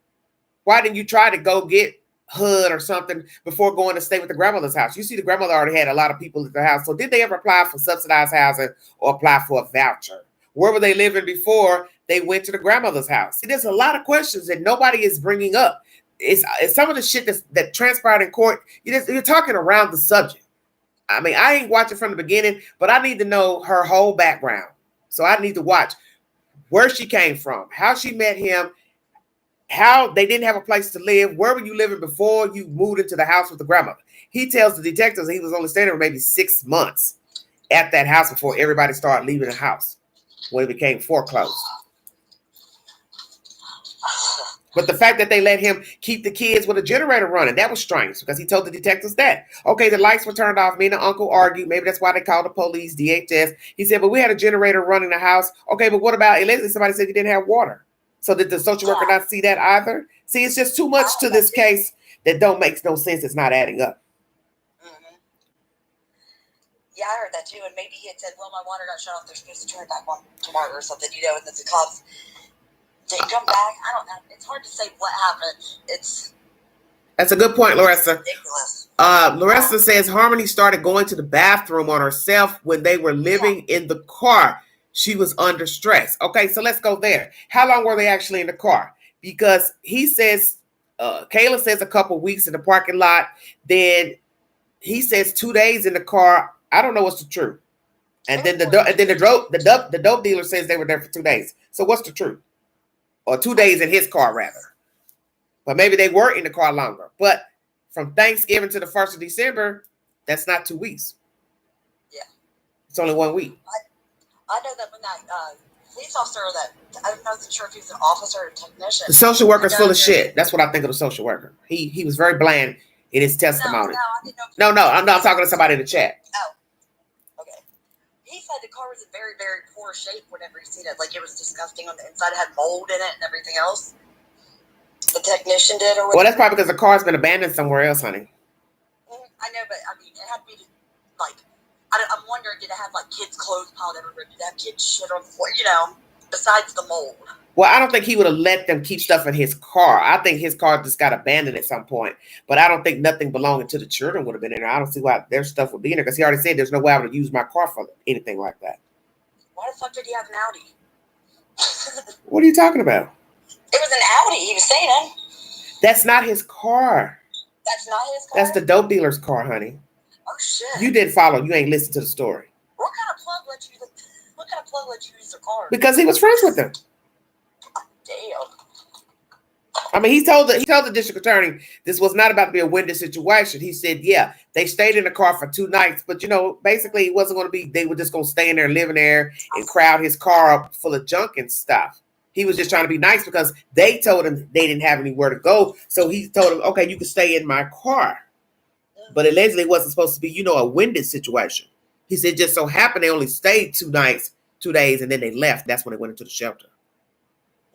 Why didn't you try to go get HUD or something before going to stay with the grandmother's house? You see, the grandmother already had a lot of people at the house. So did they ever apply for subsidized housing or apply for a voucher? Where were they living before they went to the grandmother's house? See, there's a lot of questions that nobody is bringing up. It's some of the shit that transpired in court. You're talking around the subject. I mean, I ain't watching from the beginning, but I need to know her whole background. So I need to watch where she came from, how she met him, how they didn't have a place to live. Where were you living before you moved into the house with the grandmother? He tells the detectives he was only staying there maybe 6 months at that house before everybody started leaving the house when it became foreclosed. But the fact that they let him keep the kids with a generator running, that was strange because he told the detectives that. Okay, the lights were turned off. Me and the uncle argued. Maybe that's why they called the police, DHS. He said, but we had a generator running the house. Okay, but what about allegedly somebody said you didn't have water? So did the social worker not see that either? See, it's just too much to this case that don't make no sense. It's not adding up. Mm-hmm. Yeah, I heard that too. And maybe he had said, well, my water got shut off. They're supposed to turn it back on tomorrow or something, and then the cops didn't come back. I don't know. It's hard to say what happened. That's a good point, Larissa. Ridiculous. Larissa says Harmony started going to the bathroom on herself when they were living in the car. She was under stress. Okay, so let's go there. How long were they actually in the car? Because he says, Kayla says a couple weeks in the parking lot. Then he says 2 days in the car. I don't know what's the truth. And then the dope dealer says they were there for 2 days. So what's the truth? Or 2 days in his car, rather. But maybe they were in the car longer. But from Thanksgiving to the 1st of December, that's not 2 weeks. Yeah. It's only 1 week. I know that when that police officer that, I'm not sure if he's an officer or technician. The social worker's full of shit. That's what I think of the social worker. He was very bland in his testimony. I didn't know. No, I'm not talking to somebody in the chat. Oh, okay. He said the car was in very, very poor shape whenever he seen it. Like, it was disgusting on the inside. It had mold in it and everything else. The technician did, or whatever. Well, that's probably because the car's been abandoned somewhere else, honey. I know, but I mean, it had to be like, I'm wondering, did it have like kids' clothes piled everywhere? Did it have kids' shit on the floor? You know, besides the mold. Well, I don't think he would have let them keep stuff in his car. I think his car just got abandoned at some point. But I don't think nothing belonging to the children would have been in there. I don't see why their stuff would be in there because he already said there's no way I would use my car for anything like that. Why the fuck did he have an Audi? What are you talking about? It was an Audi, he was saying. That's not his car. That's not his car? That's the dope dealer's car, honey. Oh, shit. You didn't follow. You ain't listened to the story. What kind of plug let you use the car? Because he was friends with them. Damn. I mean, he told the district attorney this was not about to be a windy situation. He said, yeah, they stayed in the car for 2 nights, but basically it wasn't going to be, they were just going to stay in there, living there and crowd his car up full of junk and stuff. He was just trying to be nice because they told him they didn't have anywhere to go. So he told him, okay, you can stay in my car. But allegedly it wasn't supposed to be, a winded situation. He said just so happened they only stayed 2 nights, 2 days, and then they left. That's when they went into the shelter.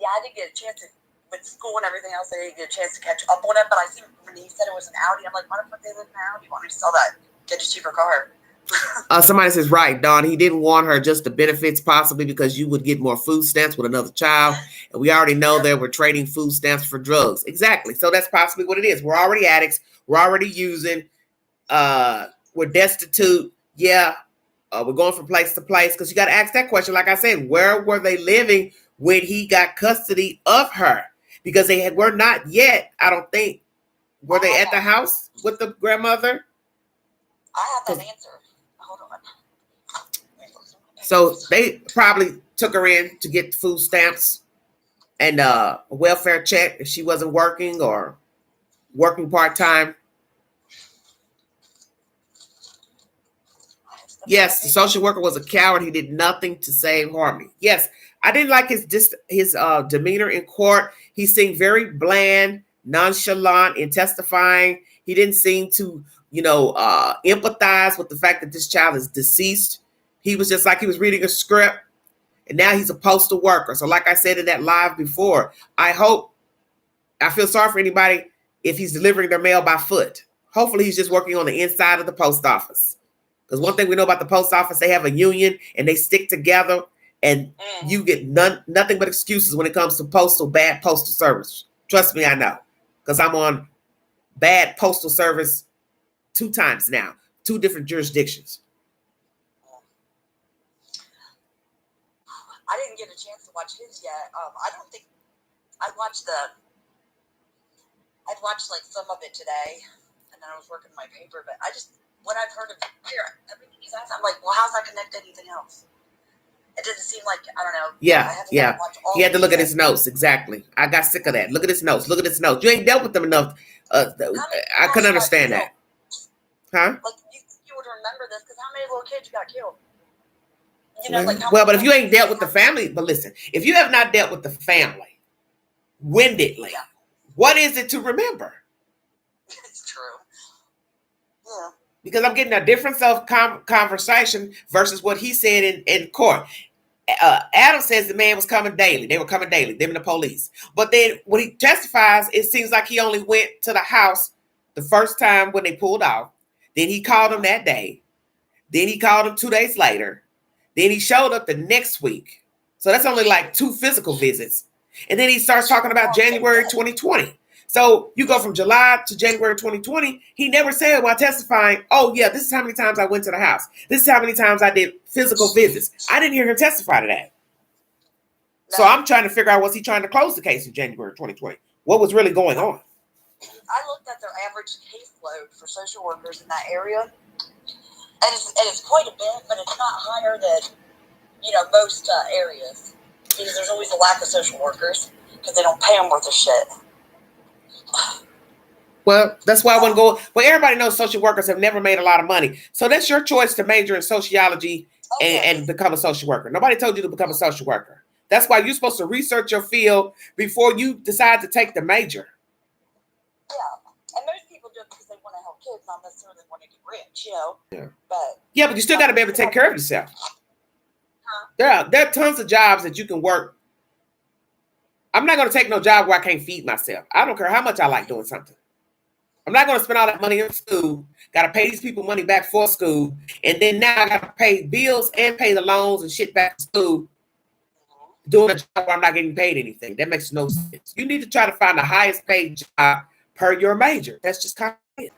Yeah, I didn't get a chance to, with school and everything else, I didn't get a chance to catch up on it. But I see when he said it was an Audi, I'm like, why the fuck they live in an Audi? Why don't you sell that? Get a cheaper car. Somebody says, right, Don, he didn't want her just the benefits possibly because you would get more food stamps with another child. And we already know that we're trading food stamps for drugs. Exactly. So that's possibly what it is. We're already addicts. We're already using. We're destitute. Yeah. We're going from place to place because you got to ask that question. Like I said, where were they living when he got custody of her? Because they were not yet, I don't think. Were they at the house with the grandmother? I have that answer. Hold on. So they probably took her in to get food stamps and a welfare check if she wasn't working or working part-time. Yes, the social worker was a coward. He did nothing to save Harmony. Yes, I didn't like his demeanor in court. He seemed very bland, nonchalant in testifying. He didn't seem to, empathize with the fact that this child is deceased. He was just like he was reading a script, and now he's a postal worker. So like I said in that live before, I feel sorry for anybody if he's delivering their mail by foot. Hopefully he's just working on the inside of the post office. Because one thing we know about the post office, they have a union and they stick together, and you get nothing but excuses when it comes to bad postal service. Trust me, I know. Because I'm on bad postal service 2 times now, 2 different jurisdictions. I didn't get a chance to watch his yet. I don't think I'd watched like some of it today, and then I was working my paper. But what I've heard of everything he's asked, I'm like, well, how's that connect to anything else? It doesn't seem like, I don't know. Yeah. He had to look at his notes. Exactly. I got sick of that. Look at his notes. You ain't dealt with them enough. I couldn't understand that. Huh? Like, you would remember this because how many little kids got killed? But if you ain't dealt with the family, but listen, if you have not dealt with the family windedly, what is it to remember? It's true. Yeah. Because I'm getting a different conversation versus what he said in court. Adam says the man was coming daily. They were coming daily, them and the police. But then when he testifies, it seems like he only went to the house the first time when they pulled off. Then he called him that day. Then he called him 2 days later. Then he showed up the next week. So that's only like 2 physical visits. And then he starts talking about January 2020. So you go from July to January 2020. He never said while testifying, oh, yeah, this is how many times I went to the house. This is how many times I did physical visits. I didn't hear him testify to that. So I'm trying to figure out, was he trying to close the case in January 2020? What was really going on? I looked at their average caseload for social workers in that area. And it's quite a bit, but it's not higher than, most areas. Because there's always a lack of social workers because they don't pay them worth of shit. Well, that's why I want to go. Well, everybody knows social workers have never made a lot of money. So that's your choice to major in sociology and become a social worker. Nobody told you to become a social worker. That's why you're supposed to research your field before you decide to take the major. Yeah. And most people do it because they want to help kids, not necessarily want to get rich, you know? Yeah. But you still got to be able to take care of yourself. There are tons of jobs that you can work. I'm not going to take no job where I can't feed myself. I don't care how much I like doing something. I'm not going to spend all that money in school. Got to pay these people money back for school. And then now I got to pay bills and pay the loans and shit back to school. Doing a job where I'm not getting paid anything. That makes no sense. You need to try to find the highest paid job per your major. That's just kind of it.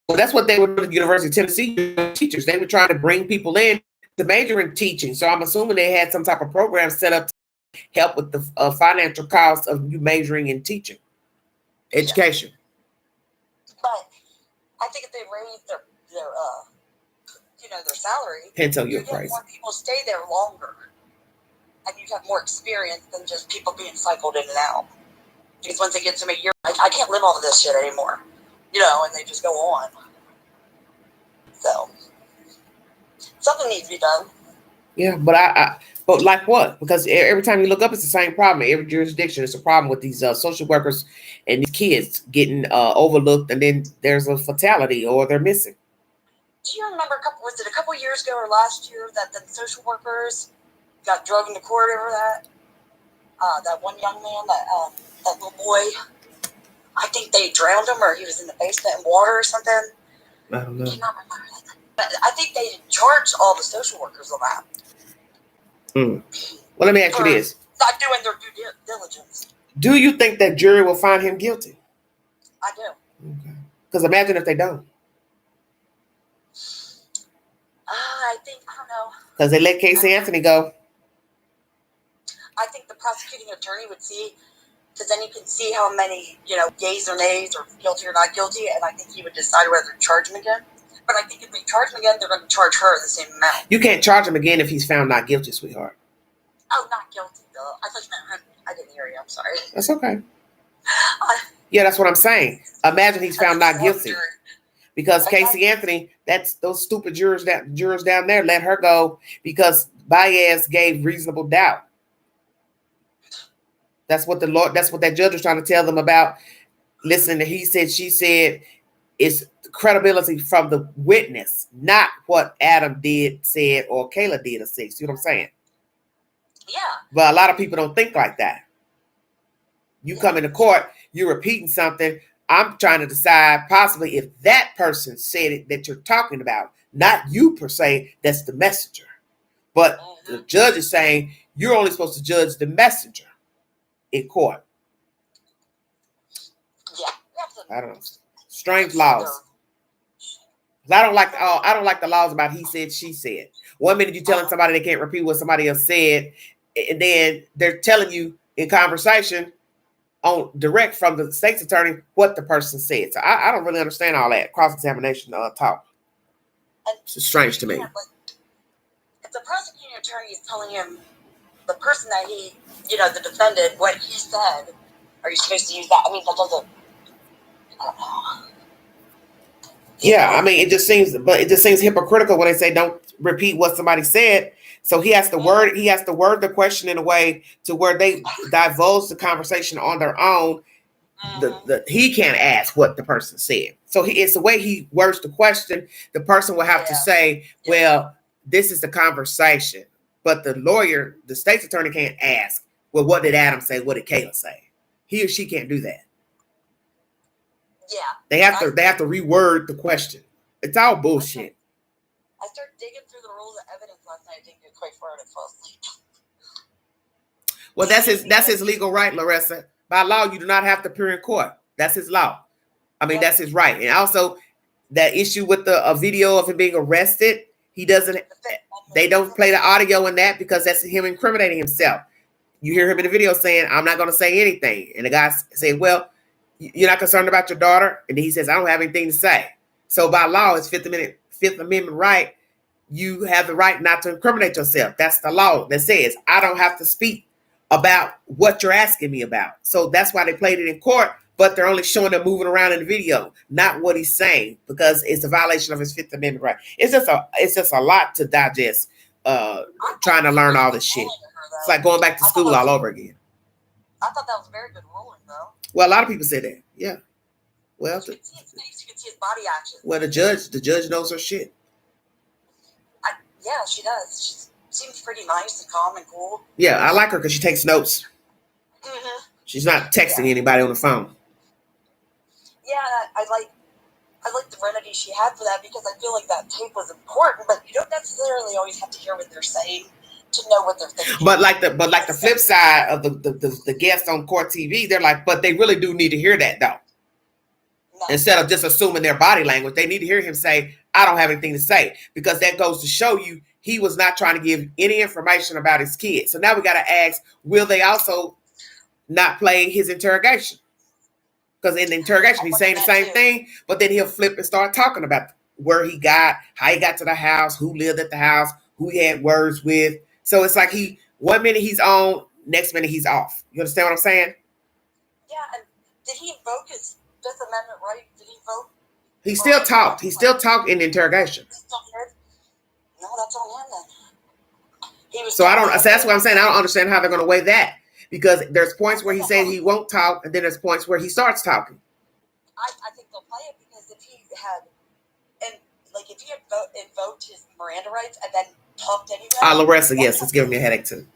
Well, that's what they were doing at the University of Tennessee, teachers. They were trying to bring people in to major in teaching. So I'm assuming they had some type of program set up to help with the financial costs of you majoring in teaching. Education. But I think if they raise their their salary, Pinto, you you're get crazy. more people stay there longer, and you have more experience than just people being cycled in and out. Because once they get to me, I can't live off of this shit anymore, and they just go on. So something needs to be done. Yeah, but but like what? Because every time you look up, it's the same problem. Every jurisdiction, it's a problem with these social workers and these kids getting overlooked, and then there's a fatality or they're missing. Do you remember was it a couple years ago or last year that the social workers got drugged into court over that? That one young man, that little boy, I think they drowned him or he was in the basement in water or something. I don't know. I cannot remember that. But I think they charged all the social workers on that. Well, let me ask you this. Not doing their due diligence. Do you think that jury will find him guilty? I do. Okay. Because imagine if they don't. I don't know. Because they let Casey Anthony go. I think the prosecuting attorney would see, because then you can see how many, yays or nays or guilty or not guilty, and I think he would decide whether to charge him again. But I think if they charge him again, they're going to charge her the same amount. You can't charge him again if he's found not guilty, sweetheart. Oh, not guilty, though. I thought you meant him. I didn't hear you. I'm sorry. That's okay. Yeah, that's what I'm saying. Imagine he's found not guilty. Because Casey Anthony, that's those stupid jurors down there let her go because Baez gave reasonable doubt. That's what that judge was trying to tell them about. Listen, he said, she said, it's credibility from the witness, not what Adam did, said, or Kayla did or said. See what I'm saying? Yeah. But a lot of people don't think like that. You come into court, you're repeating something. I'm trying to decide possibly if that person said it that you're talking about, not you per se, that's the messenger. But the judge is saying you're only supposed to judge the messenger in court. Yeah. I don't know. Strange laws. I don't like the laws about he said, she said. 1 minute you're telling somebody they can't repeat what somebody else said, and then they're telling you in conversation on direct from the state's attorney what the person said. So I don't really understand all that cross-examination talk. It's strange to me. If the prosecuting attorney is telling him the person that he, the defendant, what he said, are you supposed to use that? I mean, that doesn't. I don't know. Yeah, I mean, it just seems hypocritical when they say don't repeat what somebody said. So he has to word the question in a way to where they divulge the conversation on their own. He can't ask what the person said. So it's the way he words the question. The person will have to say, well, this is the conversation. But the lawyer, the state's attorney can't ask, well, what did Adam say? What did Kayla say? He or she can't do that. Yeah. They have to reword the question. It's all bullshit. I started digging through the rules of evidence last night. I didn't get quite far and fall asleep. Well, that's his legal right, Larissa. By law, you do not have to appear in court. That's his law. I mean, that's his right. And also, that issue with the video of him being arrested, they don't play the audio in that because that's him incriminating himself. You hear him in the video saying, I'm not going to say anything. And the guy said, well, you're not concerned about your daughter? And he says, I don't have anything to say. So by law, it's Fifth Amendment right. You have the right not to incriminate yourself. That's the law that says I don't have to speak about what you're asking me about. So that's why they played it in court but they're only showing him moving around in the video, not what he's saying, because it's a violation of his Fifth Amendment right. It's just a lot to digest. Trying to learn all this shit. It's like going back to school all over again. I thought that was a very good ruling, though. Well, a lot of people say that. Yeah. Well, you can see his face, you can see his body action. Well, the judge knows her shit. Yeah, she does. She seems pretty nice and calm and cool. Yeah, I like her because she takes notes. Mm-hmm. She's not texting anybody on the phone. Yeah, I like the remedy she had for that, because I feel like that tape was important, but you don't necessarily always have to hear what they're saying to know what they're thinking. But like the flip side of the guests on court TV, they're like, but they really do need to hear that though. No. Instead of just assuming their body language, they need to hear him say, I don't have anything to say, because that goes to show you he was not trying to give any information about his kids. So now we got to ask, will they also not play his interrogation? Because in the interrogation, he's saying the same thing, but then he'll flip and start talking about where he got, how he got to the house, who lived at the house, who he had words with. So it's like 1 minute he's on, next minute he's off. You understand what I'm saying? Yeah, and did he invoke his Fifth Amendment right? Did he vote? He still talked. He still talked in the interrogation. No, that's on him then. So that's what I'm saying. I don't understand how they're going to weigh that, because there's points where he said he won't talk, and then there's points where he starts talking. I think they'll play it, because if he had invoked his Miranda rights and then talked anyway. Larissa, yes, it's giving me a headache too.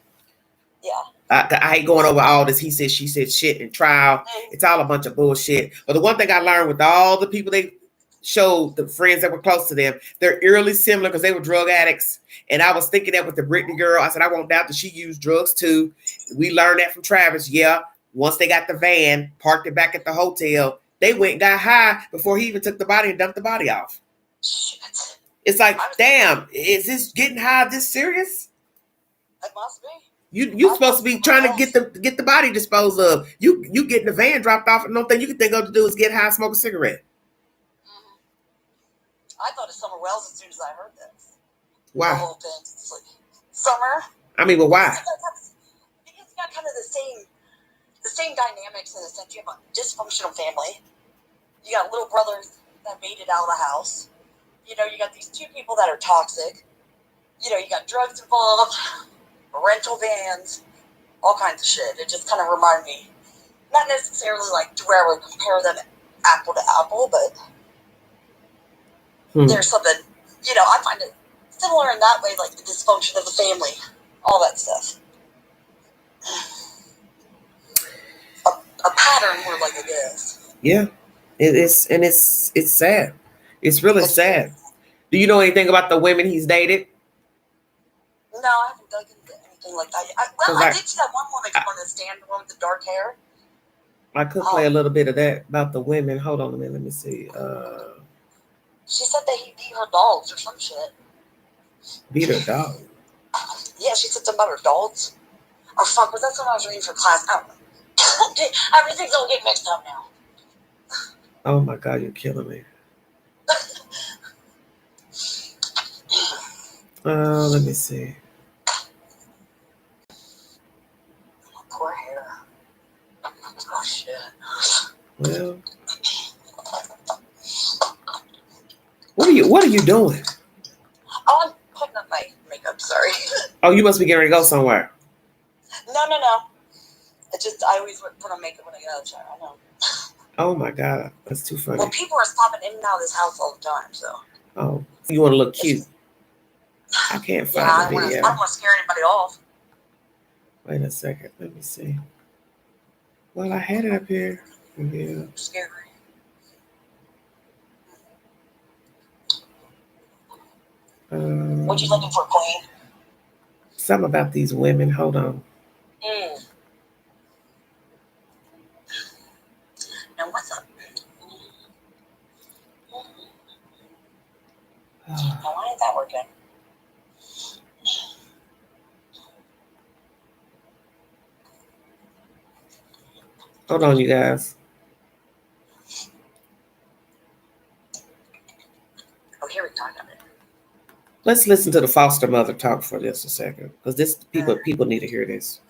Yeah. I hate going over all this he said, she said shit in trial. It's all a bunch of bullshit. But the one thing I learned with all the people they showed, the friends that were close to them, they're eerily similar because they were drug addicts. And I was thinking that with the Brittany girl. I said, I won't doubt that she used drugs too. We learned that from Travis. Yeah. Once they got the van, parked it back at the hotel, they went and got high before he even took the body and dumped the body off. Shit. It's like, damn, is this getting high this serious? It must be. You supposed to be trying to get the body disposed of. You getting the van dropped off, and no thing you can think of to do is get high and smoke a cigarette. Mm-hmm. I thought of Summer Wells as soon as I heard this. Why? The whole thing. It's like, Summer? I mean, but why? It's got kind of the same dynamics in a sense. You have a dysfunctional family. You got little brothers that made it out of the house. You know, you got these two people that are toxic. You know, you got drugs involved, rental vans, all kinds of shit. It just kind of reminded me, not necessarily like to where I would compare them apple to apple, but there's something, you know, I find it similar in that way, like the dysfunction of the family, all that stuff. A pattern more like it is. Yeah, it's sad. It's really sad. Do you know anything about the women he's dated? No, I haven't dug into anything like that. I did see that one woman come on the stand, the one with the dark hair. I could play a little bit of that about the women. Hold on a minute. Let me see. She said that he beat her dogs or some shit. Beat her dog? Yeah, she said something about her dogs. Oh, fuck, was that something I was reading for class? I don't know. Everything's all getting mixed up now. Oh, my God, you're killing me. Let me see. Poor hair. Oh, shit. Well, what are you doing? Oh, I'm putting up my makeup, sorry. Oh, you must be getting ready to go somewhere. No. I always put on makeup when I get out of the shower. I know. Oh my God, that's too funny. Well, people are stopping in and out of this house all the time, so. Oh, you want to look cute? I can't find the video. I don't want to scare anybody off. Wait a second, let me see. Well, I had it up here. Yeah. Scary. What you looking for, Queen? Something about these women. Hold on. Now what's up? Now why ain't that working? Hold on, you guys. Oh, here we go. Let's listen to the foster mother talk for just a second, because this people need to hear this.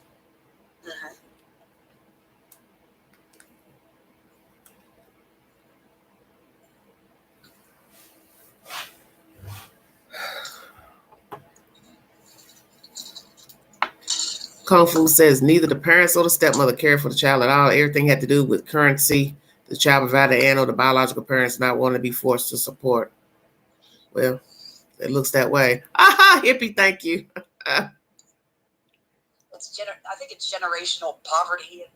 Kung Fu says neither the parents or the stepmother cared for the child at all. Everything had to do with currency. The child provided and or the biological parents not wanting to be forced to support. Well, it looks that way. Aha, hippie, thank you. I think it's generational poverty and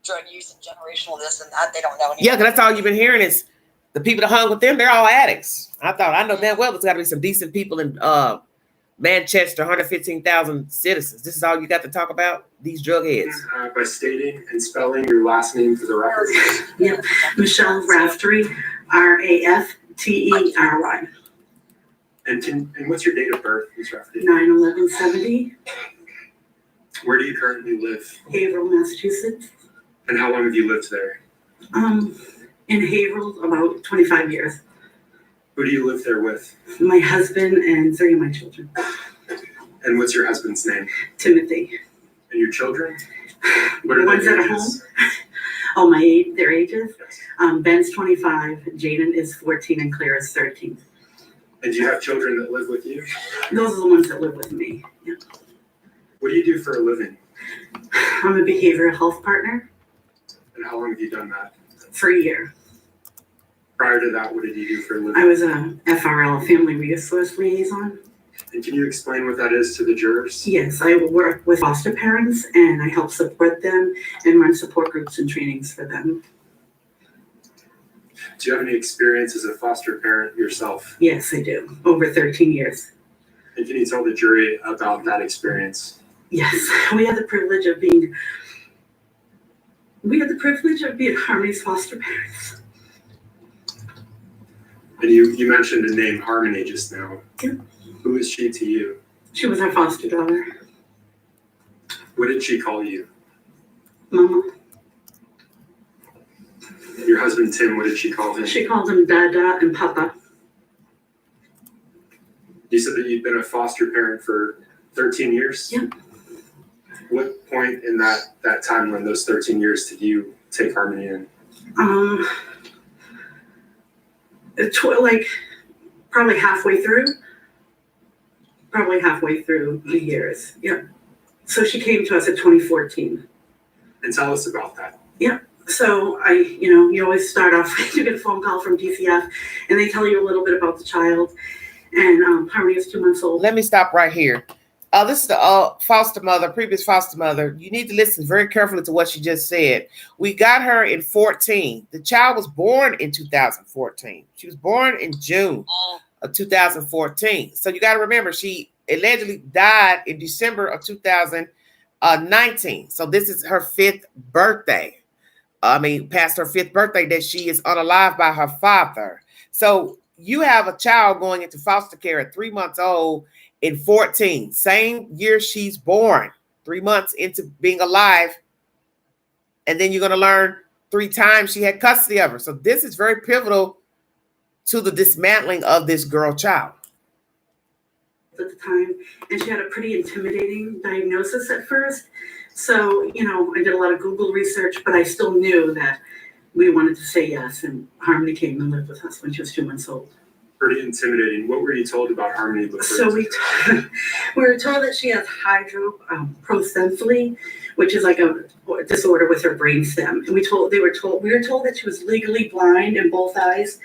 drug use and generational this and that. They don't know anything. Yeah, because that's all you've been hearing is the people that hung with them, they're all addicts. I know damn well there's got to be some decent people in Manchester, 115,000 citizens. This is all you got to talk about? These drug heads. By stating and spelling your last name for the record. Yep, Michelle Raftery, Raftery. And what's your date of birth, Ms. Raftery? 9/11/70, Where do you currently live? Haverhill, Massachusetts. And how long have you lived there? In Haverhill, about 25 years. Who do you live there with? My husband and 3 of my children. And what's your husband's name? Timothy. And your children? What The are ones their that are ages? home? Their ages? Ben's 25, Jaden is 14, and Claire is 13. And do you have children that live with you? Those are the ones that live with me. Yeah. What do you do for a living? I'm a behavioral health partner And how long have you done that? for a year. Prior to that, what did you do for a living? I was a FRL, Family Resource Liaison. And can you explain what that is to the jurors? Yes, I work with foster parents and I help support them and run support groups and trainings for them. Do you have any experience as a foster parent yourself? Yes, I do. Over 13 years. And can you tell the jury about that experience? Yes, we had the privilege of being Harmony's foster parents. And you mentioned the name Harmony just now. Yeah. Who is she to you? She was our foster daughter. What did she call you? Mama. Your husband Tim, what did she call him? She called him Dada and Papa. You said that you'd been a foster parent for 13 years? Yeah. What point in that time when those 13 years did you take Harmony in? Probably halfway through the years. Yeah. So she came to us at 2014. And tell us about that. Yeah. So you always start off, you get a phone call from DCF and they tell you a little bit about the child. And Harmony is 2 months old. Let me stop right here. This is the previous foster mother. You need to listen very carefully to what she just said. We got her in 14. The child was born in 2014. She was born in June of 2014. So you got to remember, she allegedly died in December of 2019. So this is her 5th birthday. Past her 5th birthday that she is unalived by her father. So you have a child going into foster care at 3 months old in 14, same year she's born, 3 months into being alive. And then you're going to learn 3 times she had custody of her. So this is very pivotal to the dismantling of this girl child. At the time, and she had a pretty intimidating diagnosis at first. So, I did a lot of Google research, but I still knew that we wanted to say yes. And Harmony came and lived with us when she was 2 months old. Pretty intimidating. What were you told about Harmony before? So we were told that she has hydroprosencephaly, which is like a disorder with her brainstem. And we were told that she was legally blind in both eyes,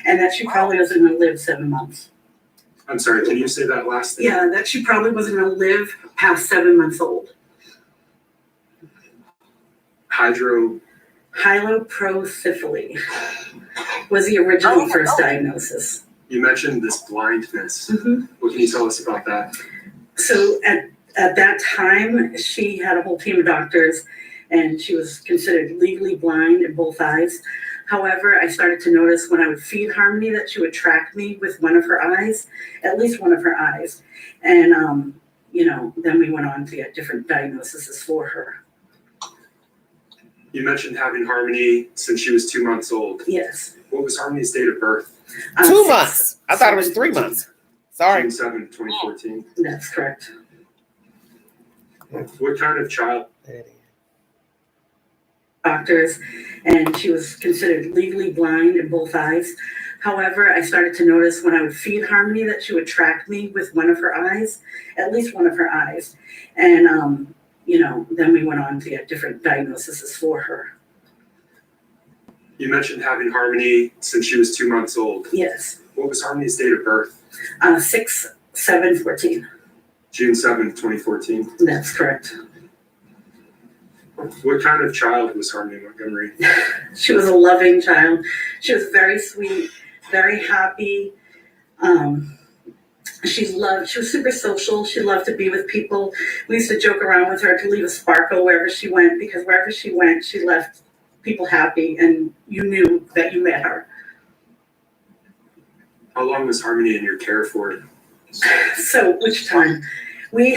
and that she probably wasn't going to live 7 months. I'm sorry, can you say that last thing? Yeah, that she probably wasn't going to live past 7 months old. Hydroprosencephaly was the original first diagnosis. You mentioned this blindness. Mm-hmm. What can you tell us about that? So at that time, she had a whole team of doctors, and she was considered legally blind in both eyes. However, I started to notice when I would feed Harmony that she would track me with one of her eyes, at least one of her eyes. And, then we went on to get different diagnoses for her. You mentioned having Harmony since she was 2 months old. Yes. What was Harmony's date of birth? 2 months. I thought it was 3 months. Sorry. June 7, 2014. That's correct. What kind of child? Doctors, and she was considered legally blind in both eyes. However, I started to notice when I would feed Harmony that she would track me with one of her eyes, at least one of her eyes. And, then we went on to get different diagnoses for her. You mentioned having Harmony since she was 2 months old. Yes. What was Harmony's date of birth? 6/7/14. June 7th, 2014. That's correct. What kind of child was Harmony Montgomery? She was a loving child. She was very sweet, very happy. She was super social. She loved to be with people. We used to joke around with her to leave a sparkle wherever she went, because wherever she went, she left people happy, and you knew that you met her. How long was Harmony in your care for? So, which time? We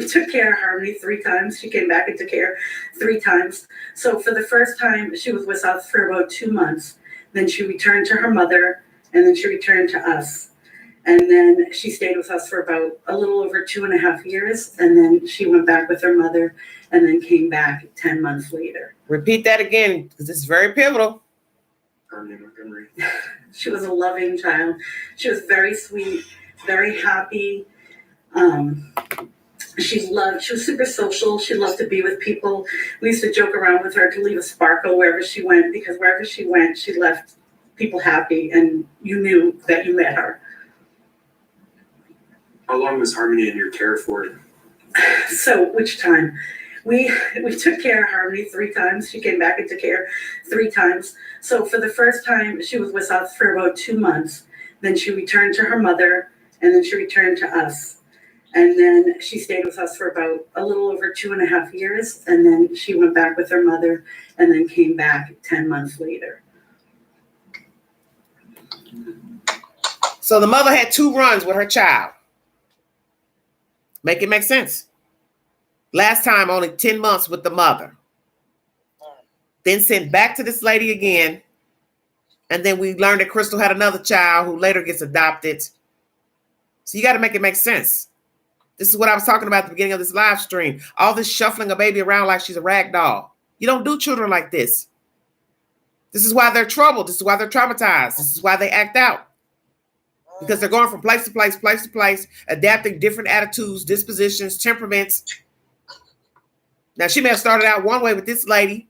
took care of Harmony 3 times. She came back into care 3 times. So for the first time, she was with us for about 2 months. Then she returned to her mother, and then she returned to us. And then she stayed with us for about a little over 2.5 years. And then she went back with her mother and then came back 10 months later. Repeat that again, because this is very pivotal. Harmony Montgomery. She was a loving child. She was very sweet, very happy. She was super social. She loved to be with people. We used to joke around with her to leave a sparkle wherever she went, because wherever she went, she left people happy, and you knew that you met her. How long was Harmony in your care for? So, which time? We took care of Harmony 3 times. She came back into care 3 times. So for the first time, she was with us for about 2 months. Then she returned to her mother, and then she returned to us. And then she stayed with us for about a little over 2.5 years. And then she went back with her mother and then came back 10 months later. So the mother had 2 runs with her child. Make it make sense. Last time, only 10 months with the mother. Then sent back to this lady again. And then we learned that Crystal had another child who later gets adopted. So you got to make it make sense. This is what I was talking about at the beginning of this live stream. All this shuffling a baby around like she's a rag doll. You don't do children like this. This is why they're troubled. This is why they're traumatized. This is why they act out. Because they're going from place to place, place to place, adapting different attitudes, dispositions, temperaments. Now, she may have started out one way with this lady,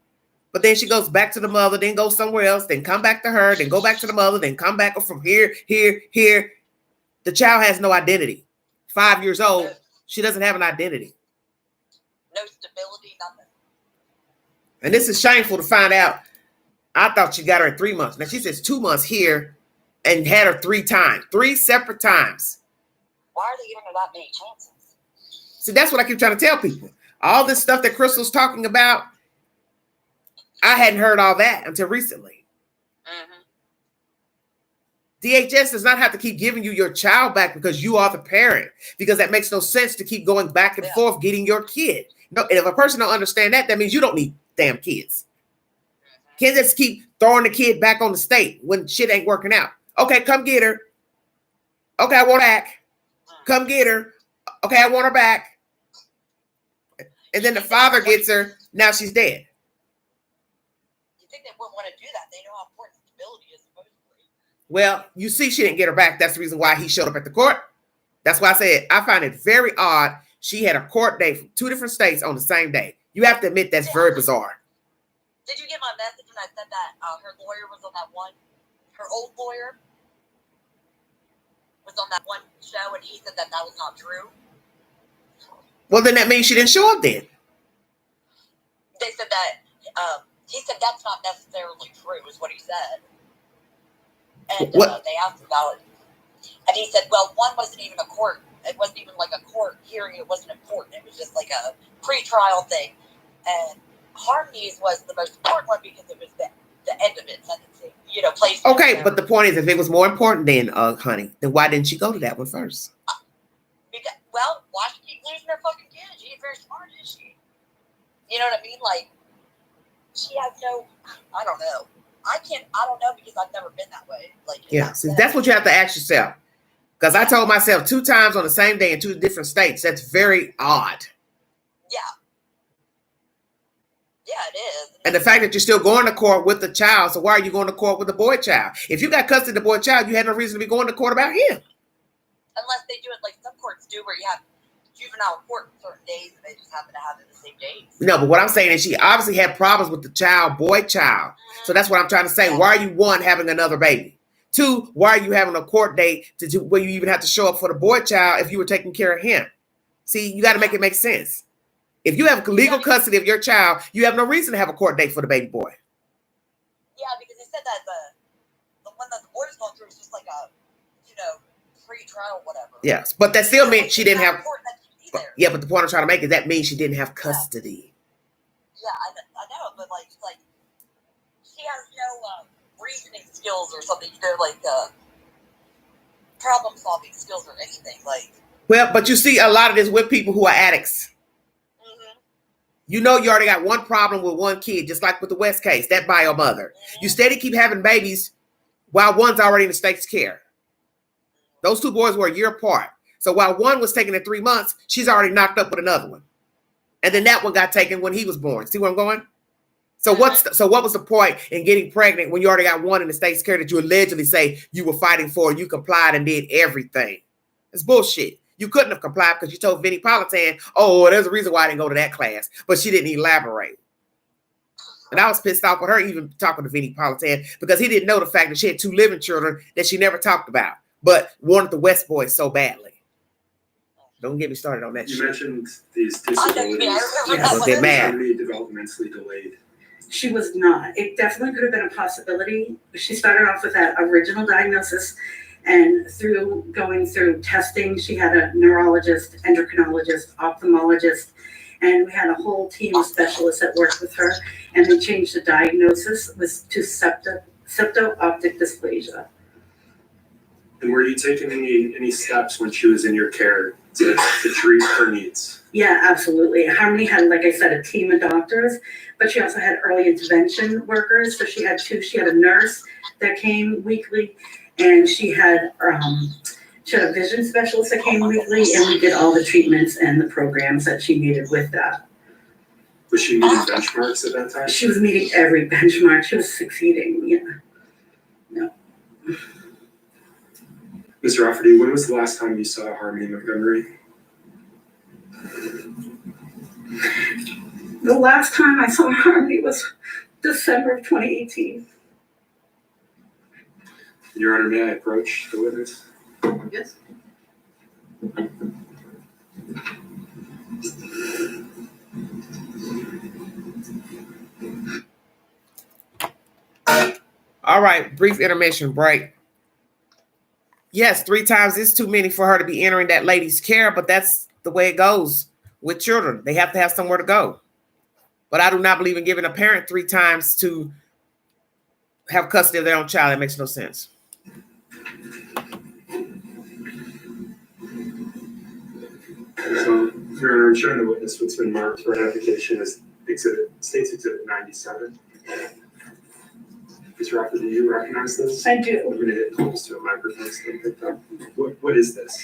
but then she goes back to the mother, then goes somewhere else, then come back to her, then go back to the mother, then come back from here, here, here. The child has no identity. 5 years old, she doesn't have an identity. No stability, nothing. And this is shameful to find out. I thought she got her at 3 months. Now she says 2 months here and had her 3 times, 3 separate times. Why are they giving her that many chances? See, that's what I keep trying to tell people. All this stuff that Crystal's talking about, I hadn't heard all that until recently. DHS does not have to keep giving you your child back because you are the parent, because that makes no sense to keep going back and forth getting your kid. No, and if a person don't understand that, that means you don't need damn kids. Can't just keep throwing the kid back on the state when shit ain't working out. Okay, come get her. Okay, I want her back. Come get her. Okay, I want her back. And then the father gets her. Now she's dead. You think they wouldn't want to do that? They know how important stability is, supposedly. Well, you see, she didn't get her back. That's the reason why he showed up at the court. That's why I said I find it very odd. She had a court date from 2 different states on the same day. You have to admit that's very bizarre. Did you get my message when I said that her lawyer was on that one? Her old lawyer was on that one show, and he said that that was not true. Well, then that means she didn't show up then. They said that he said that's not necessarily true, is what he said. And they asked about it, and he said, "Well, one wasn't even a court. It wasn't even like a court hearing. It wasn't important. It was just like a pre-trial thing." And Harmony's was the most important one because it was the end of it, sentencing. You know, placed. Okay, but the point is, if it was more important then, honey, then why didn't she go to that one first? Because, well, why should she keep losing her fucking kid? She ain't very smart, is she? You know what I mean? Like, she has no. I don't know. I don't know because I've never been that way. Like, yeah, see, that's what you have to ask yourself. Because I told myself 2 times on the same day in 2 different states. That's very odd. Yeah. Yeah, it is. And the fact that you're still going to court with the child, so why are you going to court with the boy child? If you got custody of the boy child, you had no reason to be going to court about him. Unless they do it like some courts do, where you have juvenile court certain days, and they just happen to have it the same days. No, but what I'm saying is she obviously had problems with the child, boy child. So that's what I'm trying to say. Why are you, one, having another baby? Two, why are you having a court date to do where you even have to show up for the boy child if you were taking care of him? See, you got to make it make sense. If you have legal custody of your child, you have no reason to have a court date for the baby boy. Yeah, because they said that the one that the boy was going through was just like a, free trial, whatever. Yes, but that still meant she didn't have. Yeah, but the point I'm trying to make is that means she didn't have custody. Yeah, I know, but like she has no reasoning skills or something, problem solving skills or anything. Well, but you see a lot of this with people who are addicts. Mm-hmm. You already got one problem with one kid, just like with the West case, that bio mother. Mm-hmm. You steady keep having babies while one's already in the state's care. Those two boys were a year apart. So while one was taken in 3 months, she's already knocked up with another one. And then that one got taken when he was born. See where I'm going? So what was the point in getting pregnant when you already got one in the state's care that you allegedly say you were fighting for and you complied and did everything? It's bullshit. You couldn't have complied because you told Vinnie Politan, oh, there's a reason why I didn't go to that class. But she didn't elaborate. And I was pissed off with her even talking to Vinnie Politan because he didn't know the fact that she had 2 living children that she never talked about, but wanted the West boys so badly. Don't get me started on that shit. You mentioned these disabilities. Yes, get mad. Developmentally delayed. She was not. It definitely could have been a possibility. She started off with that original diagnosis, and through going through testing, she had a neurologist, endocrinologist, ophthalmologist, and we had a whole team of specialists that worked with her, and they changed the diagnosis to septo-optic dysplasia. And were you taking any steps when she was in your care to treat her needs? Yeah, absolutely. Harmony had, like I said, a team of doctors, but she also had early intervention workers. So she had 2. She had a nurse that came weekly, and she had a vision specialist that came weekly, and we did all the treatments and the programs that she needed with that. Was she meeting benchmarks at that time? She was meeting every benchmark. She was succeeding. Yeah. No. Mr. Rafferty, when was the last time you saw Harmony Montgomery? The last time I saw Harmony was December of 2018. Your Honor, may I approach the witness? Yes. All right, brief intermission break. Yes, 3 times is too many for her to be entering that lady's care, but that's the way it goes with children. They have to have somewhere to go. But I do not believe in giving a parent 3 times to have custody of their own child. That makes no sense. So, Your Honor, I'm showing the witness what's been marked for identification as State's Exhibit 97. Mr. Rafferty, do you recognize this? I do. I'm going to get close to a microphone so I can pick up. What is this?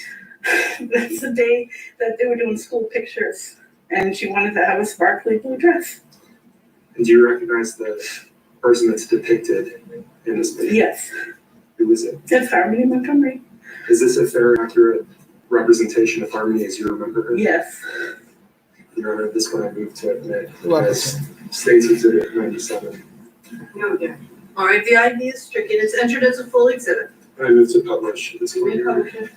That's the day that they were doing school pictures, and she wanted to have a sparkly blue dress. And do you recognize the person that's depicted in this picture? Yes. Who is it? It's Harmony Montgomery. Is this a fair, accurate representation of Harmony as you remember her? Yes. Your Honor, this one I move to admit as State's Exhibit 97. No, dear. All right, the ID is stricken. It's entered as a full exhibit. I move to publish this one. May I publish it?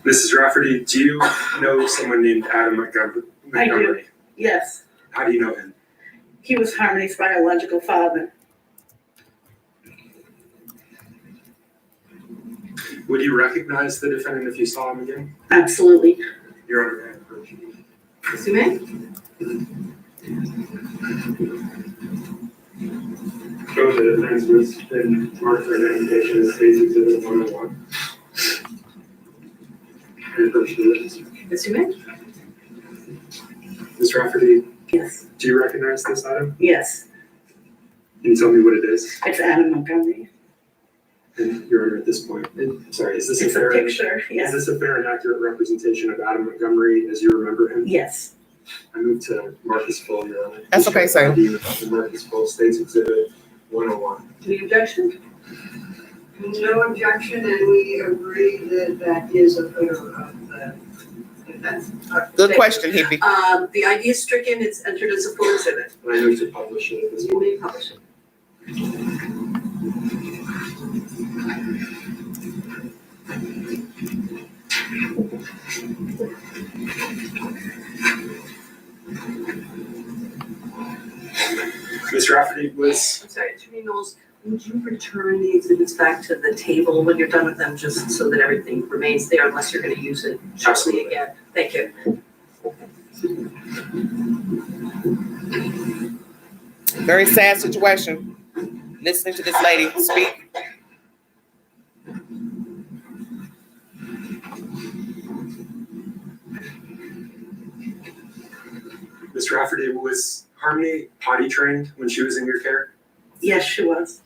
Mrs. Rafferty, do you know someone named Adam Montgomery? I do. Yes. How do you know him? He was Harmony's biological father. Would you recognize the defendant if you saw him again? Absolutely. Your Honor, may I approach you? Yes, you may. Show the defense was been marked for identification as State's Exhibit 101. May I approach the witness? Yes, you may. Ms. Rafferty, Yes. do you recognize this item? Yes. Can you tell me what it is? It's Adam Montgomery. And Your Honor, at this point, sorry, is this It's a picture, yes. Is this a fair and accurate representation of Adam Montgomery as you remember him? Yes. I move to Marcus Full, Your Honor. That's okay, sir. The Marcus Full States Exhibit 101. Any objection? No objection, and we agree that that is a photo of the event. Good question, Hippie. The ID is stricken, it's entered as a full exhibit. And I move to publish it at this You point. may publish it. Ms. Rafferty was, I'm sorry, Attorney Knowles, would you return the exhibits back to the table when you're done with them, just so that everything remains there unless you're gonna use it shortly again? Thank you. Very sad situation. Listening to this lady speak. Ms. Rafferty, was Harmony potty trained when she was in your care? Yes, she was.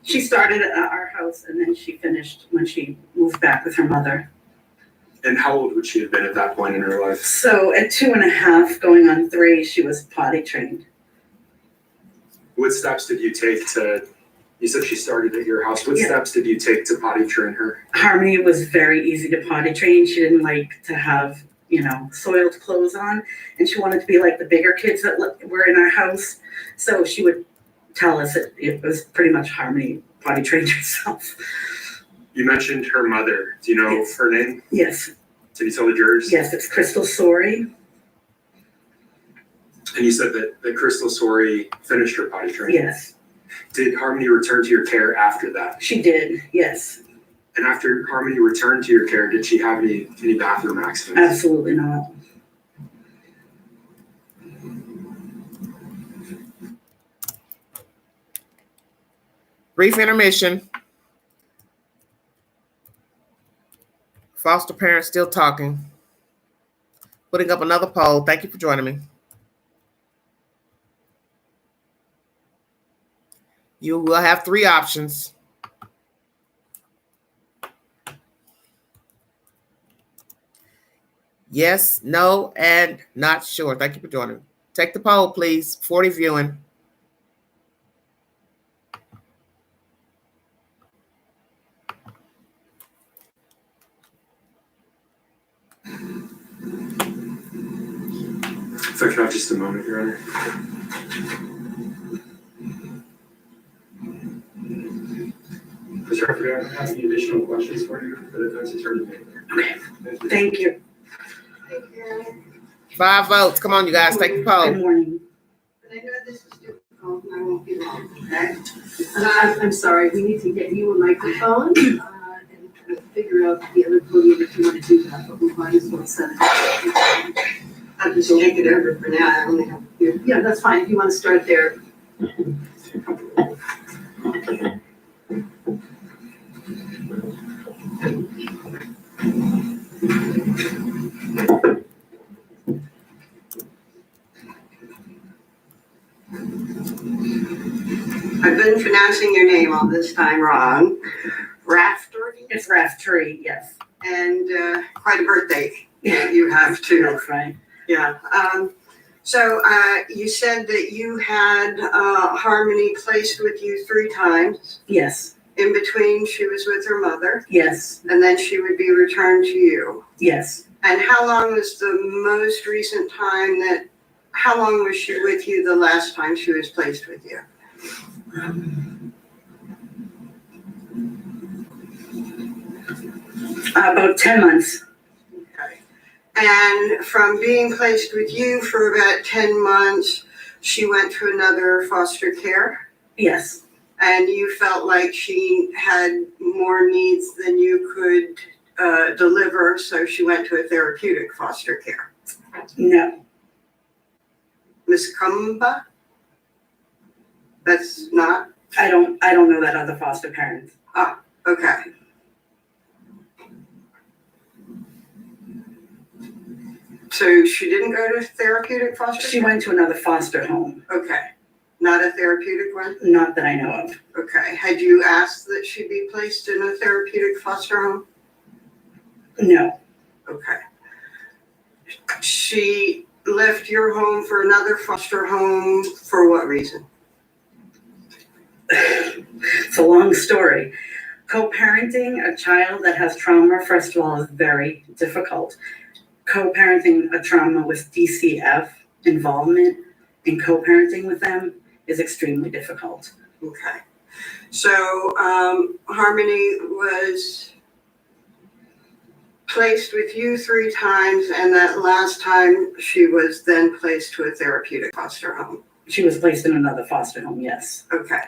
She started at our house and then she finished when she moved back with her mother. And how old would she have been at that point in her life? So at 2.5, going on 3, she was potty trained. What steps did you take to, you said she started at your house. What Yeah. steps did you take to potty train her? Harmony was very easy to potty train. She didn't like to have, soiled clothes on. And she wanted to be like the bigger kids that were in our house. So she would tell us it was pretty much Harmony potty trained herself. You mentioned her mother. Do you know Yes. her name? Yes, Did you tell the jurors? yes, it's Crystal Sorey. And you said that Crystal Sorey finished her potty training. Yes, Did Harmony return to your care after that? she did, yes. And after Harmony returned to your care, did she have any bathroom accidents? Absolutely not. Brief intermission. Foster parents still talking. Putting up another poll. Thank you for joining me. You will have 3 options. Yes, no, and not sure. Thank you for joining me. Take the poll, please. 40 viewing. If I could have just a moment, Your Honor. Mr. Rafferty, I don't have any additional questions for you for the defense attorney. Okay, thank you. 5 votes. Come on, you guys. Take the Good poll. morning. But I know this is difficult, and I won't be long, okay? I'm sorry, we need to get you a microphone, and kind of figure out the other podium if you want to do that, but we might as well set it. I'll just take it over for now, I only have a few. Yeah, that's fine, if you want to start there. I've been pronouncing your name all this time wrong. Rafferty, It's Rafferty, yes. and quite a birthday you have too. That's right. Yeah. So you said that you had Harmony placed with you 3 times. Yes, In between, she was with her mother, yes, and then she would be returned to you. yes. And how long was the most recent time how long was she with you the last time she was placed with you? About 10 months. Okay. And from being placed with you for about 10 months, she went to another foster care, Yes, and you felt like she had more needs than you could deliver, so she went to a therapeutic foster care. no, Miss Kumba? That's not? I don't know that other foster parent. Okay. So she didn't go to therapeutic foster care? She went to another foster home. Okay. Not a therapeutic one? Not that I know of. Okay. Had you asked that she be placed in a therapeutic foster home? No. Okay. She left your home for another foster home for what reason? It's a long story. Co-parenting a child that has trauma, first of all, is very difficult. Co-parenting a trauma with DCF involvement and co-parenting with them is extremely difficult. Okay. So Harmony was placed with you 3 times, and that last time she was then placed to a therapeutic foster home. She was placed in another foster home, yes. Okay.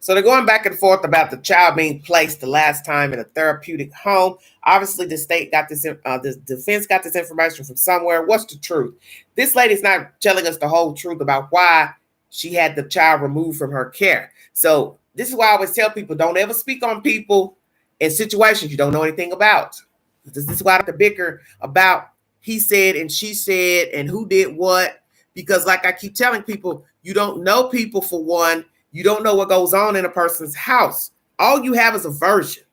So they're going back and forth about the child being placed the last time in a therapeutic home. Obviously, the state got this, the defense got this information from somewhere. What's the truth? This lady's not telling us the whole truth about why she had the child removed from her care. So this is why I always tell people, don't ever speak on people in situations you don't know anything about. This is why I have to bicker about he said and she said and who did what. Because like I keep telling people, you don't know people for one. You don't know what goes on in a person's house. All you have is a version.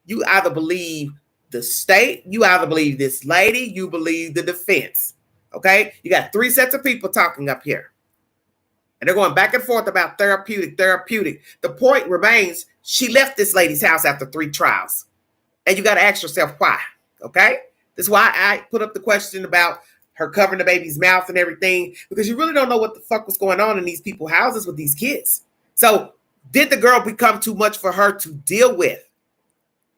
You either believe the state, you either believe this lady, you believe the defense. Okay? You got 3 sets of people talking up here. And they're going back and forth about therapeutic. The point remains, she left this lady's house after 3 trials. And you got to ask yourself why. Okay? That's why I put up the question about her covering the baby's mouth and everything, because you really don't know what the fuck was going on in these people's houses with these kids. So did the girl become too much for her to deal with?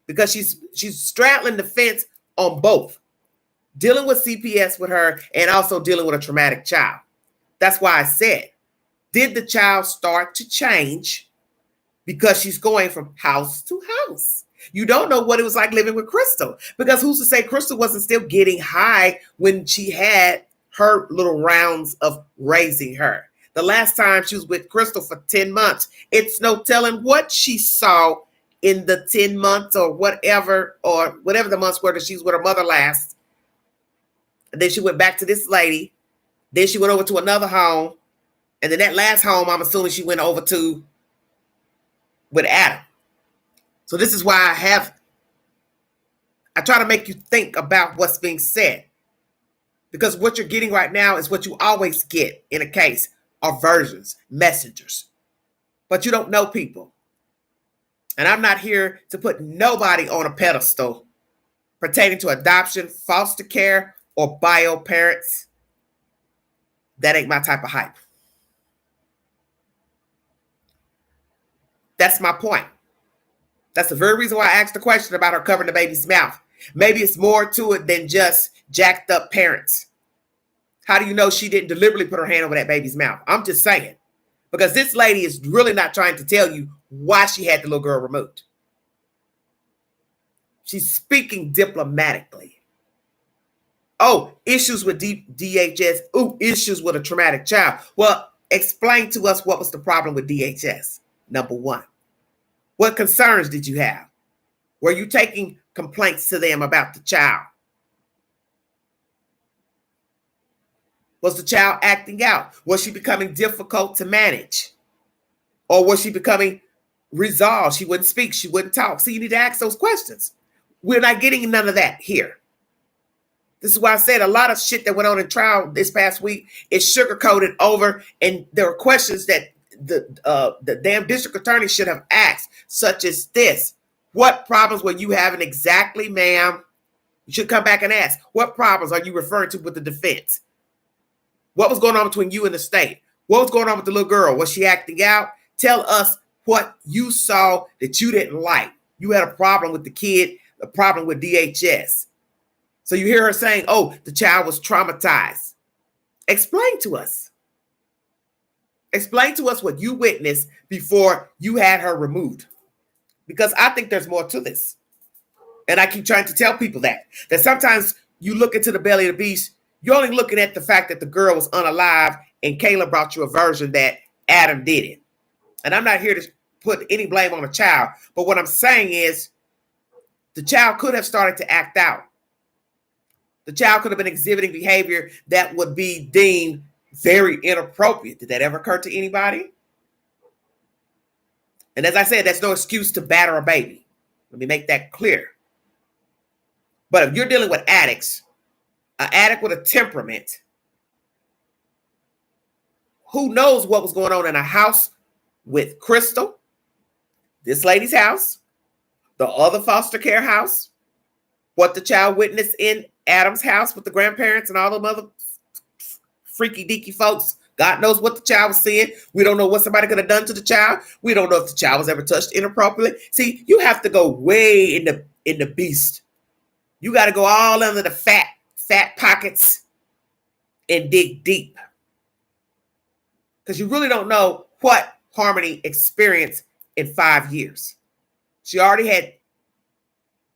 Because she's straddling the fence on both. Dealing with CPS with her and also dealing with a traumatic child. That's why I said, did the child start to change because she's going from house to house? You don't know what it was like living with Crystal, because who's to say Crystal wasn't still getting high when she had her little rounds of raising her. The last time she was with Crystal for 10 months, it's no telling what she saw in the 10 months or whatever the months were that she was with her mother last. And then she went back to this lady. Then she went over to another home. And then that last home, I'm assuming she went over to with Adam. So this is why I try to make you think about what's being said. Because what you're getting right now is what you always get in a case are versions, messengers. But you don't know people. And I'm not here to put nobody on a pedestal pertaining to adoption, foster care, or bio parents. That ain't my type of hype. That's my point. That's the very reason why I asked the question about her covering the baby's mouth. Maybe it's more to it than just jacked up parents. How do you know she didn't deliberately put her hand over that baby's mouth? I'm just saying. Because this lady is really not trying to tell you why she had the little girl removed. She's speaking diplomatically. Oh, issues with DHS. Oh, issues with a traumatic child. Well, explain to us what was the problem with DHS, number one. What concerns did you have? Were you taking complaints to them about the child? Was the child acting out? Was she becoming difficult to manage? Or was she becoming resolved? She wouldn't speak. She wouldn't talk. So you need to ask those questions. We're not getting none of that here. This is why I said a lot of shit that went on in trial this past week is sugar-coated over, and there are questions that the damn district attorney should have asked, such as this. What problems were you having exactly, ma'am? You should come back and ask. What problems are you referring to with the defense? What was going on between you and the state? What was going on with the little girl? Was she acting out? Tell us what you saw that you didn't like. You had a problem with the kid, a problem with DHS. So you hear her saying, oh, the child was traumatized. Explain to us. Explain to us what you witnessed before you had her removed. Because I think there's more to this. And I keep trying to tell people that sometimes you look into the belly of the beast, you're only looking at the fact that the girl was unalive and Kayla brought you a version that Adam did it. And I'm not here to put any blame on the child. But what I'm saying is the child could have started to act out. The child could have been exhibiting behavior that would be deemed very inappropriate. Did that ever occur to anybody? And as I said, that's no excuse to batter a baby. Let me make that clear. But if you're dealing with addicts, an addict with a temperament, who knows what was going on in a house with Crystal, this lady's house, the other foster care house, what the child witnessed in Adam's house with the grandparents and all them other freaky deaky folks. God knows what the child was seeing. We don't know what somebody could have done to the child. We don't know if the child was ever touched inappropriately. See, you have to go way in the beast. You got to go all under the fat pockets and dig deep. Because you really don't know what Harmony experienced in 5 years. She already had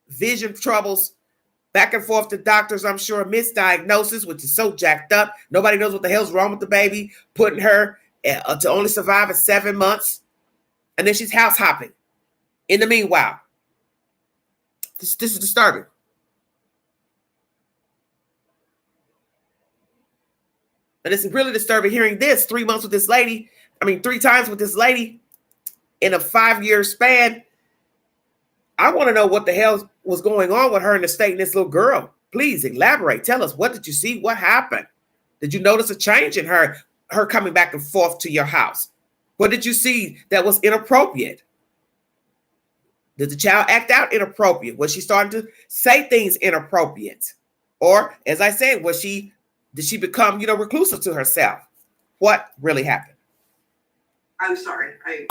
vision troubles, back and forth to doctors, I'm sure, misdiagnosis, which is so jacked up. Nobody knows what the hell's wrong with the baby, putting her to only survive at 7 months. And then she's house hopping. In the meanwhile, this is disturbing. And it's really disturbing hearing this 3 months with this lady. 3 times with this lady in a 5-year span. I want to know what the hell was going on with her in the state and this little girl. Please elaborate. Tell us, what did you see? What happened? Did you notice a change in her coming back and forth to your house? What did you see that was inappropriate? Did the child act out inappropriate? Was she starting to say things inappropriate? Or, as I said, did she become, reclusive to herself? What really happened? I'm sorry, I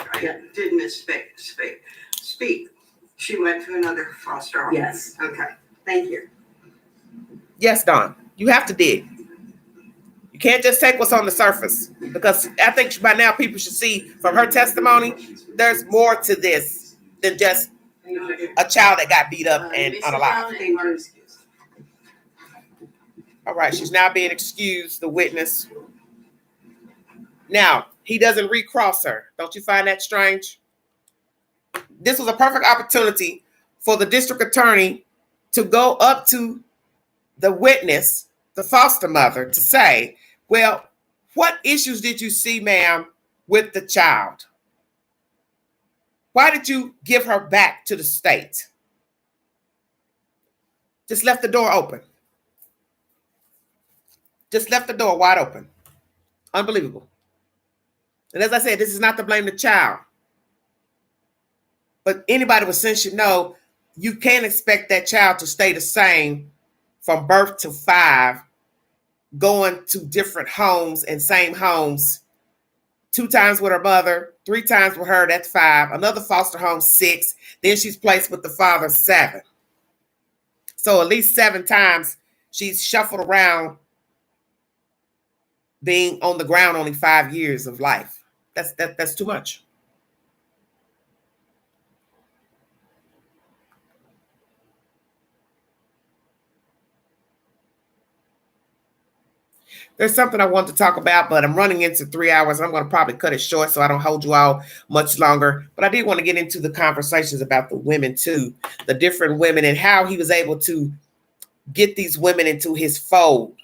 did speak. She went to another foster home? Yes. Okay, thank you. Yes, Dawn, you have to dig. You can't just take what's on the surface, because I think by now people should see from her testimony, there's more to this than just a child that got beat up and unalive. All right, she's now being excused, the witness. Now, he doesn't recross her. Don't you find that strange? This was a perfect opportunity for the district attorney to go up to the witness, the foster mother, to say, well, what issues did you see, ma'am, with the child? Why did you give her back to the state? Just left the door open. Just left the door wide open. Unbelievable. And as I said, this is not to blame the child. But anybody with sense should know you can't expect that child to stay the same from birth to 5, going to different homes and same homes, 2 times with her mother, 3 times with her, that's 5, another foster home, 6, then she's placed with the father, 7. So at least 7 times she's shuffled around being on the ground only 5 years of life. That's too much. There's something I want to talk about, but I'm running into 3 hours. I'm going to probably cut it short so I don't hold you all much longer. But I did want to get into the conversations about the women too, the different women and how he was able to get these women into his fold.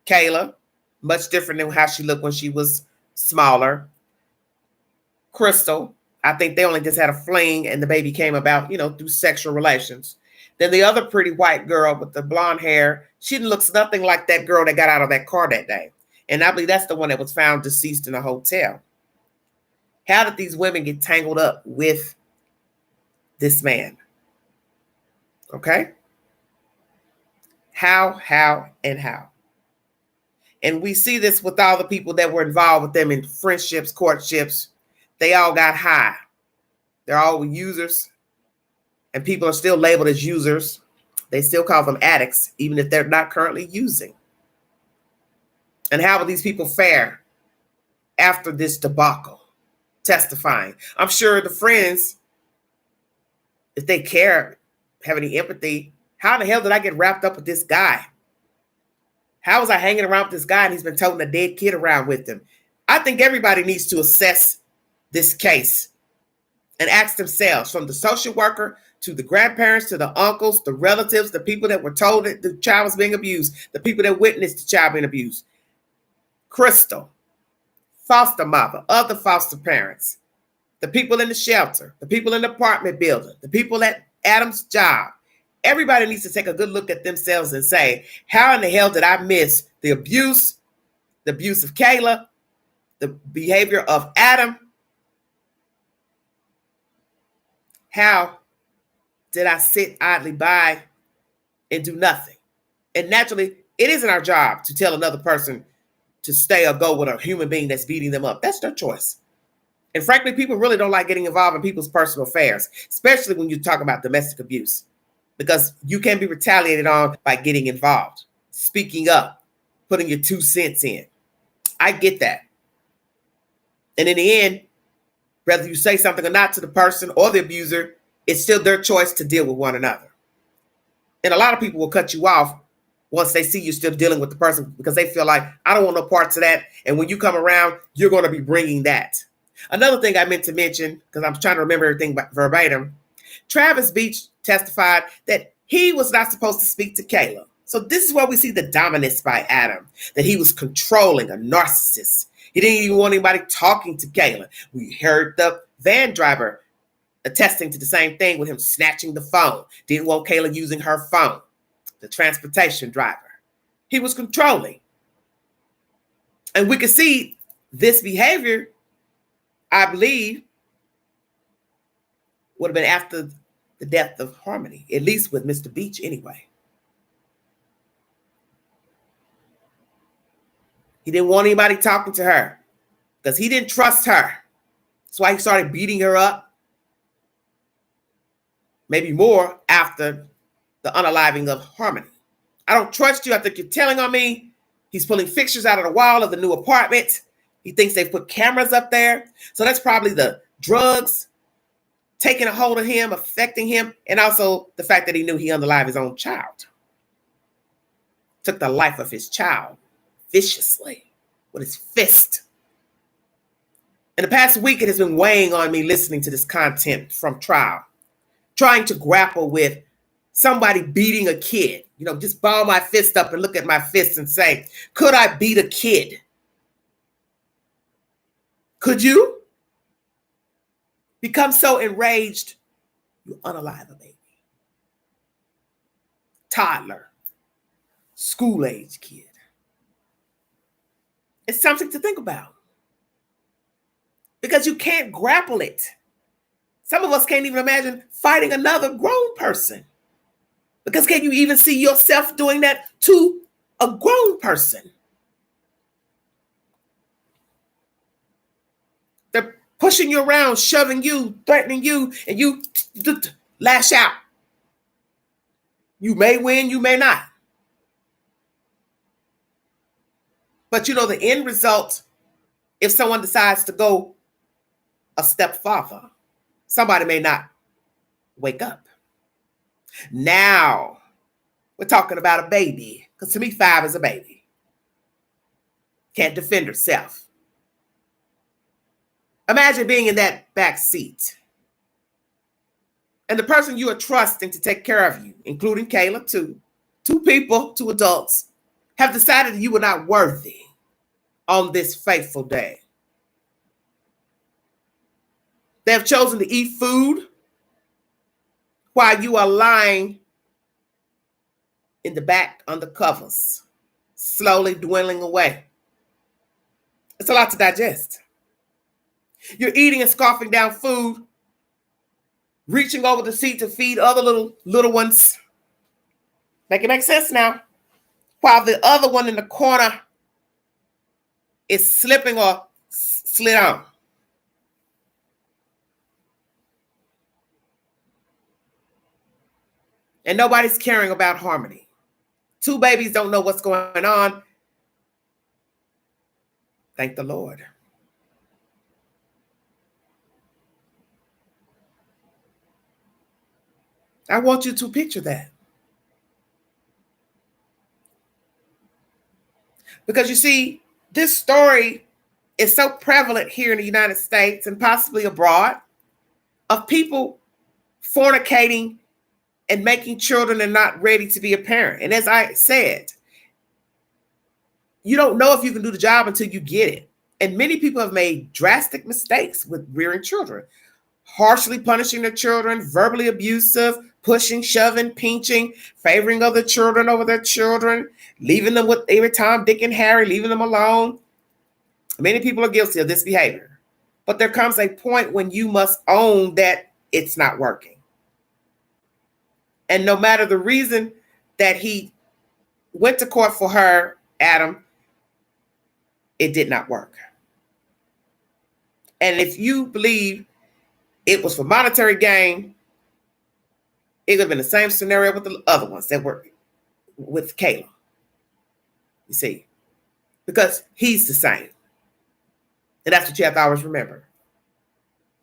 Kayla, much different than how she looked when she was smaller. Crystal, I think they only just had a fling and the baby came about, through sexual relations. Then the other pretty white girl with the blonde hair, she looks nothing like that girl that got out of that car that day. And I believe that's the one that was found deceased in a hotel. How did these women get tangled up with this man? Okay? How? And we see this with all the people that were involved with them in friendships, courtships. They all got high. They're all users. And people are still labeled as users. They still call them addicts, even if they're not currently using. And how will these people fare after this debacle? Testifying. I'm sure the friends, if they care, have any empathy, how the hell did I get wrapped up with this guy? How was I hanging around with this guy and he's been toting a dead kid around with him? I think everybody needs to assess this case and ask themselves, from the social worker to the grandparents, to the uncles, the relatives, the people that were told that the child was being abused, the people that witnessed the child being abused. Crystal, foster mother, other foster parents, the people in the shelter, the people in the apartment building, the people at Adam's job. Everybody needs to take a good look at themselves and say, how in the hell did I miss the abuse of Kayla, the behavior of Adam? How did I sit idly by and do nothing? And naturally, it isn't our job to tell another person to stay or go with a human being that's beating them up. That's their choice. And frankly, people really don't like getting involved in people's personal affairs, especially when you talk about domestic abuse, because you can be retaliated on by getting involved, speaking up, putting your 2 cents in. I get that. And in the end, whether you say something or not to the person or the abuser, it's still their choice to deal with one another. And a lot of people will cut you off once they see you still dealing with the person because they feel like, I don't want no parts of that. And when you come around, you're going to be bringing that. Another thing I meant to mention, because I'm trying to remember everything verbatim, Travis Beach testified that he was not supposed to speak to Kayla. So this is where we see the dominance by Adam, that he was controlling, a narcissist. He didn't even want anybody talking to Kayla. We heard the van driver attesting to the same thing with him snatching the phone. Didn't want Kayla using her phone. The transportation driver. He was controlling. And we could see this behavior, I believe, would have been after the death of Harmony, at least with Mr. Beach anyway. He didn't want anybody talking to her because he didn't trust her. That's why he started beating her up. Maybe more after the unaliving of Harmony. I don't trust you. I think you're telling on me. He's pulling fixtures out of the wall of the new apartment. He thinks they've put cameras up there. So that's probably the drugs taking a hold of him, affecting him, and also the fact that he knew he unalived his own child. Took the life of his child viciously with his fist. In the past week, it has been weighing on me listening to this content from trial, trying to grapple with somebody beating a kid. You know, just ball my fist up and look at my fist and say, could I beat a kid? Could you? Become so enraged, you unalive a baby. Toddler, school-age kid. It's something to think about because you can't grapple it. Some of us can't even imagine fighting another grown person because can you even see yourself doing that to a grown person? They're pushing you around, shoving you, threatening you, and you lash out. You may win, you may not. But you know the end result, if someone decides to go a step farther, somebody may not wake up. Now, we're talking about a baby, because to me, 5 is a baby. Can't defend herself. Imagine being in that back seat. And the person you are trusting to take care of you, including Kayla, too, 2 people, 2 adults, have decided that you were not worthy on this fateful day. They have chosen to eat food while you are lying in the back under covers, slowly dwindling away. It's a lot to digest. You're eating and scarfing down food, reaching over the seat to feed other little ones. Make it make sense now. While the other one in the corner is slipping or slid on. And nobody's caring about Harmony. 2 babies don't know what's going on. Thank the Lord. I want you to picture that. Because you see, this story is so prevalent here in the United States and possibly abroad of people fornicating and making children and not ready to be a parent. And as I said, you don't know if you can do the job until you get it. And many people have made drastic mistakes with rearing children, harshly punishing their children, verbally abusive, pushing, shoving, pinching, favoring other children over their children, leaving them with every Tom, Dick, and Harry, leaving them alone. Many people are guilty of this behavior. But there comes a point when you must own that it's not working. And no matter the reason that he went to court for her, Adam, it did not work. And if you believe it was for monetary gain, it would have been the same scenario with the other ones that were with Caleb. You see, because he's the same. And that's what you have to always remember.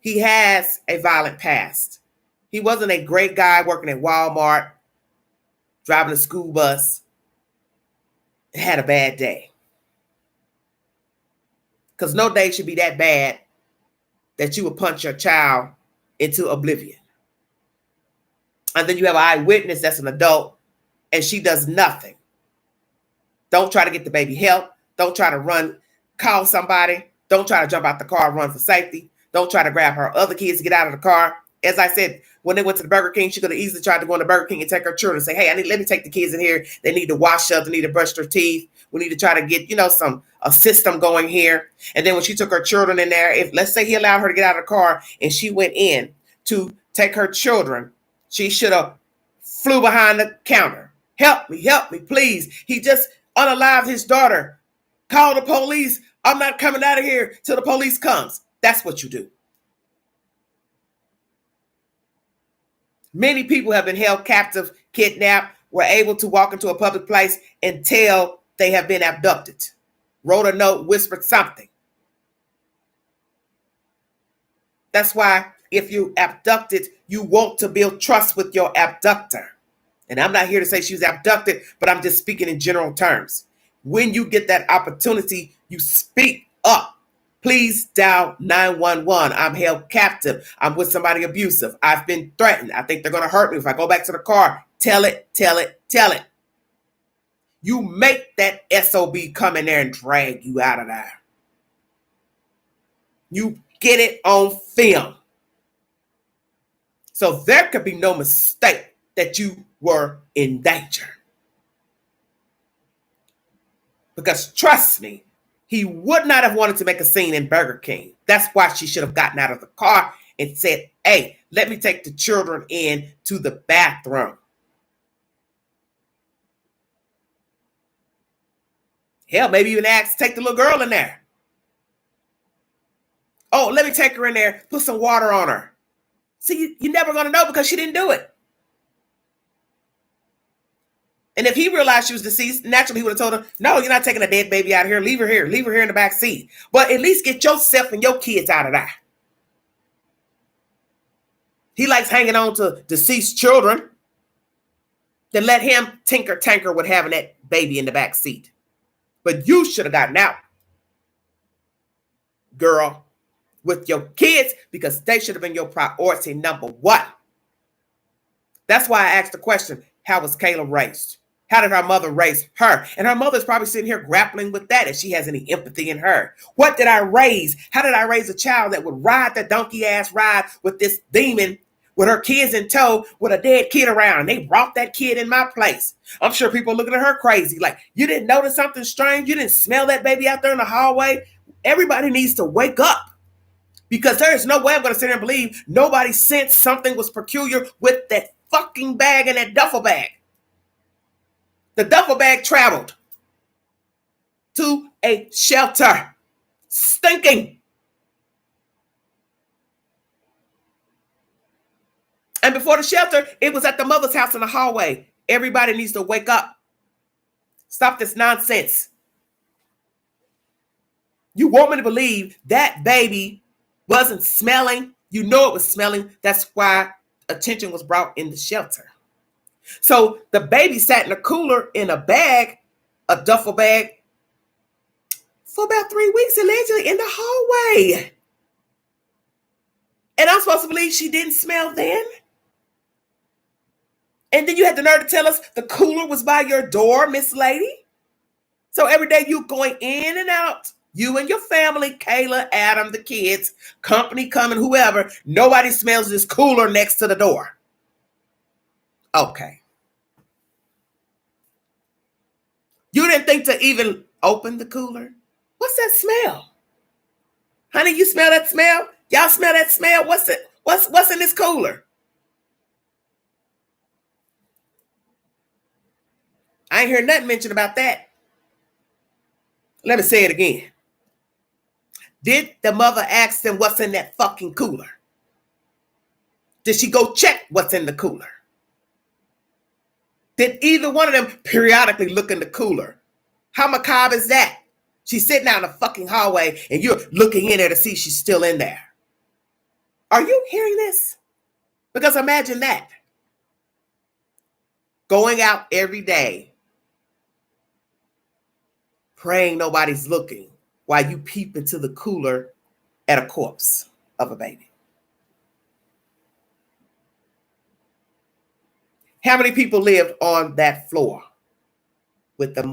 He has a violent past. He wasn't a great guy working at Walmart, driving a school bus, had a bad day. Because no day should be that bad that you would punch your child into oblivion. And then you have an eyewitness that's an adult and she does nothing. Don't try to get the baby help. Don't try to run, call somebody. Don't try to jump out the car and run for safety. Don't try to grab her other kids to get out of the car. As I said, when they went to the Burger King, she could have easily tried to go into Burger King and take her children and say, hey, let me take the kids in here. They need to wash up. They need to brush their teeth. We need to try to get, a system going here. And then when she took her children in there, if let's say he allowed her to get out of the car and she went in to take her children, she should have flew behind the counter. Help me, please. He just unalived his daughter. Call the police. I'm not coming out of here till the police comes. That's what you do. Many people have been held captive, kidnapped, were able to walk into a public place and tell they have been abducted. Wrote a note, whispered something. That's why if you abducted, you want to build trust with your abductor. And I'm not here to say she was abducted, but I'm just speaking in general terms. When you get that opportunity, you speak up. Please dial 911. I'm held captive. I'm with somebody abusive. I've been threatened. I think they're going to hurt me if I go back to the car. Tell it. You make that SOB come in there and drag you out of there. You get it on film. So there could be no mistake that you were in danger. Because trust me, he would not have wanted to make a scene in Burger King. That's why she should have gotten out of the car and said, hey, let me take the children in to the bathroom. Hell, maybe even ask, take the little girl in there. Oh, let me take her in there, put some water on her. See, you're never going to know because she didn't do it. And if he realized she was deceased, naturally he would have told her, no, you're not taking a dead baby out of here. Leave her here. Leave her here in the back seat. But at least get yourself and your kids out of there. He likes hanging on to deceased children. Then let him tinker with having that baby in the back seat. But you should have gotten out, girl, with your kids because they should have been your priority number one. That's why I asked the question, how was Kayla raised? How did her mother raise her? And her mother's probably sitting here grappling with that if she has any empathy in her. What did I raise? How did I raise a child that would ride the donkey ass ride with this demon with her kids in tow with a dead kid around? And they brought that kid in my place. I'm sure people are looking at her crazy. Like, you didn't notice something strange? You didn't smell that baby out there in the hallway? Everybody needs to wake up. Because there is no way I'm going to sit here and believe nobody sensed something was peculiar with that fucking bag and that duffel bag. The duffel bag traveled to a shelter. Stinking. And before the shelter, it was at the mother's house in the hallway. Everybody needs to wake up. Stop this nonsense. You want me to believe that baby wasn't smelling? You know it was smelling. That's why attention was brought in the shelter. So the baby sat in a cooler in a bag, a duffel bag, for about 3 weeks, allegedly in the hallway. And I'm supposed to believe she didn't smell then? And then you had the nerve to tell us the cooler was by your door, Miss Lady? So every day you going in and out, you and your family, Kayla, Adam, the kids, company coming, whoever, nobody smells this cooler next to the door. Okay. You didn't think to even open the cooler? What's that smell? Honey, you smell that smell? Y'all smell that smell? What's it? What's in this cooler? I ain't heard nothing mentioned about that. Let me say it again. Did the mother ask them what's in that fucking cooler? Did she go check what's in the cooler? Did either one of them periodically look in the cooler? How macabre is that? She's sitting out in the fucking hallway and you're looking in there to see she's still in there. Are you hearing this? Because imagine that. Going out every day, praying nobody's looking while you peep into the cooler at a corpse of a baby. How many people lived on that floor with the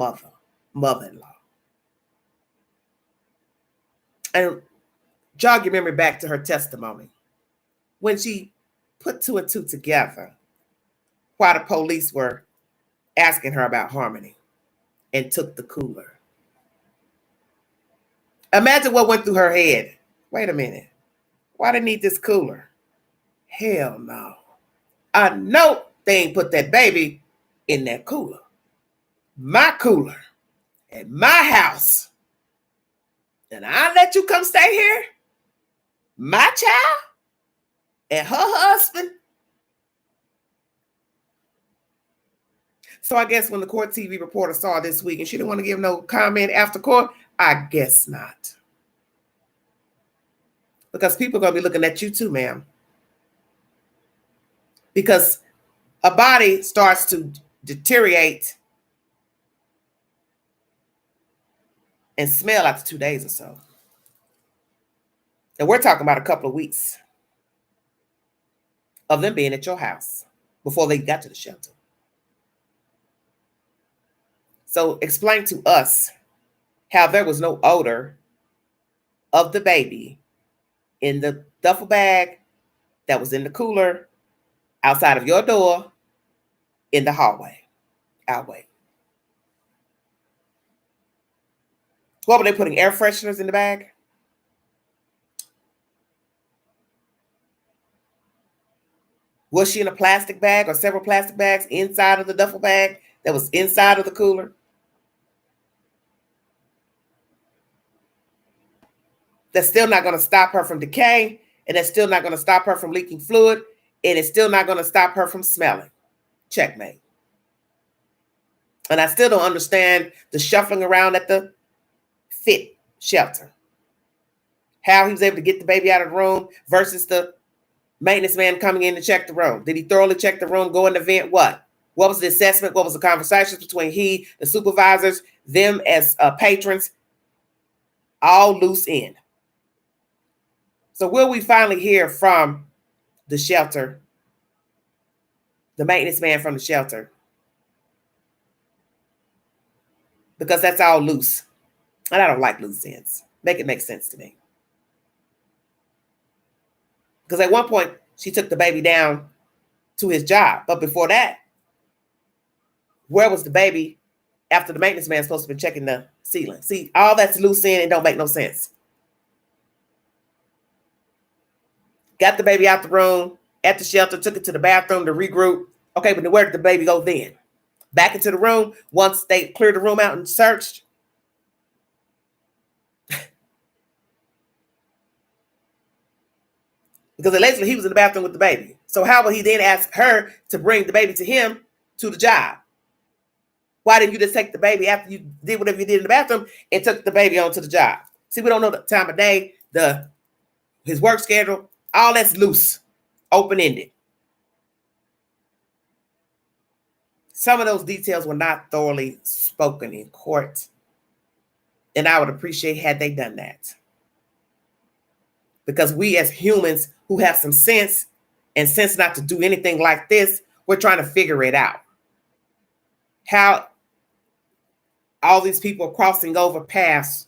mother-in-law? And jog your memory back to her testimony. When she put two and two together, while the police were asking her about Harmony and took the cooler. Imagine what went through her head. Wait a minute. Why do they need this cooler? Hell no. I know they ain't put that baby in that cooler. My cooler at my house. And I let you come stay here? My child and her husband? So I guess when the court TV reporter saw this week and she didn't want to give no comment after court, I guess not. Because people are going to be looking at you too, ma'am. Because a body starts to deteriorate and smell after 2 days or so. And we're talking about a couple of weeks of them being at your house before they got to the shelter. So explain to us how there was no odor of the baby in the duffel bag that was in the cooler outside of your door in the hallway. I'll wait. What were they putting, air fresheners in the bag? Was she in a plastic bag or several plastic bags inside of the duffel bag that was inside of the cooler? That's still not going to stop her from decay, and that's still not going to stop her from leaking fluid, and it's still not going to stop her from smelling. Checkmate. And I still don't understand the shuffling around at the fit shelter. How he was able to get the baby out of the room versus the maintenance man coming in to check the room. Did he thoroughly check the room, go in the vent? What was the assessment? What was the conversations between he, the supervisors, them as patrons? All loose end. So will we finally hear from the shelter, the maintenance man from the shelter? Because that's all loose. And I don't like loose ends. Make it make sense to me. Because at one point, she took the baby down to his job. But before that, where was the baby after the maintenance man supposed to be checking the ceiling? See, all that's loose end and don't make no sense. Got the baby out the room, at the shelter, took it to the bathroom to regroup. Okay, but where did the baby go then? Back into the room once they cleared the room out and searched? Because allegedly he was in the bathroom with the baby. So how would he then ask her to bring the baby to him to the job? Why didn't you just take the baby after you did whatever you did in the bathroom and took the baby on to the job? See, we don't know the time of day, his work schedule, all that's loose, open-ended. Some of those details were not thoroughly spoken in court. And I would appreciate had they done that. Because we as humans who have some sense and sense not to do anything like this, we're trying to figure it out. How all these people crossing over paths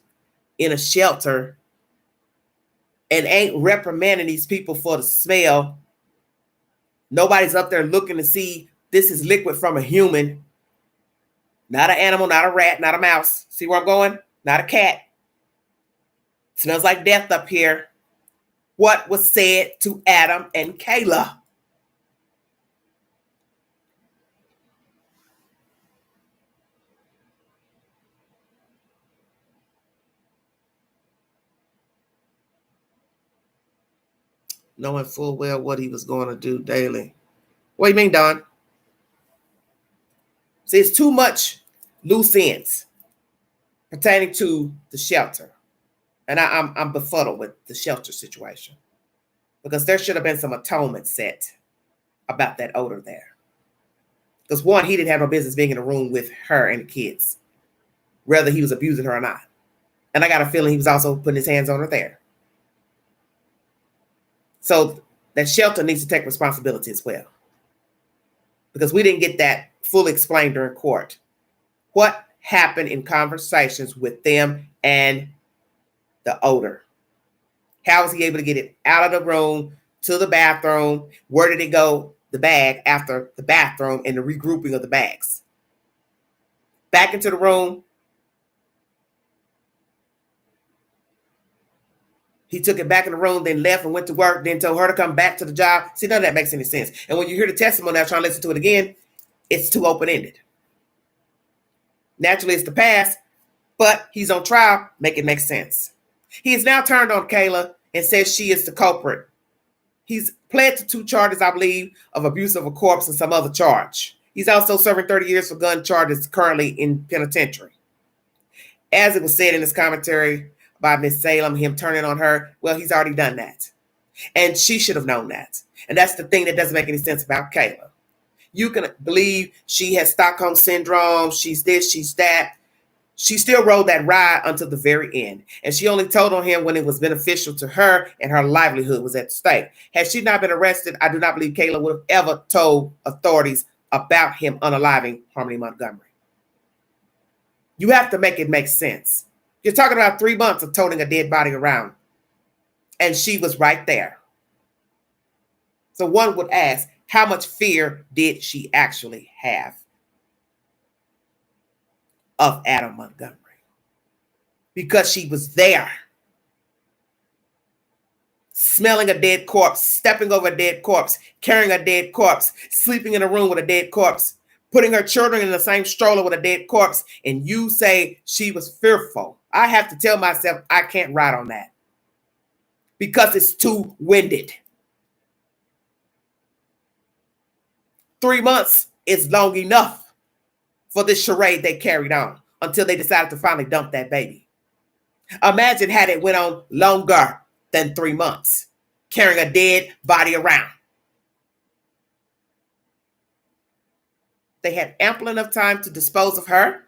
in a shelter and ain't reprimanding these people for the smell. Nobody's up there looking to see this is liquid from a human, not an animal, not a rat, not a mouse. See where I'm going? Not a cat. Smells like death up here. What was said to Adam and Kayla? Knowing full well what he was going to do daily. What do you mean, Don? See, it's too much loose ends pertaining to the shelter. And I'm befuddled with the shelter situation because there should have been some atonement set about that odor there. Because one, he didn't have no business being in a room with her and the kids, whether he was abusing her or not. And I got a feeling he was also putting his hands on her there. So that shelter needs to take responsibility as well. Because we didn't get that fully explained during court. What happened in conversations with them and the odor? How was he able to get it out of the room to the bathroom? Where did it go? The bag after the bathroom and the regrouping of the bags. Back into the room. He took it back in the room, then left and went to work, then told her to come back to the job. See, none of that makes any sense. And when you hear the testimony, I'm trying to listen to it again, it's too open-ended. Naturally, it's the past, but he's on trial. Make it make sense. He has now turned on Kayla and says she is the culprit. He's pled to 2 charges, I believe, of abuse of a corpse and some other charge. He's also serving 30 years for gun charges currently in penitentiary. As it was said in his commentary by Miss Salem, him turning on her, well, he's already done that. And she should have known that. And that's the thing that doesn't make any sense about Kayla. You can believe she has Stockholm syndrome, she's this, she's that. She still rode that ride until the very end. And she only told on him when it was beneficial to her and her livelihood was at stake. Had she not been arrested, I do not believe Kayla would have ever told authorities about him unaliving Harmony Montgomery. You have to make it make sense. You're talking about 3 months of toting a dead body around. And she was right there. So one would ask, how much fear did she actually have of Adam Montgomery? Because she was there. Smelling a dead corpse, stepping over a dead corpse, carrying a dead corpse, sleeping in a room with a dead corpse, putting her children in the same stroller with a dead corpse, and you say she was fearful. I have to tell myself I can't ride on that because it's too winded. 3 months is long enough for this charade they carried on until they decided to finally dump that baby. Imagine had it went on longer than 3 months, carrying a dead body around. They had ample enough time to dispose of her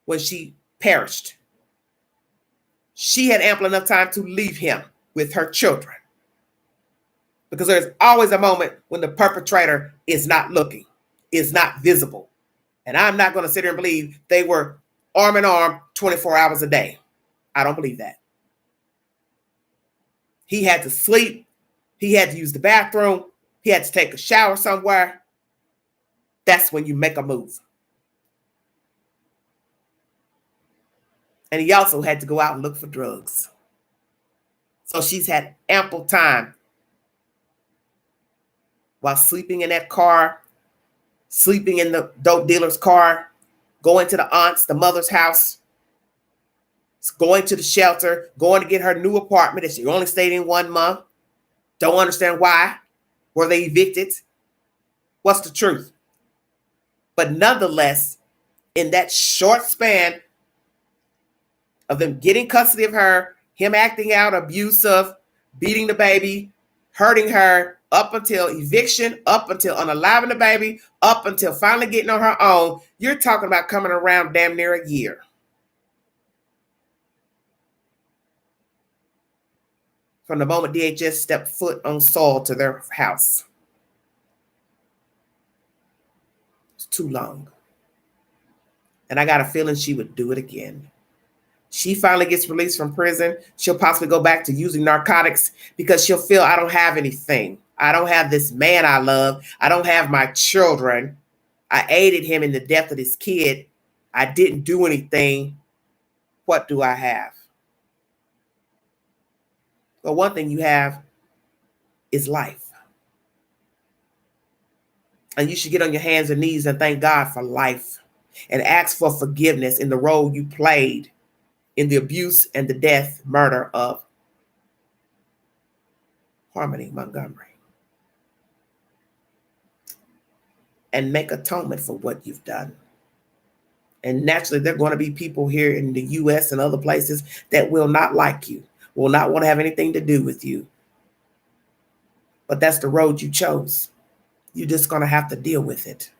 when she perished. She had ample enough time to leave him with her children. Because there's always a moment when the perpetrator is not looking, is not visible. And I'm not going to sit here and believe they were arm in arm 24 hours a day. I don't believe that. He had to sleep. He had to use the bathroom. He had to take a shower somewhere. That's when you make a move. And he also had to go out and look for drugs. So she's had ample time while sleeping in that car, sleeping in the dope dealer's car, going to the aunt's, the mother's house, going to the shelter, going to get her new apartment that she only stayed in 1 month. Don't understand why. Were they evicted? What's the truth? But nonetheless, in that short span of them getting custody of her, him acting out abusive, beating the baby, hurting her, up until eviction, up until unaliving the baby, up until finally getting on her own, you're talking about coming around damn near a year. From the moment DHS stepped foot on soil to their house. It's too long. And I got a feeling she would do it again. She finally gets released from prison. She'll possibly go back to using narcotics because she'll feel, I don't have anything. I don't have this man I love. I don't have my children. I aided him in the death of his kid. I didn't do anything. What do I have? Well, one thing you have is life. And you should get on your hands and knees and thank God for life and ask for forgiveness in the role you played in the abuse and the death, murder of Harmony Montgomery. And make atonement for what you've done. And naturally, there are going to be people here in the U.S. and other places that will not like you, will not want to have anything to do with you. But that's the road you chose. You're just going to have to deal with it.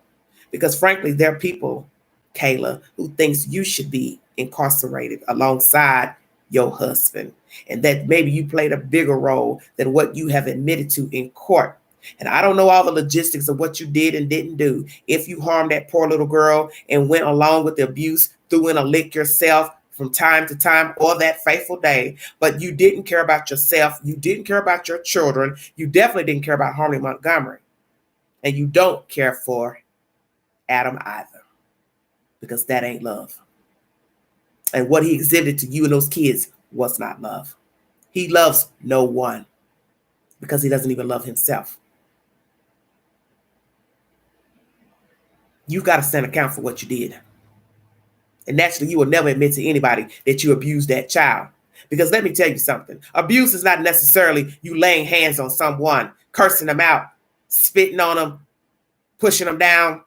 Because frankly, there are people, Kayla, who thinks you should be incarcerated alongside your husband. And that maybe you played a bigger role than what you have admitted to in court. And I don't know all the logistics of what you did and didn't do. If you harmed that poor little girl and went along with the abuse, threw in a lick yourself from time to time, or that fateful day, but you didn't care about yourself. You didn't care about your children. You definitely didn't care about Harmony Montgomery. And you don't care for Adam either, because that ain't love. And what he exhibited to you and those kids was not love. He loves no one because he doesn't even love himself. You've got to stand account for what you did. And naturally, you will never admit to anybody that you abused that child. Because let me tell you something. Abuse is not necessarily you laying hands on someone, cursing them out, spitting on them, pushing them down,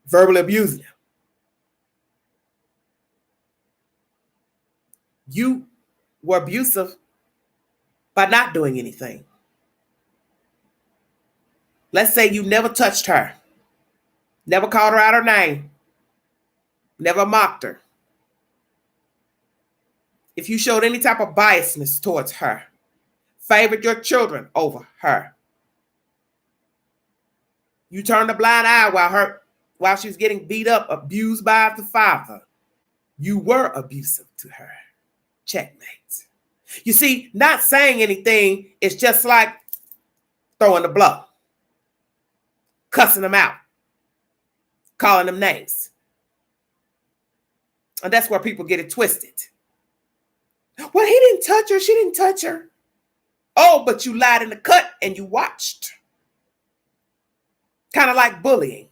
verbally abusing them. You were abusive by not doing anything. Let's say you never touched her, never called her out her name, never mocked her. If you showed any type of biasness towards her, favored your children over her, you turned a blind eye while she was getting beat up, abused by the father, you were abusive to her. Checkmate. You see, not saying anything is just like throwing the blow, cussing them out, calling them names. And that's where people get it twisted. Well, he didn't touch her. She didn't touch her. Oh, but you lied in the cut and you watched. Kind of like bullying.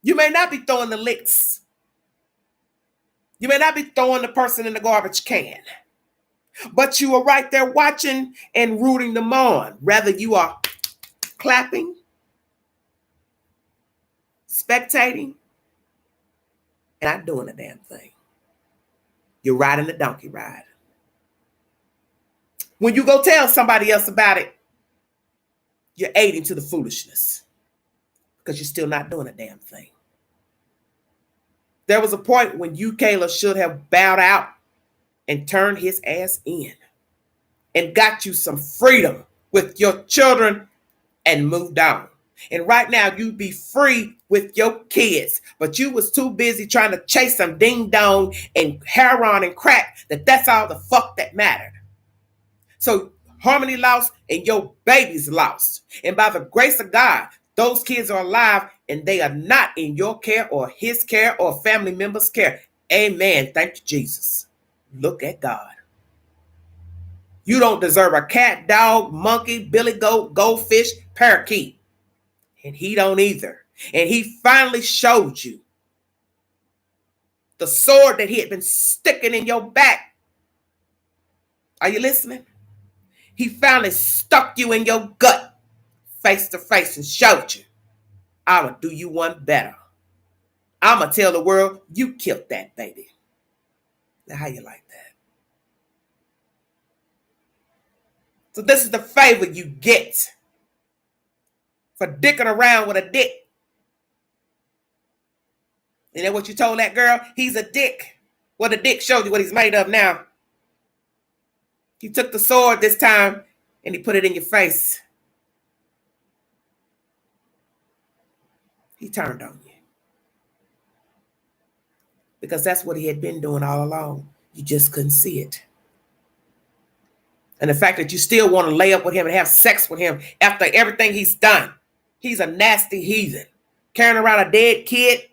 You may not be throwing the licks. You may not be throwing the person in the garbage can. But you are right there watching and rooting them on. Rather, you are clapping, spectating, and not doing a damn thing. You're riding the donkey ride. When you go tell somebody else about it, you're aiding to the foolishness because you're still not doing a damn thing. There was a point when you, Kayla, should have bowed out and turned his ass in and got you some freedom with your children and moved on. And right now you'd be free with your kids, but you was too busy trying to chase some ding dong and heroin and crack that's all the fuck that mattered. So Harmony lost and your baby's lost. And by the grace of God, those kids are alive and they are not in your care or his care or family members' care. Amen. Thank you, Jesus. Look at God. You don't deserve a cat, dog, monkey, billy goat, goldfish, parakeet. And he don't either. And he finally showed you the sword that he had been sticking in your back. Are you listening? He finally stuck you in your gut face to face and showed you, I would do you one better. I'm going to tell the world you killed that baby. Now, how you like that? So this is the favor you get for dicking around with a dick. And then what you told that girl? He's a dick. Well, the dick showed you what he's made of now. He took the sword this time and he put it in your face. He turned on you. because that's what he had been doing all along. You just couldn't see it. And the fact that you still want to lay up with him and have sex with him after everything he's done. He's a nasty heathen. Carrying around a dead kid.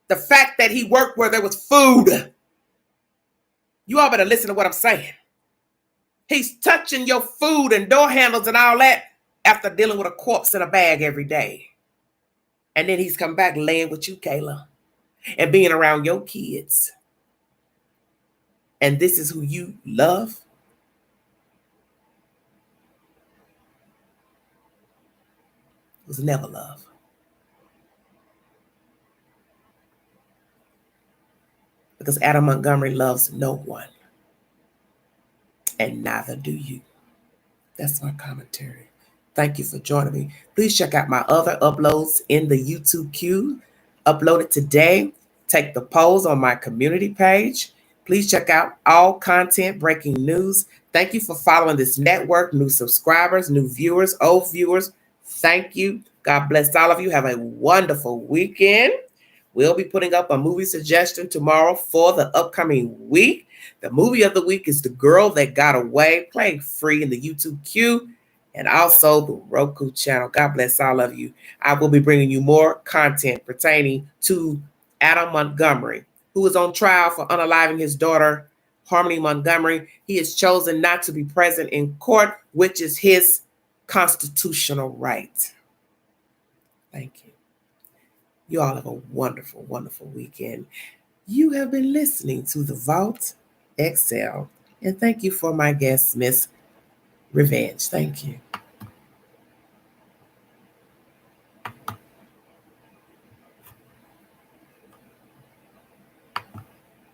The fact that he worked where there was food. You all better listen to what I'm saying. He's touching your food and door handles and all that after dealing with a corpse in a bag every day. And then he's come back laying with you, Kayla, and being around your kids. And this is who you love? It was never love. Because Adam Montgomery loves no one. And neither do you. That's my commentary. Thank you for joining me. Please check out my other uploads in the YouTube queue. Uploaded today. Take the polls on my community page. Please check out all content, breaking news. Thank you for following this network. New subscribers, new viewers, old viewers. Thank you. God bless all of you. Have a wonderful weekend. We'll be putting up a movie suggestion tomorrow for the upcoming week. The movie of the week is The Girl That Got Away, playing free in the YouTube queue and also the Roku channel. God bless all of you. I will be bringing you more content pertaining to Adam Montgomery, who is on trial for unaliving his daughter, Harmony Montgomery. He has chosen not to be present in court, which is his constitutional right. Thank you. You all have a wonderful, wonderful weekend. You have been listening to The Vault XL. And thank you for my guest, Miss Revenge. Thank you.